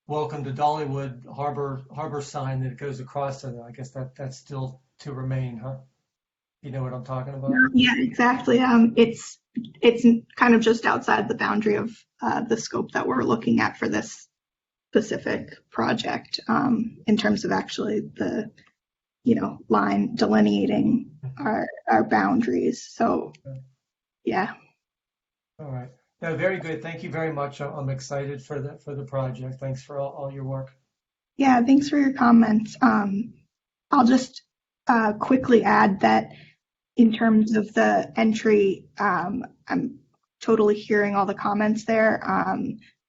welcome to Dollywood Harbor sign that goes across to there. I guess that's still to remain, huh? You know what I'm talking about? Yeah, exactly. It's kind of just outside the boundary of the scope that we're looking at for this specific project, in terms of actually the line delineating our boundaries. So yeah. All right. No, very good. Thank you very much. I'm excited for the project. Thanks for all your work. Yeah, thanks for your comments. I'll just quickly add that in terms of the entry, I'm totally hearing all the comments there.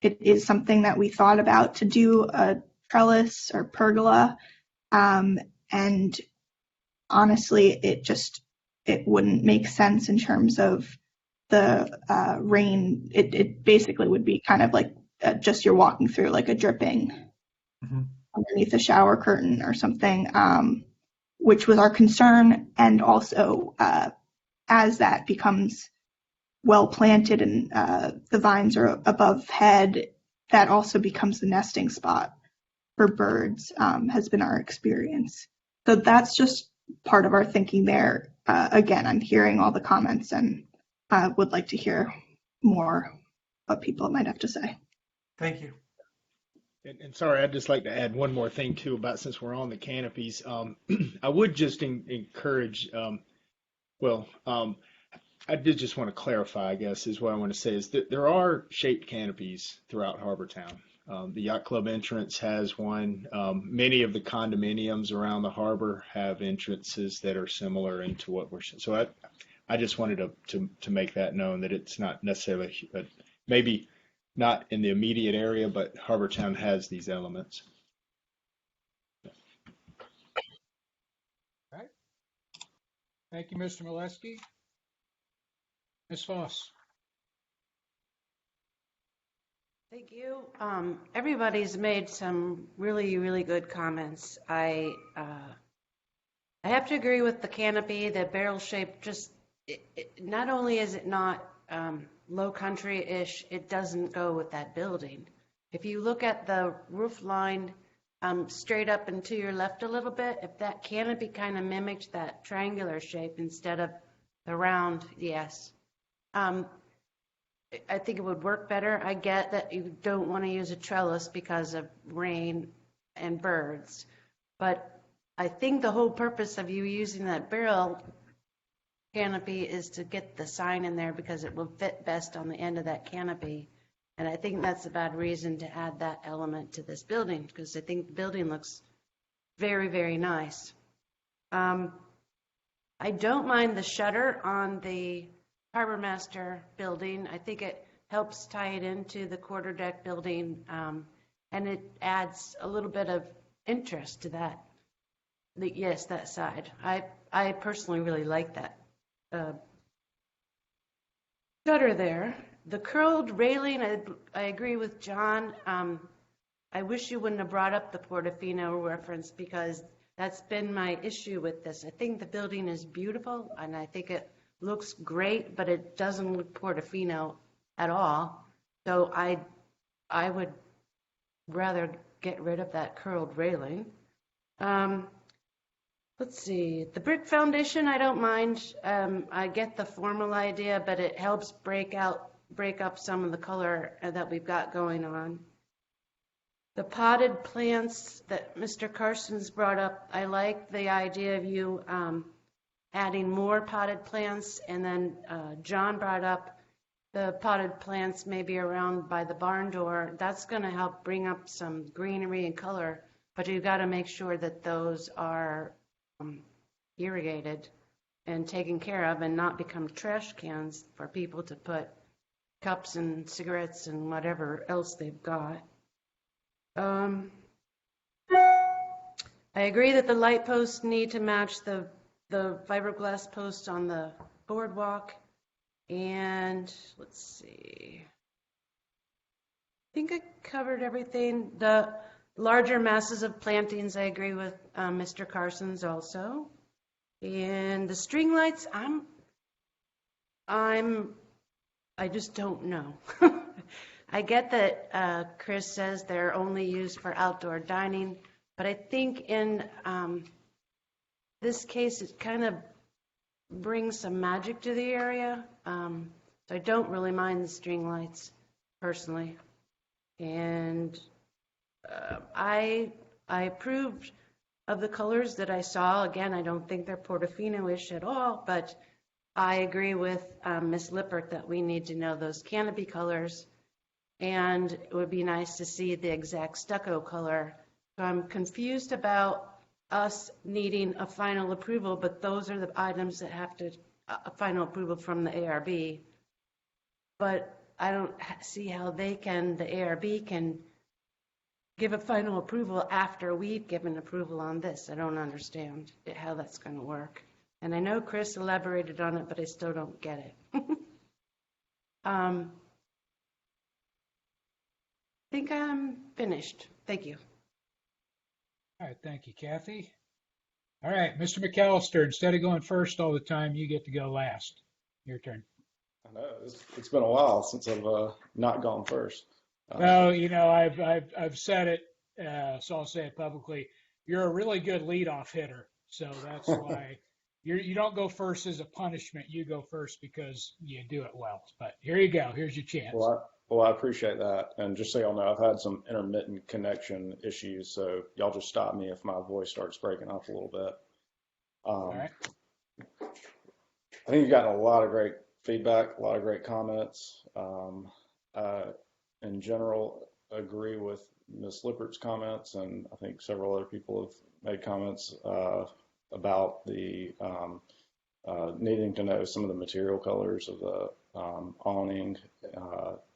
It is something that we thought about to do a trellis or pergola. And honestly, it wouldn't make sense in terms of the rain. It basically would be kind of like just you're walking through like a dripping underneath a shower curtain or something, which was our concern. And also, as that becomes well planted and the vines are above head, that also becomes the nesting spot for birds, has been our experience. So that's just part of our thinking there. Again, I'm hearing all the comments and would like to hear more what people might have to say. Thank you. And sorry, I'd just like to add one more thing too about, since we're on the canopies. I would just encourage, I did just want to clarify, I guess, is what I want to say, is that there are shaped canopies throughout Harbortown. The Yacht Club entrance has one. Many of the condominiums around the harbor have entrances that are similar into what we're seeing. So I just wanted to make that known, that it's not necessarily, maybe not in the immediate area, but Harbortown has these elements. All right. Thank you, Mr. Molesky. Ms. Foss. Thank you. Everybody's made some really, really good comments. I have to agree with the canopy, the barrel shape. Just not only is it not low country-ish, it doesn't go with that building. If you look at the roof line straight up and to your left a little bit, if that canopy kind of mimicked that triangular shape instead of the round, yes. I think it would work better. I get that you don't want to use a trellis because of rain and birds, but I think the whole purpose of you using that barrel canopy is to get the sign in there because it will fit best on the end of that canopy. And I think that's a bad reason to add that element to this building, because I think the building looks very, very nice. I don't mind the shutter on the Harbor Master building. I think it helps tie it into the quarterdeck building, and it adds a little bit of interest to that. Yes, that side. I personally really like that shutter there. The curled railing, I agree with John. I wish you wouldn't have brought up the Portofino reference, because that's been my issue with this. I think the building is beautiful, and I think it looks great, but it doesn't look Portofino at all. So I would rather get rid of that curled railing. Let's see, the brick foundation, I don't mind. I get the formal idea, but it helps break up some of the color that we've got going on. The potted plants that Mr. Carson's brought up, I like the idea of you adding more potted plants, and then John brought up the potted plants maybe around by the barn door. That's going to help bring up some greenery and color, but you've got to make sure that those are irrigated and taken care of and not become trash cans for people to put cups and cigarettes and whatever else they've got. I agree that the light posts need to match the fiberglass posts on the boardwalk. And let's see, I think I covered everything. The larger masses of plantings, I agree with Mr. Carson's also. And the string lights, I just don't know. I get that Chris says they're only used for outdoor dining, but I think in this case, it kind of brings some magic to the area. So I don't really mind the string lights personally. And I approved of the colors that I saw. Again, I don't think they're Portofino-ish at all, but I agree with Ms. Lippert that we need to know those canopy colors, and it would be nice to see the exact stucco color. So I'm confused about us needing a final approval, but those are the items that have to, a final approval from the ARB. but I don't see how the ARB can give a final approval after we've given approval on this. I don't understand how that's going to work. And I know Chris elaborated on it, but I still don't get it. I think I'm finished. Thank you. All right, thank you, Kathy. All right, Mr. McAllister, instead of going first all the time, you get to go last. Your turn. I know it's been a while since I've not gone first. Well, I've said it, so I'll say it publicly. You're a really good leadoff hitter, so that's why you don't go first as a punishment. You go first because you do it well. But here you go. Here's your chance. Well, I appreciate that. And just so y'all know, I've had some intermittent connection issues, so y'all just stop me if my voice starts breaking up a little bit. All right. I think you've gotten a lot of great feedback, a lot of great comments. In general, agree with Ms. Lippert's comments, and I think several other people have made comments about the needing to know some of the material colors of the awning.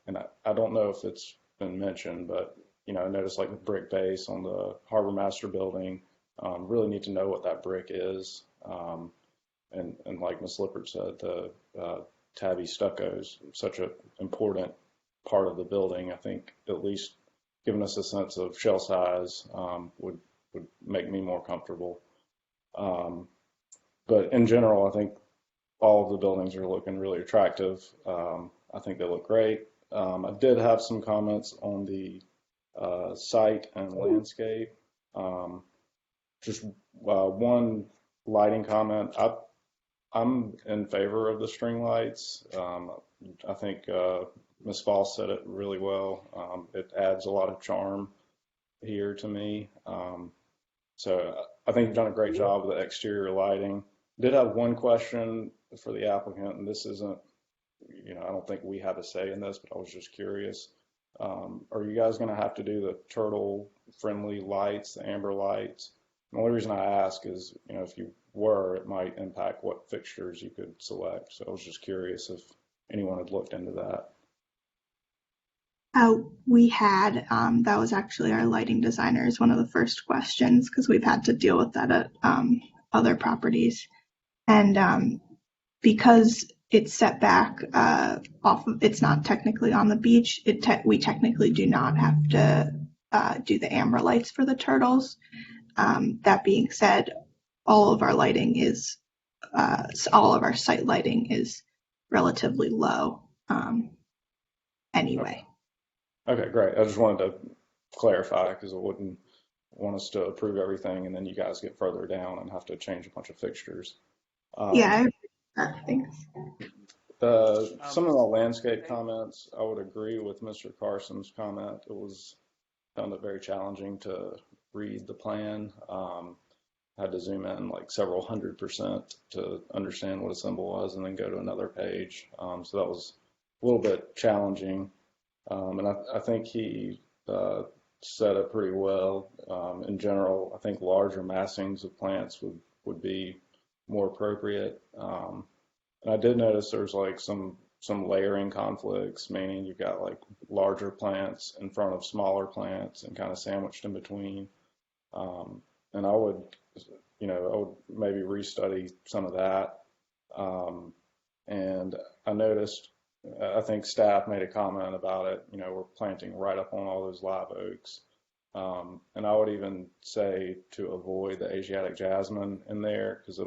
And I don't know if it's been mentioned, but I noticed like the brick base on the Harbor Master building, really need to know what that brick is. And like Ms. Lippert said, the tabby stucco is such an important part of the building. I think at least giving us a sense of shell size would make me more comfortable. But in general, I think all of the buildings are looking really attractive. I think they look great. I did have some comments on the site and landscape. Just one lighting comment. I'm in favor of the string lights. I think Ms. Foss said it really well. It adds a lot of charm here to me. So I think you've done a great job with the exterior lighting. Did have one question for the applicant, and this isn't, I don't think we have a say in this, but I was just curious. Are you guys going to have to do the turtle-friendly lights, the amber lights? The only reason I ask is, if you were, it might impact what fixtures you could select. So I was just curious if anyone had looked into that. We had, that was actually our lighting designers, one of the first questions, because we've had to deal with that at other properties. And because it's set back it's not technically on the beach, we technically do not have to do the amber lights for the turtles. That being said, all of our lighting is, all of our site lighting is relatively low anyway. Okay, great. I just wanted to clarify because I wouldn't want us to approve everything and then you guys get further down and have to change a bunch of fixtures. Yeah, thanks. Some of the landscape comments, I would agree with Mr. Carson's comment. Found it very challenging to read the plan. Had to zoom in like several 100% to understand what a symbol was and then go to another page. So that was a little bit challenging. And I think he said it pretty well. In general, I think larger massings of plants would be more appropriate. And I did notice there's like some layering conflicts, meaning you've got like larger plants in front of smaller plants and kind of sandwiched in between. And I would maybe restudy some of that. And I noticed, I think staff made a comment about it. We're planting right up on all those live oaks. And I would even say to avoid the Asiatic jasmine in there because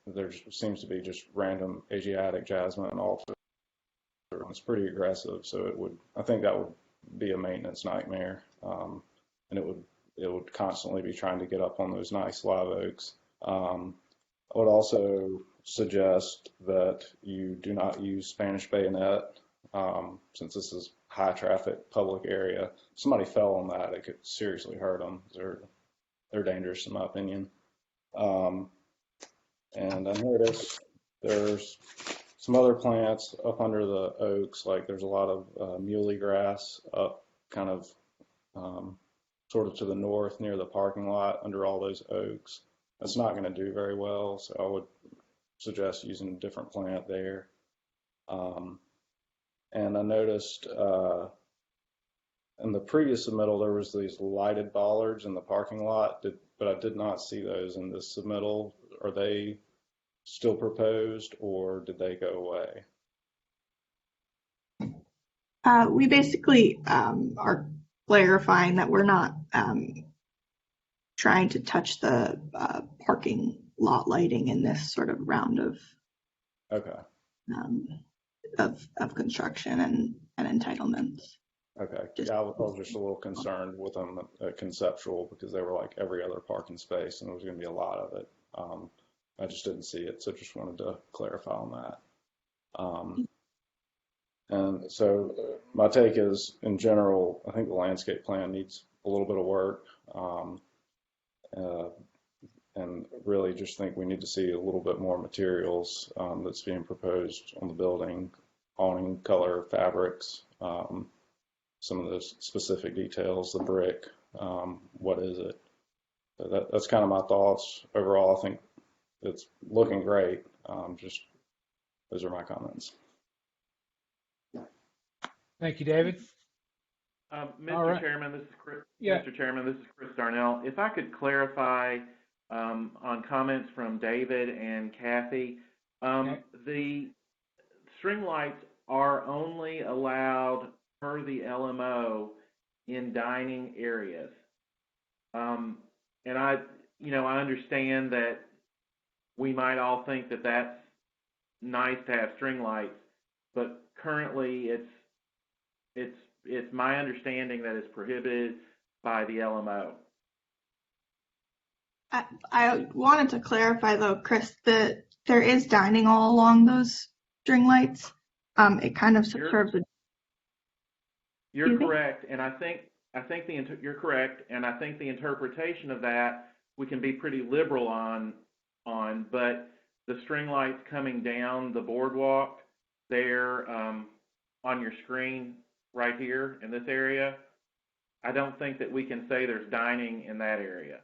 there seems to be just random Asiatic jasmine all through. It's pretty aggressive, so I think that would be a maintenance nightmare. And it would constantly be trying to get up on those nice live oaks. I would also suggest that you do not use Spanish bayonet since this is high traffic public area. If somebody fell on that, it could seriously hurt them. They're dangerous in my opinion. And I noticed there's some other plants up under the oaks, like there's a lot of muley grass up kind of sort of to the north near the parking lot under all those oaks. That's not going to do very well, so I would suggest using a different plant there. And I noticed in the previous submittal, there was these lighted bollards in the parking lot, but I did not see those in this submittal. Are they still proposed, or did they go away? We basically are clarifying that we're not trying to touch the parking lot lighting in this sort of round of Okay. of construction and entitlements. Okay. Yeah, I was just a little concerned with them at Conceptual because they were like every other parking space and there was going to be a lot of it. I just didn't see it, so just wanted to clarify on that. And so my take is, in general, I think the landscape plan needs a little bit of work. And really just think we need to see a little bit more materials that's being proposed on the building, awning color, fabrics, some of those specific details, the brick, what is it? So that's kind of my thoughts. Overall, I think it's looking great. Just those are my comments. Thank you, David. Mr. All right. Chairman, this is Chris. Yeah. Mr. Chairman, this is Chris Darnell. If I could clarify on comments from David and Kathy, Okay. the string lights are only allowed per the LMO in dining areas. And I understand that we might all think that that's nice to have string lights, but currently it's my understanding that it's prohibited by the LMO. I wanted to clarify though, Chris, that there is dining all along those string lights. It kind of serves a. You're correct, and I think you're correct, and I think the interpretation of that we can be pretty liberal on, but the string lights coming down the boardwalk there on your screen right here in this area, I don't think that we can say there's dining in that area.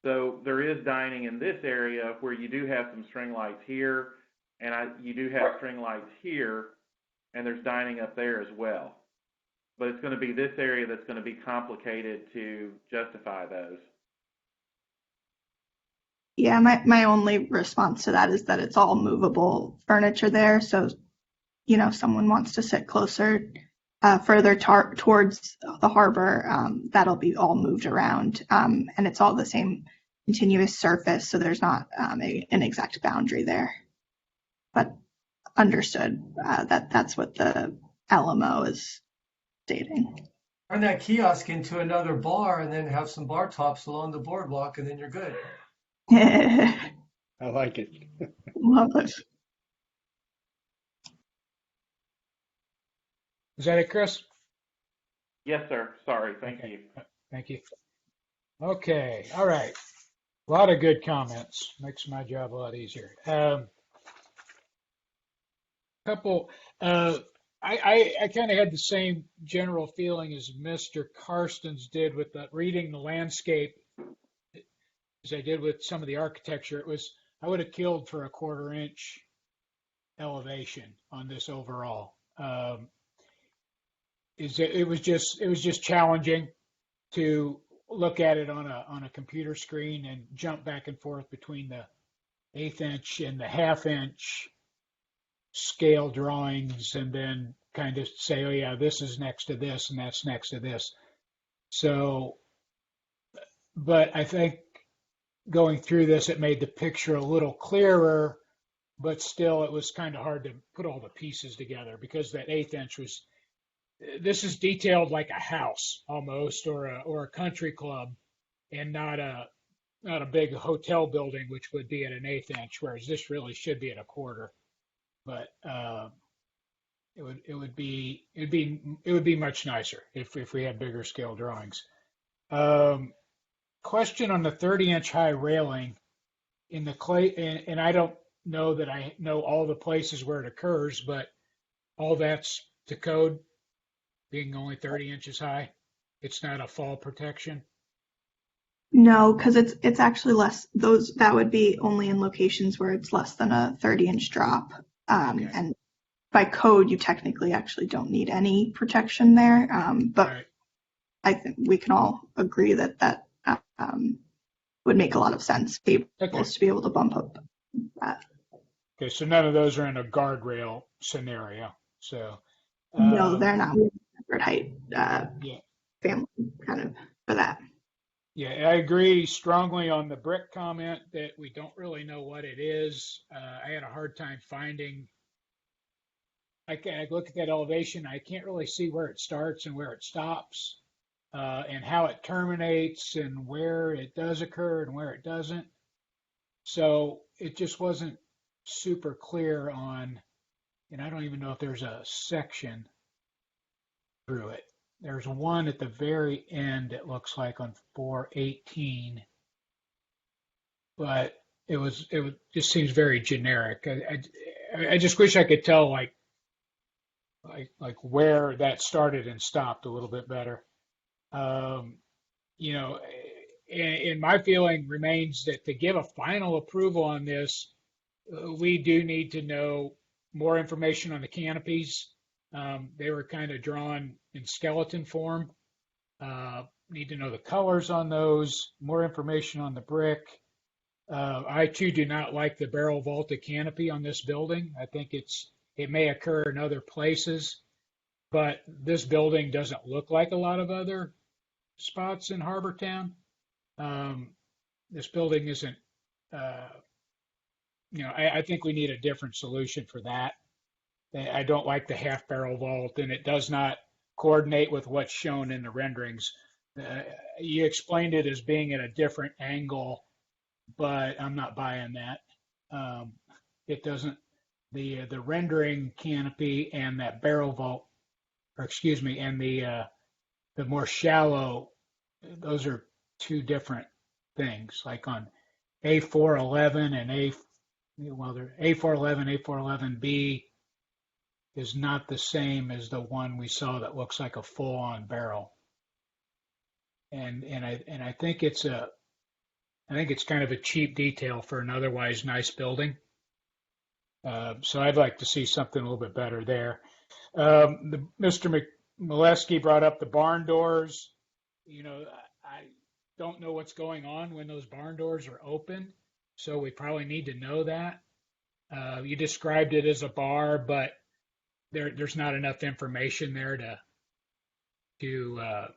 So there is dining in this area where you do have some string lights here, and you do have string lights here, and there's dining up there as well. But it's going to be this area that's going to be complicated to justify those. Yeah, my only response to that is that it's all movable furniture there. So, if someone wants to sit closer, further towards the harbor, that'll be all moved around. And it's all the same continuous surface, so there's not an exact boundary there. But understood that's what the LMO is stating. Turn that kiosk into another bar and then have some bar tops along the boardwalk, and then you're good. I like it. Love it. Is that it, Chris? Yes, sir. Sorry. Thank you. Thank you. Okay. All right. A lot of good comments. Makes my job a lot easier. I kind of had the same general feeling as Mr. Karstens did with reading the landscape as I did with some of the architecture. I would have killed for a 1/4 inch elevation on this overall. It was just challenging to look at it on a computer screen and jump back and forth between the 1/8 inch and the 1/2 inch scale drawings, and then kind of say, oh yeah, this is next to this and that's next to this. So, but I think going through this, it made the picture a little clearer, but still it was kind of hard to put all the pieces together because that 1/8 inch this is detailed like a house almost, or a country club, and not a big hotel building, which would be at an 1/8 inch, whereas this really should be at a 1/4. But it would be much nicer if we had bigger scale drawings. Question on the 30-inch high railing in the clay, and I don't know that I know all the places where it occurs, but all that's to code, being only 30 inches high. It's not a fall protection. No, because it's actually less. That would be only in locations where it's less than a 30-inch drop. Okay. And by code, you technically actually don't need any protection there. But Right. I think we can all agree that that would make a lot of sense. Cables Okay. to be able to bump up that. Okay, so none of those are in a guardrail scenario. So No, they're not. We have a separate height yeah, family kind of for that. yeah, I agree strongly on the brick comment that we don't really know what it is. I had a hard time finding. I look at that elevation, I can't really see where it starts and where it stops, and how it terminates and where it does occur and where it doesn't. So it just wasn't super clear on, and I don't even know if there's a section through it. There's one at the very end, it looks like on 418, but it just seems very generic. I just wish I could tell like where that started and stopped a little bit better. You know, and my feeling remains that to give a final approval on this, we do need to know more information on the canopies. They were kind of drawn in skeleton form. Need to know the colors on those, more information on the brick. I too do not like the barrel vaulted canopy on this building. I think it may occur in other places, but this building doesn't look like a lot of other spots in Harbor Town. This building isn't, you know, I think we need a different solution for that. I don't like the half barrel vault, and it does not coordinate with what's shown in the renderings. You explained it as being at a different angle, but I'm not buying that. It doesn't, the rendering canopy and that barrel vault, or excuse me, and the more shallow, those are two different things. Like on A411 and A411, A411B is not the same as the one we saw that looks like a full-on barrel. And I think it's kind of a cheap detail for an otherwise nice building. So I'd like to see something a little bit better there. Mr. Molesky brought up the barn doors. You know, I don't know what's going on when those barn doors are open, so we probably need to know that. You described it as a bar, but there's not enough information there to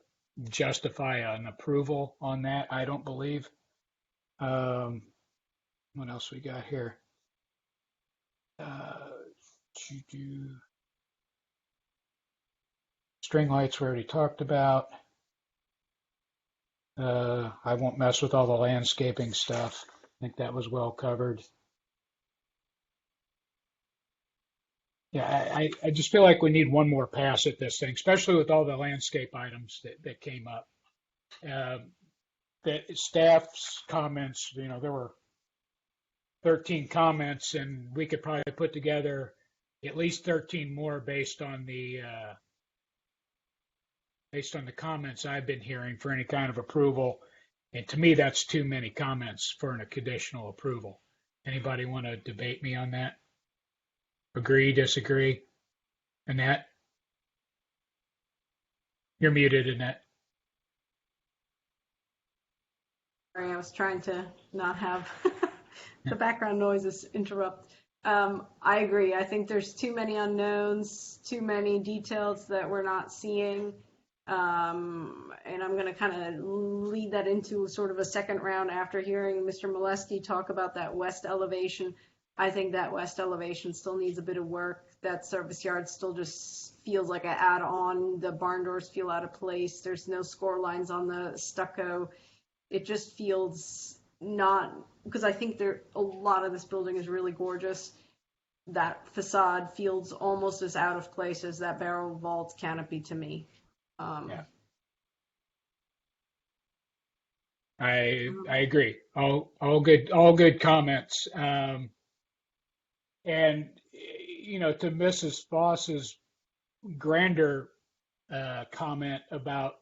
justify an approval on that, I don't believe. What else we got here? String lights we already talked about. I won't mess with all the landscaping stuff. I think that was well covered. Yeah, I just feel like we need one more pass at this thing, especially with all the landscape items that came up. That staff's comments, you know, there were 13 comments, and we could probably put together at least 13 more based on the comments I've been hearing for any kind of approval. And to me, that's too many comments for a conditional approval. Anybody want to debate me on that? Agree, disagree? Annette? You're muted, Annette. Sorry, I was trying to not have the background noises interrupt. I agree. I think there's too many unknowns, too many details that we're not seeing. And I'm going to kind of lead that into sort of a second round after hearing Mr. Molesky talk about that west elevation. I think that west elevation still needs a bit of work. That service yard still just feels like an add-on. The barn doors feel out of place. There's no score lines on the stucco. It just feels not, because I think a lot of this building is really gorgeous. That facade feels almost as out of place as that barrel vault canopy to me. Yeah. I agree. All good comments. And you know, to Mrs. Foss's grander comment about,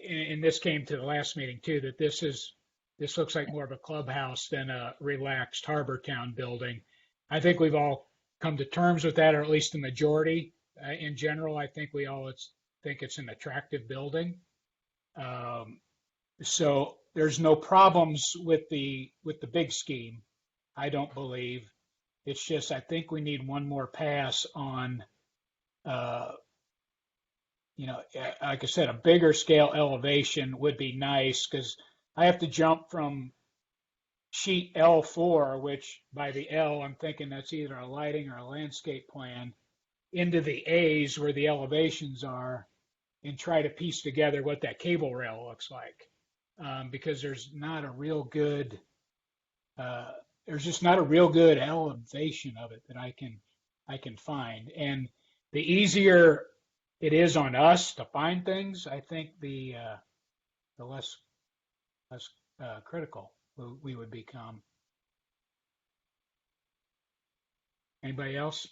and this came to the last meeting too, that this looks like more of a clubhouse than a relaxed Harbor Town building. I think we've all come to terms with that, or at least the majority. In general, I think we all think it's an attractive building. So there's no problems with the big scheme, I don't believe. It's just I think we need one more pass on, like I said, a bigger scale elevation would be nice, because I have to jump from sheet L4, which by the L, I'm thinking that's either a lighting or a landscape plan, into the A's where the elevations are, and try to piece together what that cable rail looks like. Because there's just not a real good elevation of it that I can find. And the easier it is on us to find things, I think the less critical we would become. Anybody else?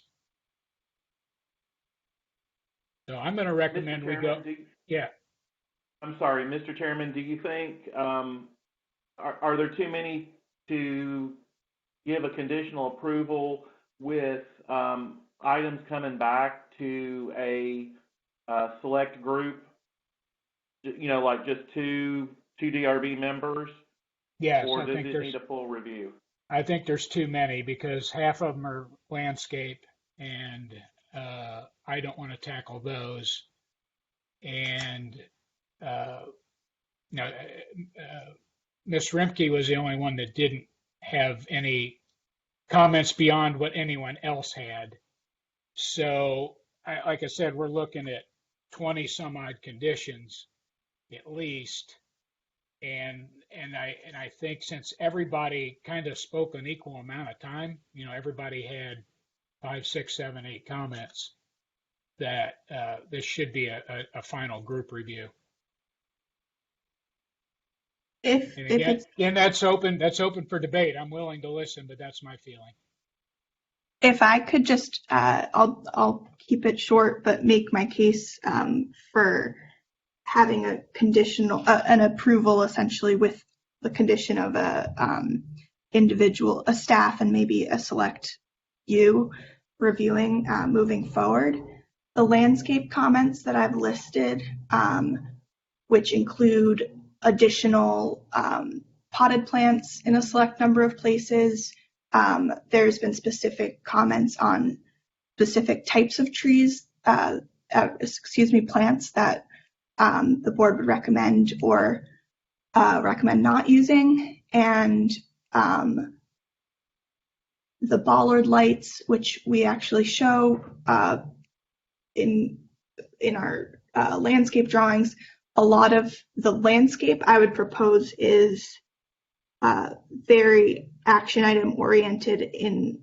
So I'm going to recommend we go. Yeah. I'm sorry, Mr. Chairman, do you think, are there too many to give a conditional approval with items coming back to a select group, like just two DRB members? Yes, or I does think it need a full review? I think there's too many, because half of them are landscape, and I don't want to tackle those. And Ms. Rimke was the only one that didn't have any comments beyond what anyone else had. So, like I said, we're looking at 20 some odd conditions at least. And I think since everybody kind of spoke an equal amount of time, everybody had 5, 6, 7, 8 comments, that this should be a final group review. And that's open for debate. I'm willing to listen, but that's my feeling. If I could just, I'll keep it short, but make my case for having a conditional, an approval essentially with the condition of a staff and maybe a select you reviewing moving forward. The landscape comments that I've listed, which include additional potted plants in a select number of places. There's been specific comments on specific types of trees, plants that the board would recommend or recommend not using. And the bollard lights, which we actually show in our landscape drawings, a lot of the landscape I would propose is very action item oriented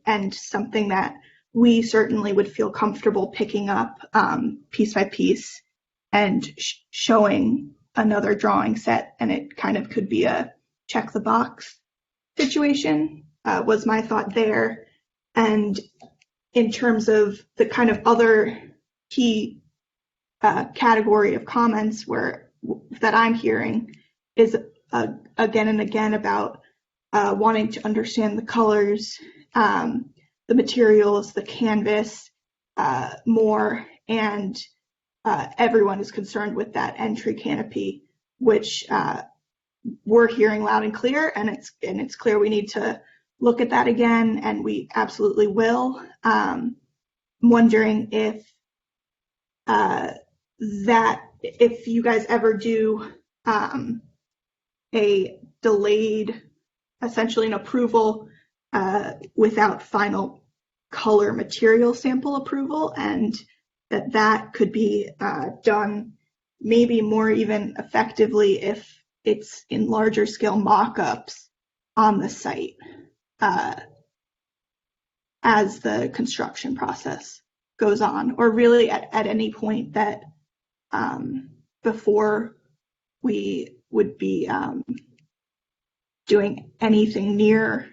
and something that we certainly would feel comfortable picking up piece by piece and showing another drawing set, and it kind of could be a check the box situation, was my thought there. And in terms of the kind of other key category of comments that I'm hearing is again and again about wanting to understand the colors, the materials, the canvas more, and everyone is concerned with that entry canopy, which we're hearing loud and clear, and it's clear we need to look at that again, and we absolutely will. Wondering if if you guys ever do a delayed, essentially an approval without final color material sample approval, and that could be done maybe more even effectively if it's in larger scale mock-ups on the site as the construction process goes on, or really at any point that before we would be doing anything near,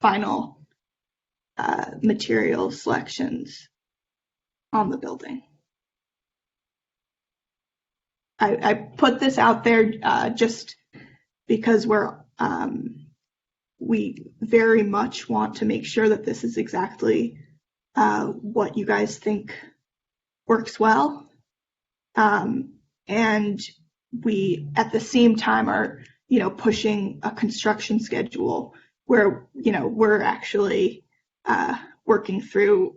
final material selections on the building. I put this out there just because we very much want to make sure that this is exactly what you guys think works well. And we, at the same time, are, pushing a construction schedule where, we're actually working through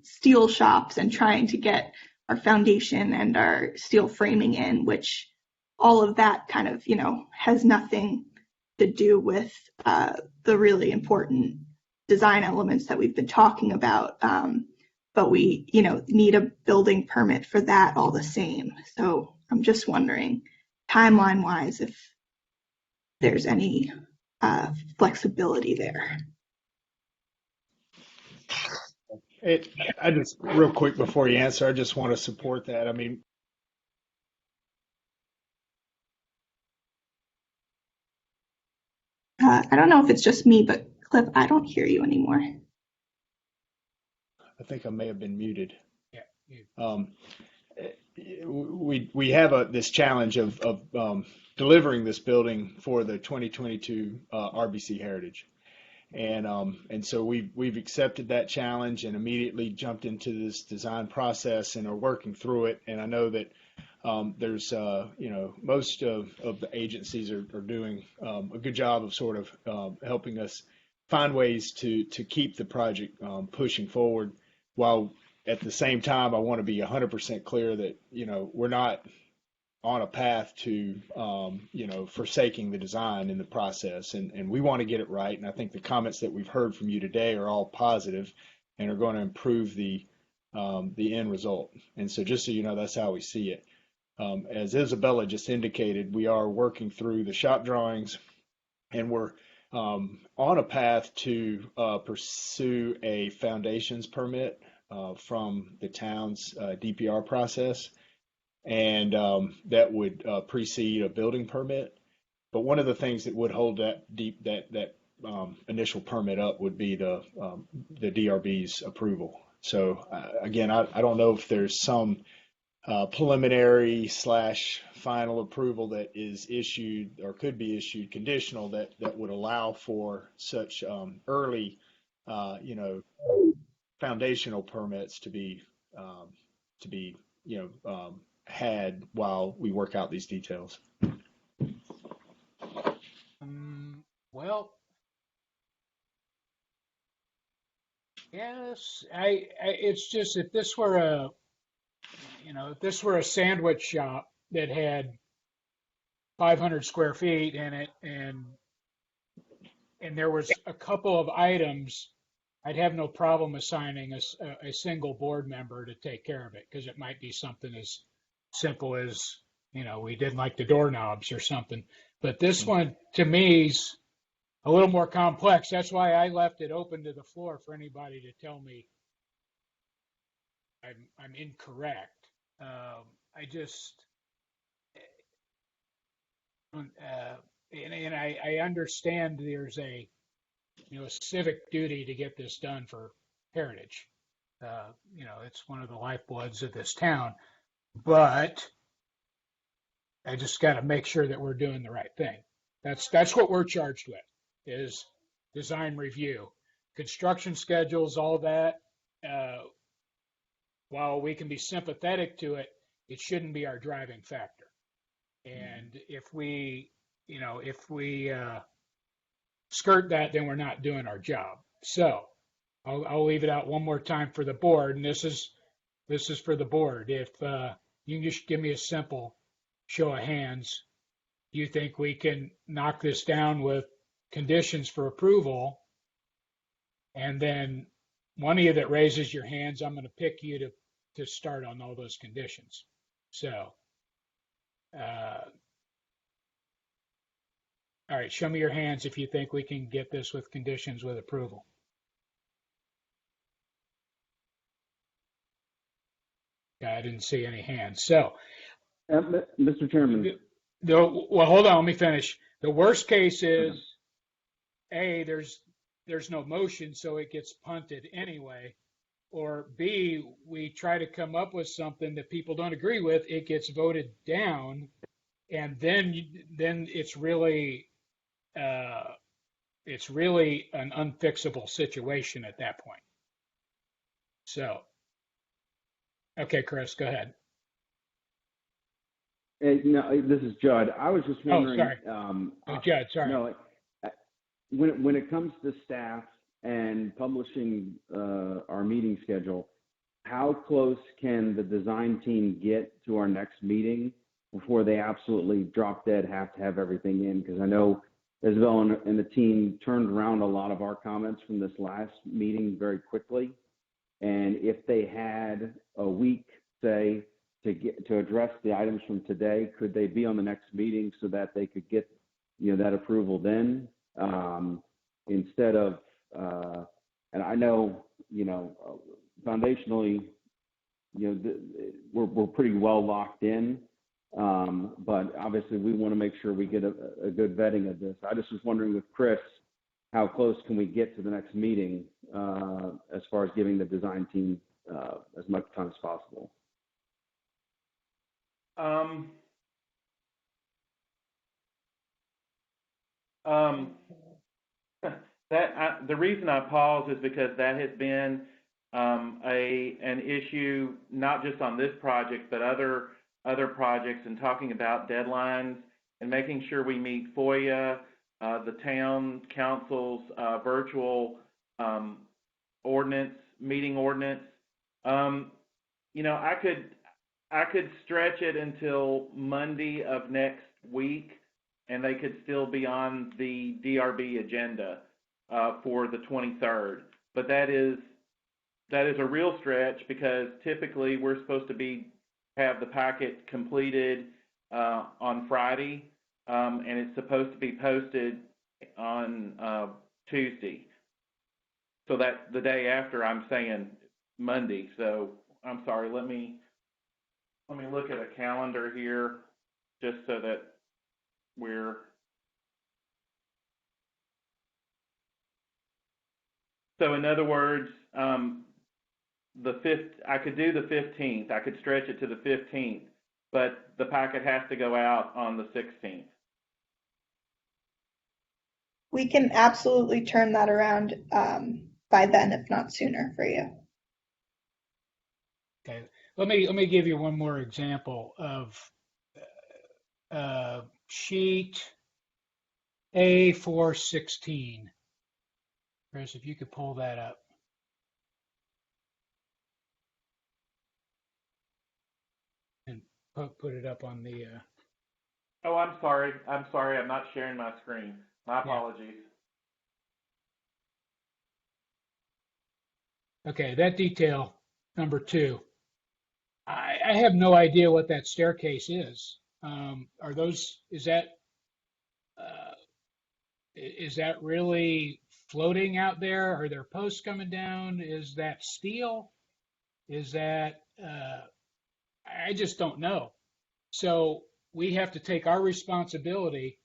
steel shops and trying to get our foundation and our steel framing in, which all of that kind of, has nothing to do with the really important design elements that we've been talking about. But we, need a building permit for that all the same. So I'm just wondering, timeline-wise, if there's any flexibility there. I just, real quick before you answer, I just want to support that. I mean, I don't know if it's just me, but Cliff, I don't hear you anymore. I think I may have been muted. Yeah. We have this challenge of delivering this building for the 2022 RBC Heritage, and so we've accepted that challenge and immediately jumped into this design process and are working through it. And I know that there's most of the agencies are doing a good job of sort of helping us find ways to keep the project pushing forward, while at the same time I want to be 100% clear that we're not on a path to forsaking the design in the process, and we want to get it right. And I think the comments that we've heard from you today are all positive and are going to improve the end result. And so just so you know, that's how we see it. As Isabella just indicated, we are working through the shop drawings, and we're on a path to pursue a foundations permit from the town's DPR process, and that would precede a building permit. But one of the things that would hold that initial permit up would be the DRB's approval. So again, I don't know if there's some preliminary / final approval that is issued or could be issued conditional that would allow for such early foundational permits to be had while we work out these details. Well, yes, it's just if this were a sandwich shop that had 500 square feet in it, and there was a couple of items, I'd have no problem assigning a single board member to take care of it, because it might be something as simple as, we didn't like the doorknobs or something. But this one, to me, is a little more complex. That's why I left it open to the floor for anybody to tell me I'm incorrect. I just, and I understand there's a civic duty to get this done for Heritage. It's one of the lifebloods of this town, but I just got to make sure that we're doing the right thing. That's what we're charged with, is design review, construction schedules, all that. While we can be sympathetic to it, it shouldn't be our driving factor. And if we skirt that, then we're not doing our job. So I'll leave it out one more time for the board, and this is for the board. If you can just give me a simple show of hands, do you think we can knock this down with conditions for approval? And then one of you that raises your hands, I'm going to pick you to start on all those conditions. So, all right, show me your hands if you think we can get this with conditions with approval. Yeah, I didn't see any hands. So, Mr. Chairman. Well, hold on, let me finish. The worst case is, A, there's no motion, so it gets punted anyway. Or B, we try to come up with something that people don't agree with, it gets voted down, and then it's really an unfixable situation at that point. So, okay, Chris, go ahead. No, this is Judd. I was just wondering. Oh, sorry. Judd, sorry. No, when it comes to staff and publishing our meeting schedule, how close can the design team get to our next meeting before they absolutely drop dead have to have everything in? Because I know Isabel and the team turned around a lot of our comments from this last meeting very quickly. And if they had a week, say, to address the items from today, could they be on the next meeting so that they could get, that approval then, instead of, and I know, foundationally, we're pretty well locked in, but obviously we want to make sure we get a good vetting of this. I just was wondering with Chris, how close can we get to the next meeting as far as giving the design team as much time as possible? The reason I pause is because that has been an issue not just on this project but other projects, and talking about deadlines and making sure we meet FOIA, the town council's virtual meeting ordinance. I could stretch it until Monday of next week, and they could still be on the DRB agenda for the 23rd. But that is a real stretch, because typically we're supposed to have the packet completed on Friday, and it's supposed to be posted on Tuesday. So that the day after, I'm saying Monday. So I'm sorry. Let me look at a calendar here, just so that we're. So in other words, I could do the 15th. I could stretch it to the 15th, but the packet has to go out on the 16th. We can absolutely turn that around by then, if not sooner, for you. Okay, let me give you one more example of sheet A416. Chris, if you could pull that up. And put it up on the. Oh, I'm sorry. I'm not sharing my screen. My apologies. Okay, that detail, number 2. I have no idea what that staircase is. Is that really floating out there? Are there posts coming down? Is that steel? Is that, I just don't know. So we have to take our responsibility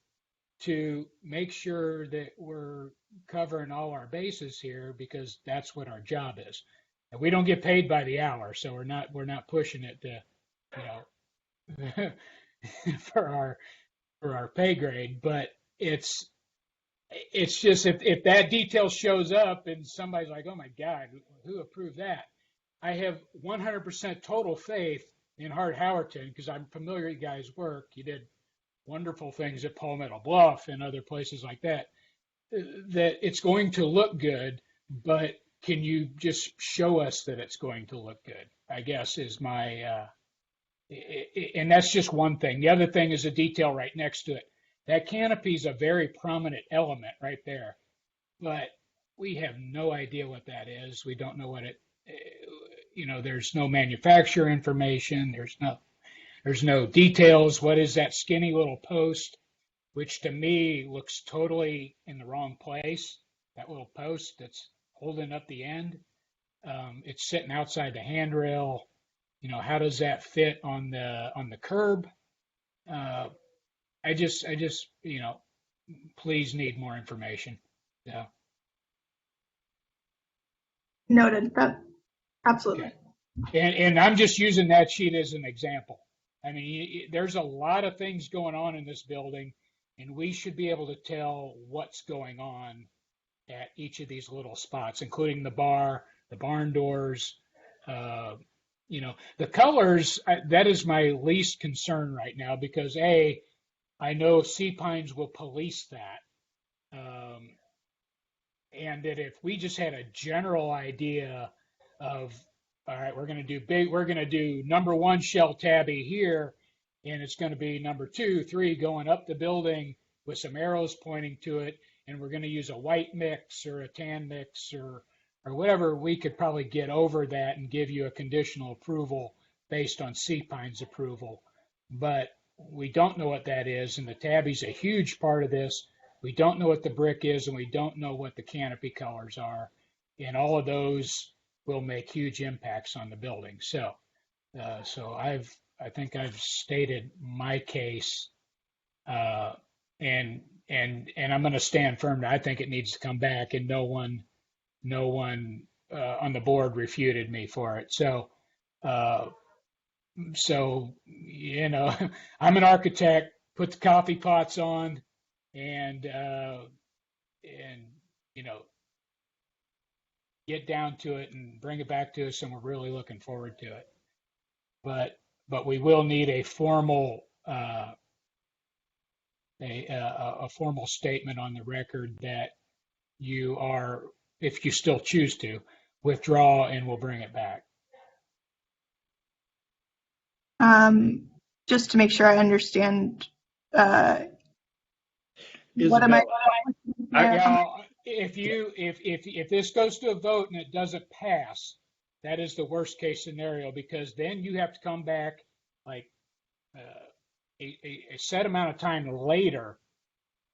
to make sure that we're covering all our bases here, because that's what our job is. And we don't get paid by the hour, so we're not pushing it to, for our pay grade. But it's just, if that detail shows up and somebody's like, oh my God, who approved that? I have 100% total faith in Hart Howerton, because I'm familiar with you guys' work. You did wonderful things at Palmetto Bluff and other places like that, that it's going to look good, but can you just show us that it's going to look good, I guess, is my, and that's just one thing. The other thing is a detail right next to it. That canopy is a very prominent element right there, but we have no idea what that is. We don't know what it, there's no manufacturer information. There's no details. What is that skinny little post, which to me looks totally in the wrong place? That little post that's holding up the end. It's sitting outside the handrail. How does that fit on the curb? I just, please need more information. Yeah. Noted. Absolutely. Okay. And I'm just using that sheet as an example. I mean, there's a lot of things going on in this building, and we should be able to tell what's going on at each of these little spots, including the bar, the barn doors, You know, the colors, that is my least concern right now because A, I know Sea Pines will police that. And that if we just had a general idea of, all right, we're going to do number 1 shell tabby here, and it's going to be number 2, 3 going up the building with some arrows pointing to it, and we're going to use a white mix or a tan mix or whatever, we could probably get over that and give you a conditional approval based on Sea Pines approval. But we don't know what that is, and the tabby's a huge part of this. We don't know what the brick is, and we don't know what the canopy colors are. And all of those will make huge impacts on the building. So, I think I've stated my case, and I'm going to stand firm. I think it needs to come back, and no one on the board refuted me for it. So, you know, I'm an architect. Put the coffee pots on, and you know, get down to it and bring it back to us, and we're really looking forward to it. But we will need a formal a formal statement on the record that you are, if you still choose to, withdraw, and we'll bring it back. Just to make sure I understand, what am I? Now, if this goes to a vote and it doesn't pass, that is the worst case scenario, because then you have to come back like a set amount of time later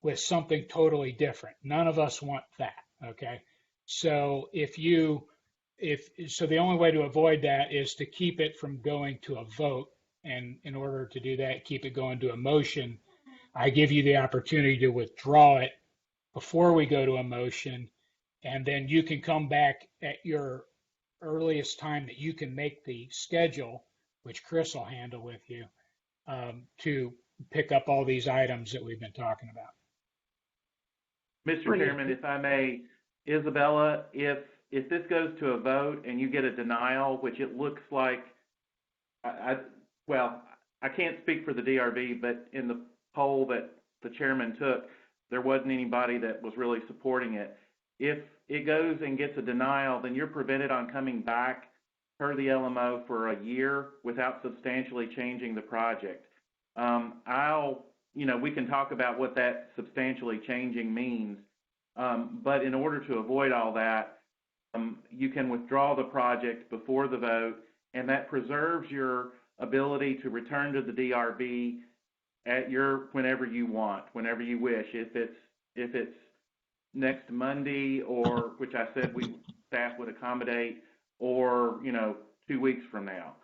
with something totally different. None of us want that. Okay. So so the only way to avoid that is to keep it from going to a vote. And in order to do that, keep it going to a motion. I give you the opportunity to withdraw it before we go to a motion, and then you can come back at your earliest time that you can make the schedule, which Chris will handle with you, to pick up all these items that we've been talking about. Mr. Chairman, if I may, Isabella, if this goes to a vote and you get a denial, which it looks like, I can't speak for the DRB, but in the poll that the chairman took, there wasn't anybody that was really supporting it. If it goes and gets a denial, then you're prevented on coming back per the LMO for a year without substantially changing the project. We can talk about what that substantially changing means, but in order to avoid all that, you can withdraw the project before the vote, and that preserves your ability to return to the DRB at whenever you want, whenever you wish. If it's next Monday, or which I said staff would accommodate, or 2 weeks from now.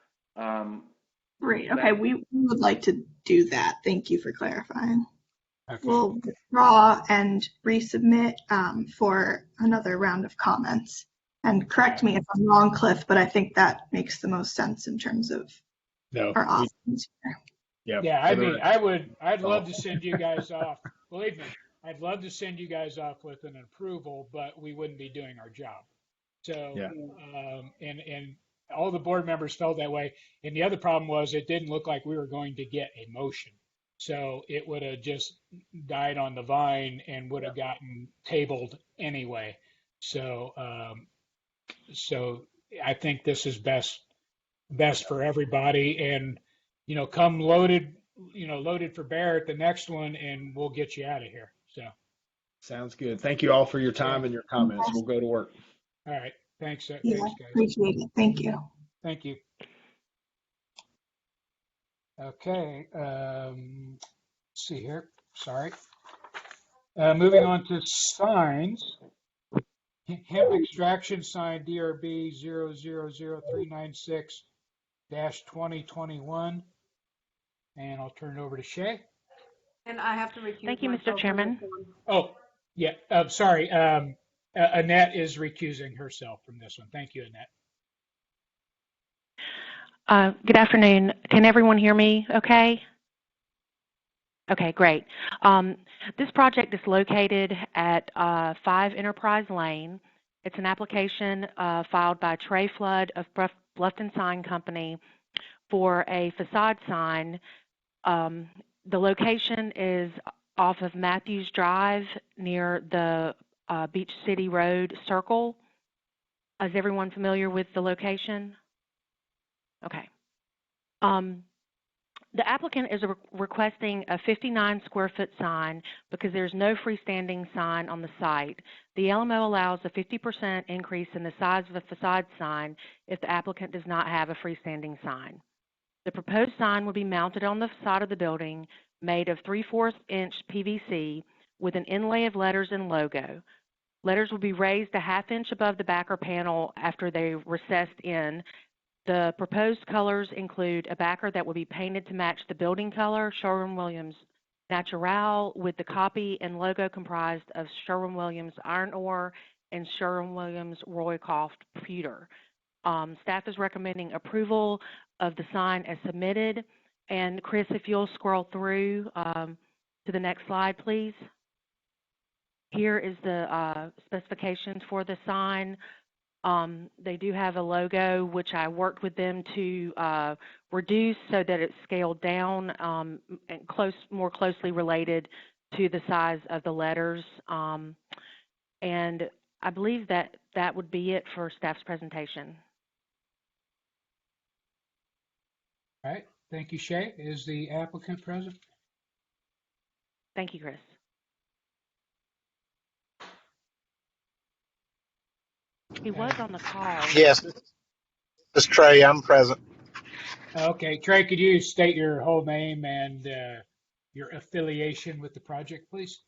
Great. Okay, we would like to do that. Thank you for clarifying. Okay. We'll withdraw and resubmit for another round of comments. And correct me if I'm wrong, Cliff, but I think that makes the most sense in terms of our options here. Yeah, I mean, I'd love to send you guys off. Believe me, I'd love to send you guys off with an approval, but we wouldn't be doing our job. So, and all the board members felt that way. And the other problem was it didn't look like we were going to get a motion. So it would have just died on the vine and would have gotten tabled anyway. So, so I think this is best for everybody. And, come loaded for bear at the next one, and we'll get you out of here. So. Sounds good. Thank you all for your time and your comments. We'll go to work. All right. Thanks. Yeah, Thanks, guys. appreciate it. Thank you. Thank you. Okay. Let's see here. Sorry. Moving on to signs. Hemp extraction sign DRB 000396-2021. And I'll turn it over to Shay. And I have to recuse Thank you, Mr. myself Chairman. from this one. Oh, yeah. Sorry. Annette is recusing herself from this one. Thank you, Annette. Good afternoon. Can everyone hear me okay? Okay, great. This project is located at 5 Enterprise Lane. It's an application filed by Trey Flood of Bluffton Sign Company for a facade sign. The location is off of Matthews Drive near the Beach City Road Circle. Is everyone familiar with the location? Okay. The applicant is requesting a 59 square foot sign because there's no freestanding sign on the site. The LMO allows a 50% increase in the size of a facade sign if the applicant does not have a freestanding sign. The proposed sign will be mounted on the facade of the building, made of 3/4 inch PVC with an inlay of letters and logo. Letters will be raised a 1/2 inch above the backer panel after they recessed in. The proposed colors include a backer that will be painted to match the building color, Sherwin-Williams Natural, with the copy and logo comprised of Sherwin-Williams Iron Ore and Sherwin-Williams Roycroft Pewter. Staff is recommending approval of the sign as submitted. And Chris, if you'll scroll through to the next slide, please. Here is the specifications for the sign. They do have a logo, which I worked with them to reduce so that it's scaled down and more closely related to the size of the letters. And I believe that that would be it for staff's presentation. All right. Thank you, Shay. Is the applicant present? Thank you, Chris. He was on the call. Yes, this is Trey. I'm present. Okay. Trey, could you state your whole name and your affiliation with the project, please?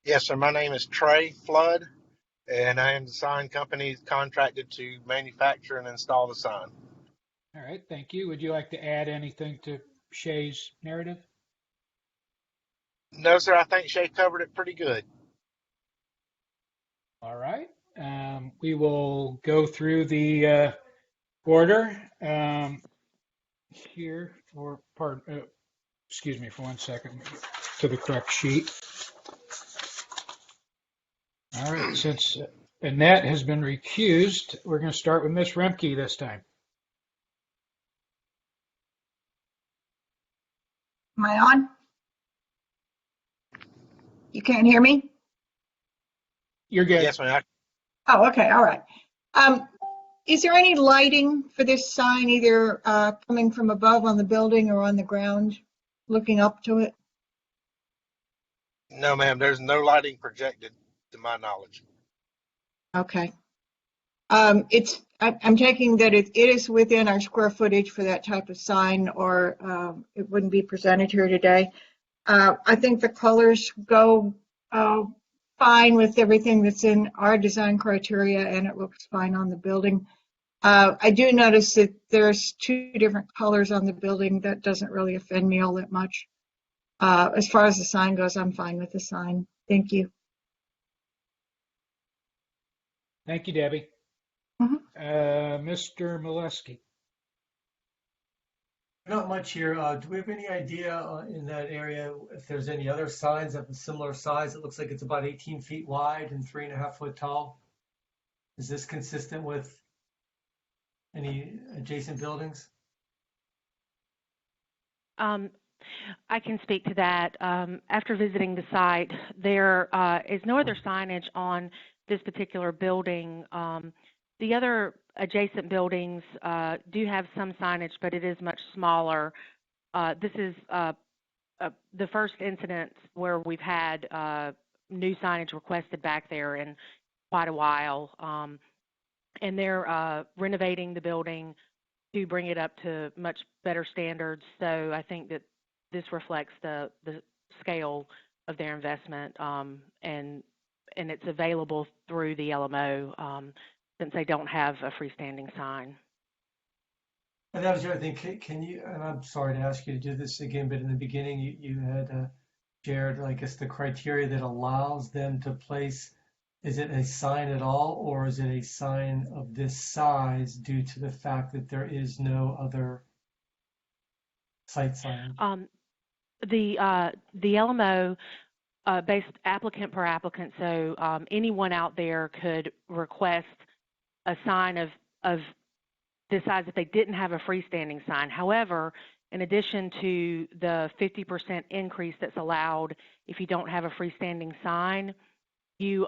Yes, sir. My name is Trey Flood, and I am the sign company contracted to manufacture and install the sign. All right. Thank you. Would you like to add anything to Shay's narrative? No, sir. I think Shay covered it pretty good. All right. We will go through the order here for part. Excuse me for 1 second. To the correct sheet. All right. Since Annette has been recused, we're going to start with Ms. Remke this time. Am I on? You can't hear me? You're good. Yes, ma'am. Oh, okay. All right. Is there any lighting for this sign, either coming from above on the building or on the ground, looking up to it? No, ma'am. There's no lighting projected to my knowledge. Okay. I'm taking that it is within our square footage for that type of sign, or it wouldn't be presented here today. I think the colors go fine with everything that's in our design criteria, and it looks fine on the building. I do notice that there's 2 different colors on the building. That doesn't really offend me all that much. As far as the sign goes, I'm fine with the sign. Thank you. Thank you, Debbie. Mhm. Mr. Molesky. Not much here. Do we have any idea in that area if there's any other signs of a similar size? It looks like it's about 18 feet wide and 3.5 foot tall. Is this consistent with any adjacent buildings? I can speak to that. After visiting the site, there is no other signage on this particular building. The other adjacent buildings do have some signage, but it is much smaller. This is the first incident where we've had new signage requested back there in quite a while. And they're renovating the building to bring it up to much better standards. So I think that this reflects the scale of their investment, and it's available through the LMO since they don't have a freestanding sign. And that was the other thing. Can you, and I'm sorry to ask you to do this again, but in the beginning you had shared, I guess, the criteria that allows them to place, is it a sign at all, or is it a sign of this size due to the fact that there is no other site sign? The LMO based applicant per applicant, so anyone out there could request a sign of decides if they didn't have a freestanding sign. However, in addition to the 50% increase that's allowed if you don't have a freestanding sign, you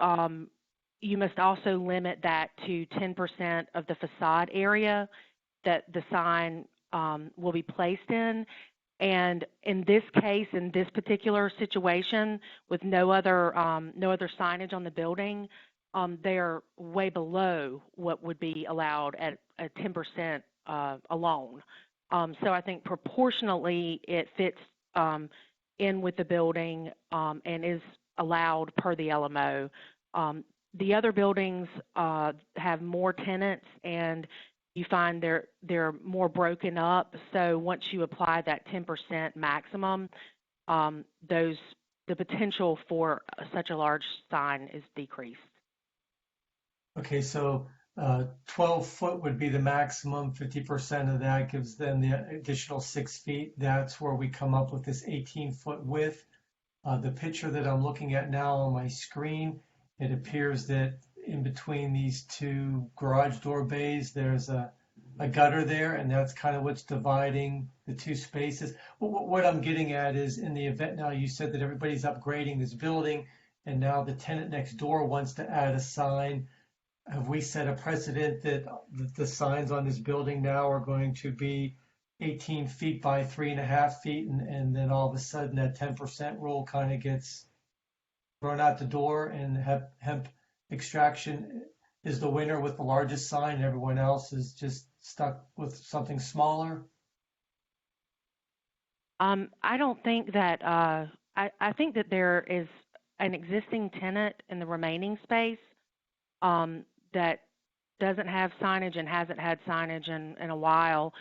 must also limit that to 10% of the facade area that the sign will be placed in. And in this case, in this particular situation, with no other signage on the building, they are way below what would be allowed at 10% alone. So I think proportionally it fits in with the building and is allowed per the LMO. The other buildings have more tenants, and you find they're more broken up. So once you apply that 10% maximum, the potential for such a large sign is decreased. Okay, so 12 foot would be the maximum. 50% of that gives them the additional 6 feet. That's where we come up with this 18-foot width. The picture that I'm looking at now on my screen, it appears that in between these two garage door bays, there's a gutter there, and that's kind of what's dividing the two spaces. What I'm getting at is, in the event now, you said that everybody's upgrading this building, and now the tenant next door wants to add a sign. Have we set a precedent that the signs on this building now are going to be 18 feet by 3.5 feet, and then all of a sudden that 10% rule kind of gets thrown out the door, and hemp extraction is the winner with the largest sign, and everyone else is just stuck with something smaller? I don't think that, I think that there is an existing tenant in the remaining space that doesn't have signage and hasn't had signage in a while.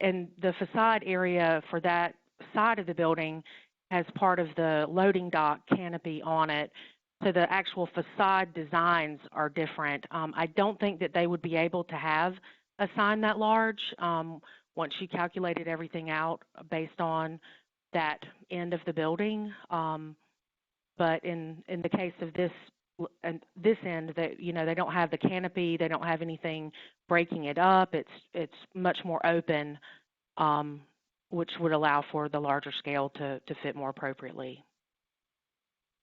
And the facade area for that side of the building has part of the loading dock canopy on it. So the actual facade designs are different. I don't think that they would be able to have a sign that large once you calculated everything out based on that end of the building. But in the case of this end, that they don't have the canopy, they don't have anything breaking it up. It's much more open, which would allow for the larger scale to fit more appropriately.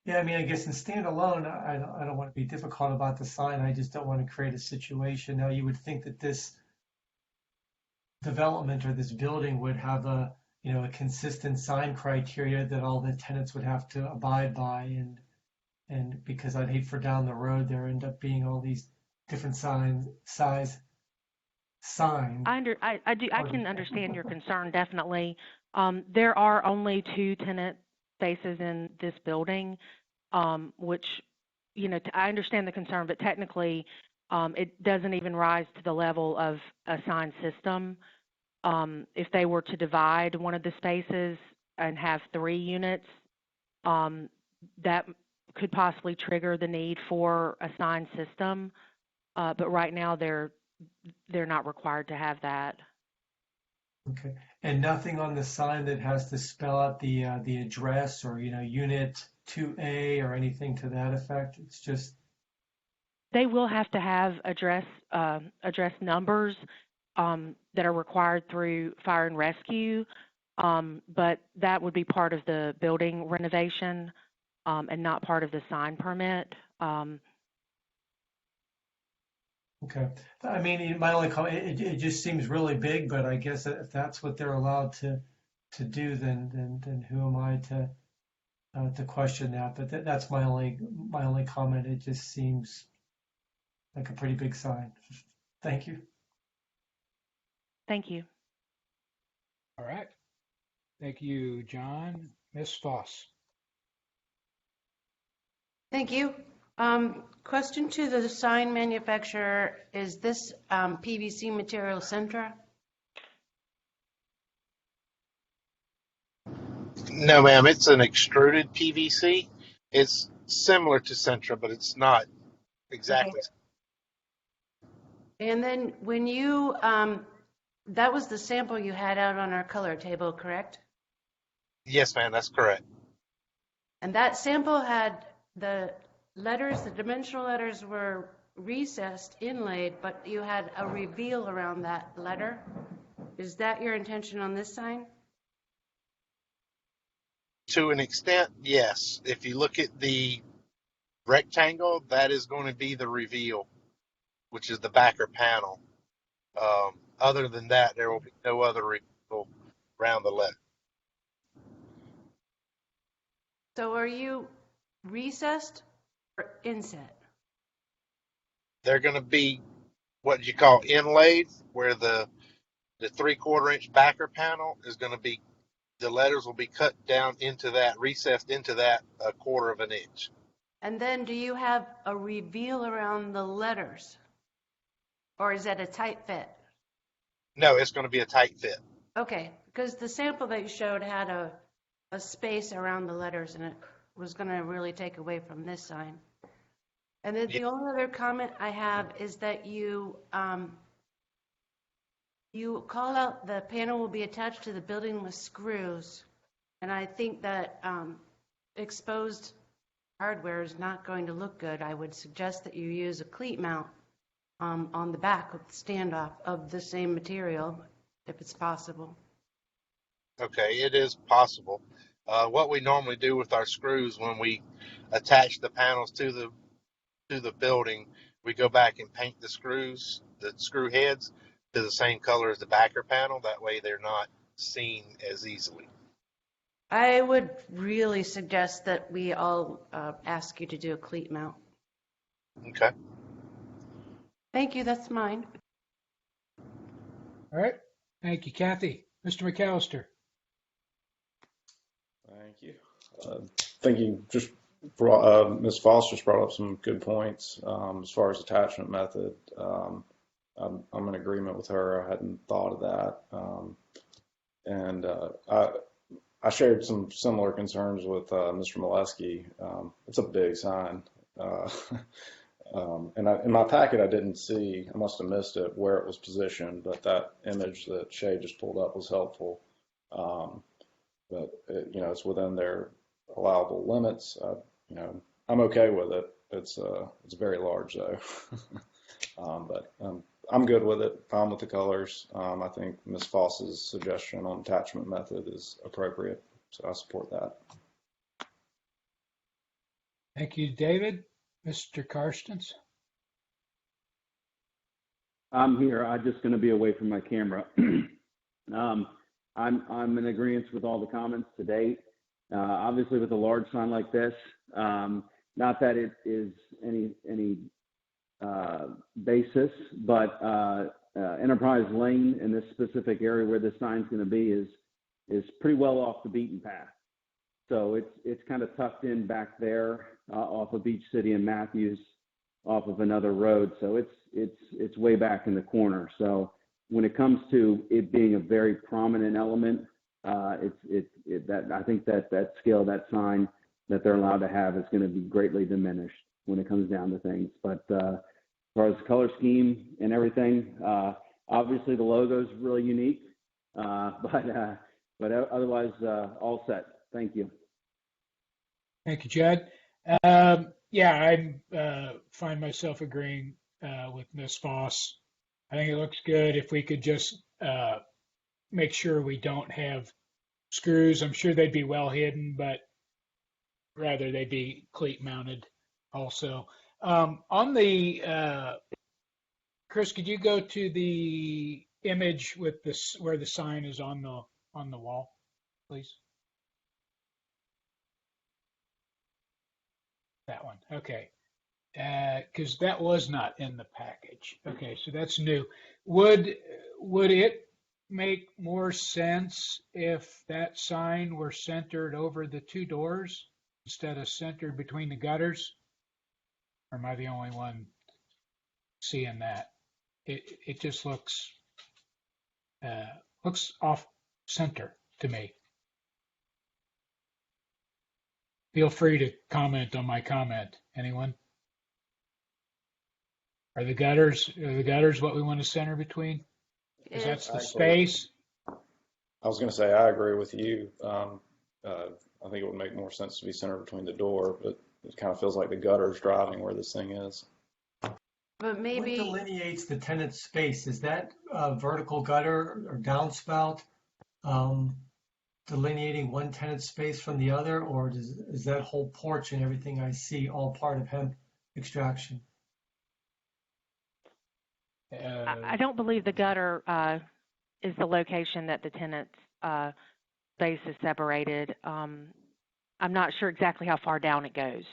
Yeah, I mean, I guess in standalone, I don't want to be difficult about the sign. I just don't want to create a situation. Now, you would think that this development or this building would have a consistent sign criteria that all the tenants would have to abide by, and because I'd hate for down the road there end up being all these different size signs. I can understand your concern, definitely. There are only 2 tenant spaces in this building, which, I understand the concern, but technically it doesn't even rise to the level of a sign system. If they were to divide one of the spaces and have 3 units, that could possibly trigger the need for a sign system. But right now they're not required to have that. Okay, and nothing on the sign that has to spell out the address or unit 2A or anything to that effect. It's just They will have to have address numbers that are required through fire and rescue, but that would be part of the building renovation and not part of the sign permit. okay. I mean, my only comment, it just seems really big, but I guess if that's what they're allowed to do, then who am I to question that? But that's my only comment. It just seems like a pretty big sign. Thank you. Thank you. All right. Thank you, John. Ms. Foss. Thank you. Question to the sign manufacturer, is this PVC material Centra? No, ma'am, it's an extruded PVC. It's similar to Centra, but it's not exactly. Okay. And then when you, that was the sample you had out on our color table, correct? Yes, ma'am, that's correct. And that sample had the letters, the dimensional letters were recessed inlaid, but you had a reveal around that letter. Is that your intention on this sign? To an extent, yes. If you look at the rectangle, that is going to be the reveal, which is the backer panel. Other than that, there will be no other reveal around the letter. So are you recessed or inset? They're going to be what you call inlaid, where the 3/4 inch backer panel is going to be, the letters will be cut down into that, recessed into that 1/4 of an inch. And then do you have a reveal around the letters? Or is that a tight fit? No, it's going to be a tight fit. Okay, because the sample that you showed had a space around the letters and it was going to really take away from this sign. And then the only other comment I have is that you call out the panel will be attached to the building with screws. And I think that exposed hardware is not going to look good. I would suggest that you use a cleat mount on the back with the standoff of the same material, if it's possible. Okay, it is possible. What we normally do with our screws when we attach the panels to the building, we go back and paint the screws, the screw heads, to the same color as the backer panel. That way they're not seen as easily. I would really suggest that we all ask you to do a cleat mount. Okay. Thank you, that's mine. All right. Thank you, Kathy. Mr. McAllister. Thank you. Thank you. Just Ms. Foster's brought up some good points as far as attachment method. I'm in agreement with her. I hadn't thought of that. And I shared some similar concerns with Mr. Molesky. It's a big sign. And in my packet, I didn't see, I must have missed it, where it was positioned, but that image that Shay just pulled up was helpful. But it's within their allowable limits. I'm okay with it. It's very large though. But I'm good with it. Fine with the colors. I think Ms. Foss's suggestion on attachment method is appropriate, so I support that. Thank you, David. Mr. Karstens. I'm here. I'm just going to be away from my camera. I'm in agreement with all the comments to date. Obviously, with a large sign like this, not that it is any basis, but Enterprise Lane in this specific area where this sign's going to be is pretty well off the beaten path. So it's kind of tucked in back there off of Beach City and Matthews, off of another road. So it's way back in the corner. So when it comes to it being a very prominent element, I think that scale, that sign that they're allowed to have is going to be greatly diminished when it comes down to things. But as far as the color scheme and everything, obviously the logo is really unique, but otherwise all set. Thank you. Thank you, Judd. I find myself agreeing with Ms. Foss. I think it looks good. If we could just make sure we don't have screws, I'm sure they'd be well hidden, but rather they be cleat mounted also. On the, Chris, could you go to the image with this where the sign is on the wall, please? That one, okay. Because that was not in the package. Okay, so that's new. Would it make more sense if that sign were centered over the two doors instead of centered between the gutters? Or am I the only one seeing that? It just looks off center to me. Feel free to comment on my comment. Anyone? Are the gutters what we want to center between? Because that's the space. I was going to say I agree with you. I think it would make more sense to be centered between the door, but it kind of feels like the gutter's driving where this thing is. But What maybe, delineates the tenant space? Is that a vertical gutter or downspout um, delineating one tenant space from the other, or is that whole porch and everything I see all part of hemp extraction? I don't believe the gutter is the location that the tenant's space is separated. I'm not sure exactly how far down it goes.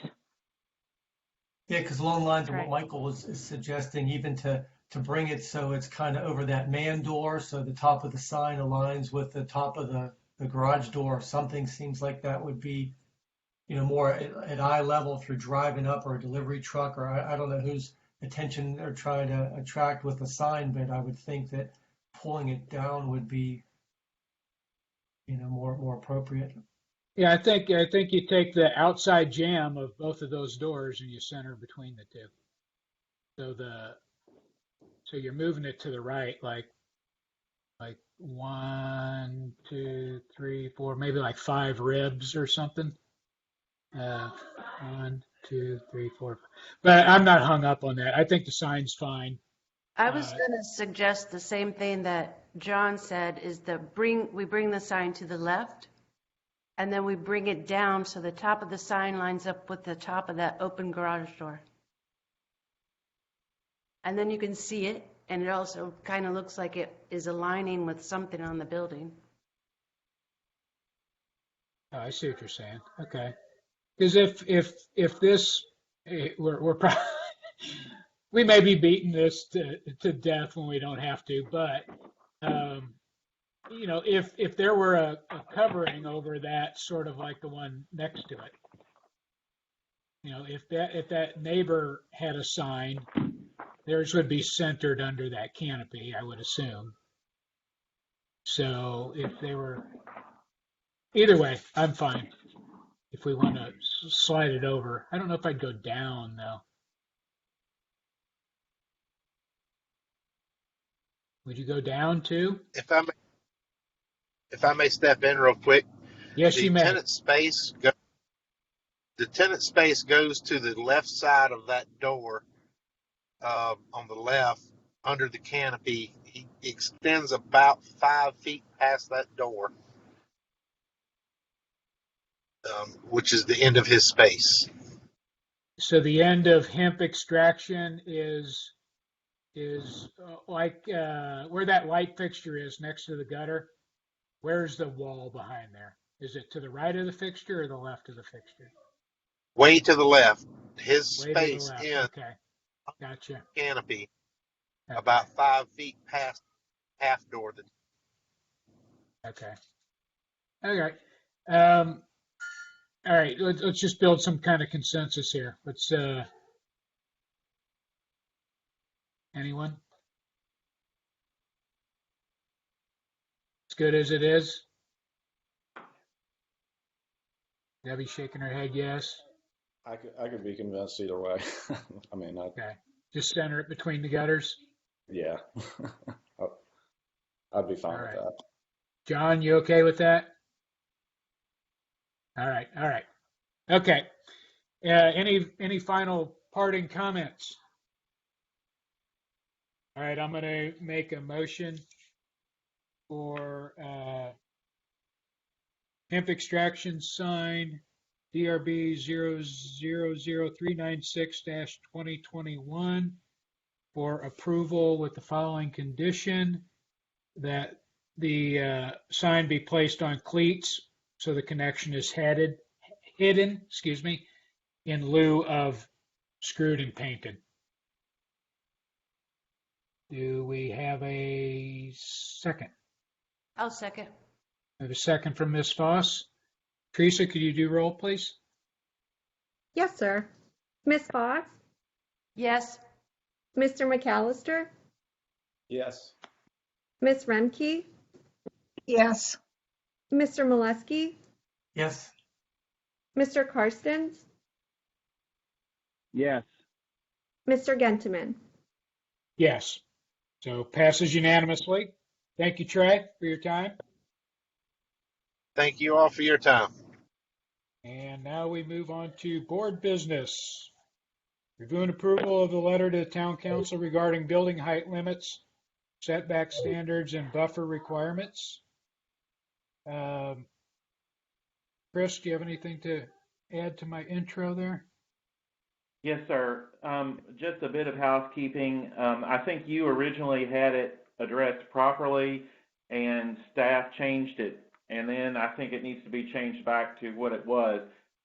Yeah, because along the lines of what Right. Michael is suggesting, even to bring it so it's kind of over that man door, so the top of the sign aligns with the top of the garage door. Something seems like that would be, more at eye level if you're driving up, or a delivery truck, or I don't know whose attention they're trying to attract with the sign, but I would think that pulling it down would be, more appropriate. Yeah, I think you take the outside jamb of both of those doors and you center between the two. So you're moving it to the right, like 1, 2, 3, 4, maybe like 5 ribs or something. 1, 2, 3, 4. But I'm not hung up on that. I think the sign's fine. I was going to suggest the same thing that John said, is we bring the sign to the left, and then we bring it down so the top of the sign lines up with the top of that open garage door. And then you can see it, and it also kind of looks like it is aligning with something on the building. Oh, I see what you're saying. Okay. Because if this, we're probably, we may be beating this to death when we don't have to, but if there were a covering over that, sort of like the one next to it, if that neighbor had a sign, theirs would be centered under that canopy, I would assume. So if they were, either way, I'm fine. If we want to slide it over, I don't know if I'd go down though. Would you go down too? If I may step in real quick, Yes, the you may. tenant space goes to the left side of that door, on the left under the canopy. He extends about 5 feet past that door, which is the end of his space. So the end of hemp extraction is like where that light fixture is next to the gutter. Where's the wall behind there? Is it to the right of the fixture or the left of the fixture? Way to the left. His Way to the space left. ends Okay, gotcha. canopy Okay. about 5 feet past half door. Okay. All right. All right. Let's just build some kind of consensus here. Let's. Anyone? As good as it is. Debbie shaking her head yes. I could be convinced either way. I mean, Okay. Just center it between the gutters. yeah, I'd be fine All with right. that. John, you okay with that? All right. All right. Okay. Any final parting comments? All right. I'm going to make a motion for hemp extraction sign DRB 000396-2021 for approval with the following condition: that the sign be placed on cleats so the connection is hidden, in lieu of screwed and painted. Do we have a second? I'll second. We have a second from Ms. Foss. Teresa, could you do roll, please? Yes, sir. Ms. Fox, Yes. Mr. McAllister, Yes. Ms. Remke, Yes. Mr. Molesky, Yes. Mr. Karstens, Yes. Mr. Gentleman. Yes. So passes unanimously. Thank you, Trey, for your time. Thank you all for your time. And now we move on to board business. Review and approval of the letter to the town council regarding building height limits, setback standards, and buffer requirements. Chris, do you have anything to add to my intro there? Yes, sir. Just a bit of housekeeping. I think you originally had it addressed properly and staff changed it. And then I think it needs to be changed back to what it was.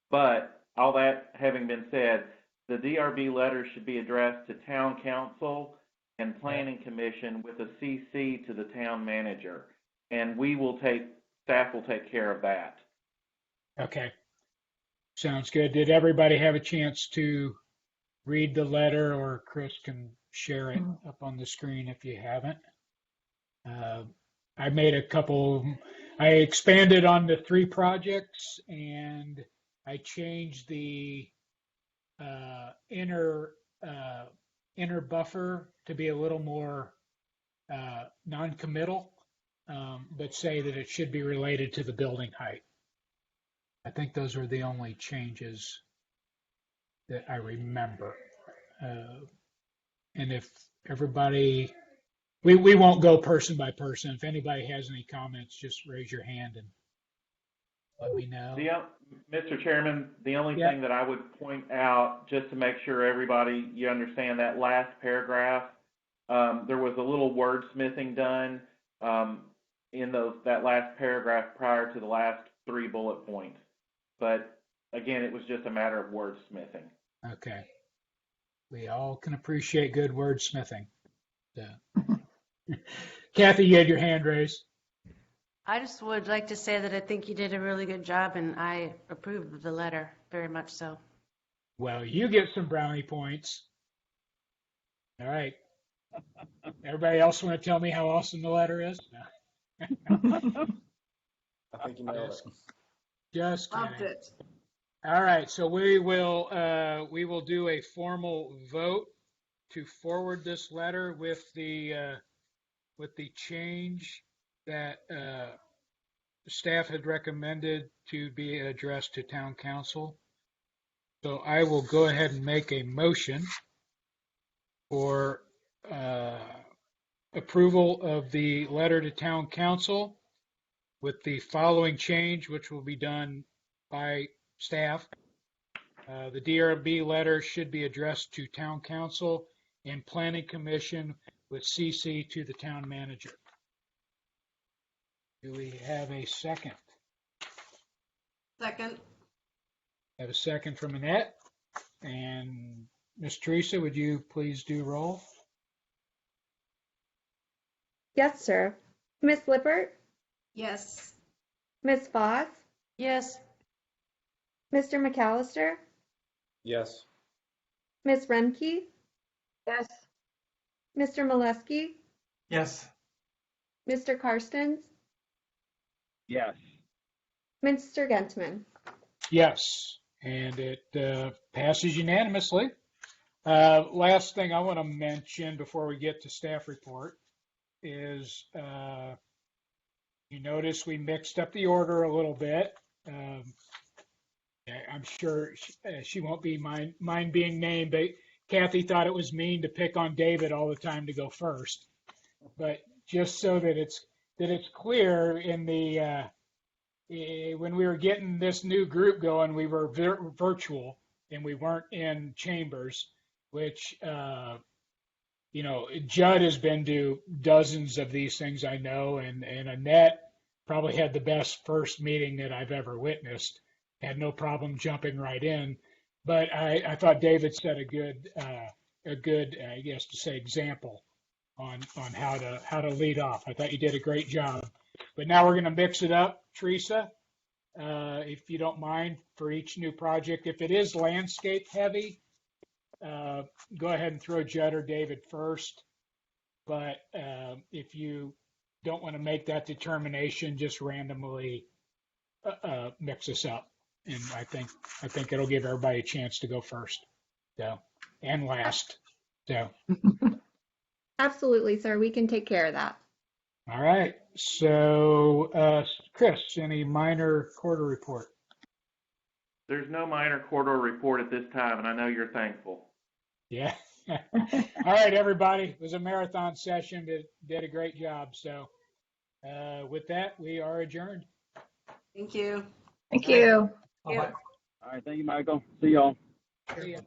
But all that having been said, the DRB letter should be addressed to town council and planning commission with a CC to the town manager. And staff will take care of that. Okay. Sounds good. Did everybody have a chance to read the letter, or Chris can share it up on the screen if you haven't? I made I expanded on the 3 projects, and I changed the inner buffer to be a little more non-committal, but say that it should be related to the building height. I think those are the only changes that I remember. And if everybody, we won't go person by person. If anybody has any comments, just raise your hand and let me know. Mr. Chairman, the only thing that I would point out, just to make sure you understand that last paragraph, there was a little wordsmithing done in that last paragraph prior to the last 3 bullet points. But again, it was just a matter of wordsmithing. Okay. We all can appreciate good wordsmithing. Kathy, you had your hand raised. I just would like to say that I think you did a really good job, and I approve of the letter, very much so. Well, you get some brownie points. All right. Everybody else want to tell me how awesome the letter is? No. I think you nailed it. Just kidding. Loved it. All right, so we will do a formal vote to forward this letter with the change that staff had recommended to be addressed to town council. So I will go ahead and make a motion for approval of the letter to town council with the following change, which will be done by staff. The DRB letter should be addressed to town council and planning commission with CC to the town manager. Do we have a second? Second. Have a second from Annette. And Ms. Teresa, would you please do roll? Yes, sir. Ms. Lippert? Yes. Ms. Foss? Yes. Mr. McAllister? Yes. Ms. Remke? Yes. Mr. Molesky? Yes. Mr. Karstens? Yes. Mr. Gentman? Yes, and it passes unanimously. Last thing I want to mention before we get to staff report is you notice we mixed up the order a little bit. I'm sure she won't be mind being named, but Kathy thought it was mean to pick on David all the time to go first. But just so that it's clear, in the when we were getting this new group going, we were virtual and we weren't in chambers, which Judd has been to dozens of these things, I know, and Annette probably had the best first meeting that I've ever witnessed. Had no problem jumping right in, but I thought David set a good I guess to say example on how to lead off. I thought you did a great job. But now we're going to mix it up, Teresa, if you don't mind, for each new project. If it is landscape heavy, go ahead and throw Judd or David first. But if you don't want to make that determination, just randomly mix us up. And I think it'll give everybody a chance to go first, and last. Absolutely, sir. We can take care of that. All right. So, Chris, any minor quarter report? There's no minor quarter report at this time, and I know you're thankful. Yeah. All right, everybody. It was a marathon session. Did a great job. So with that, we are adjourned. Thank you. Thank you. Bye-bye. All right, thank you, Michael. See y'all. See ya.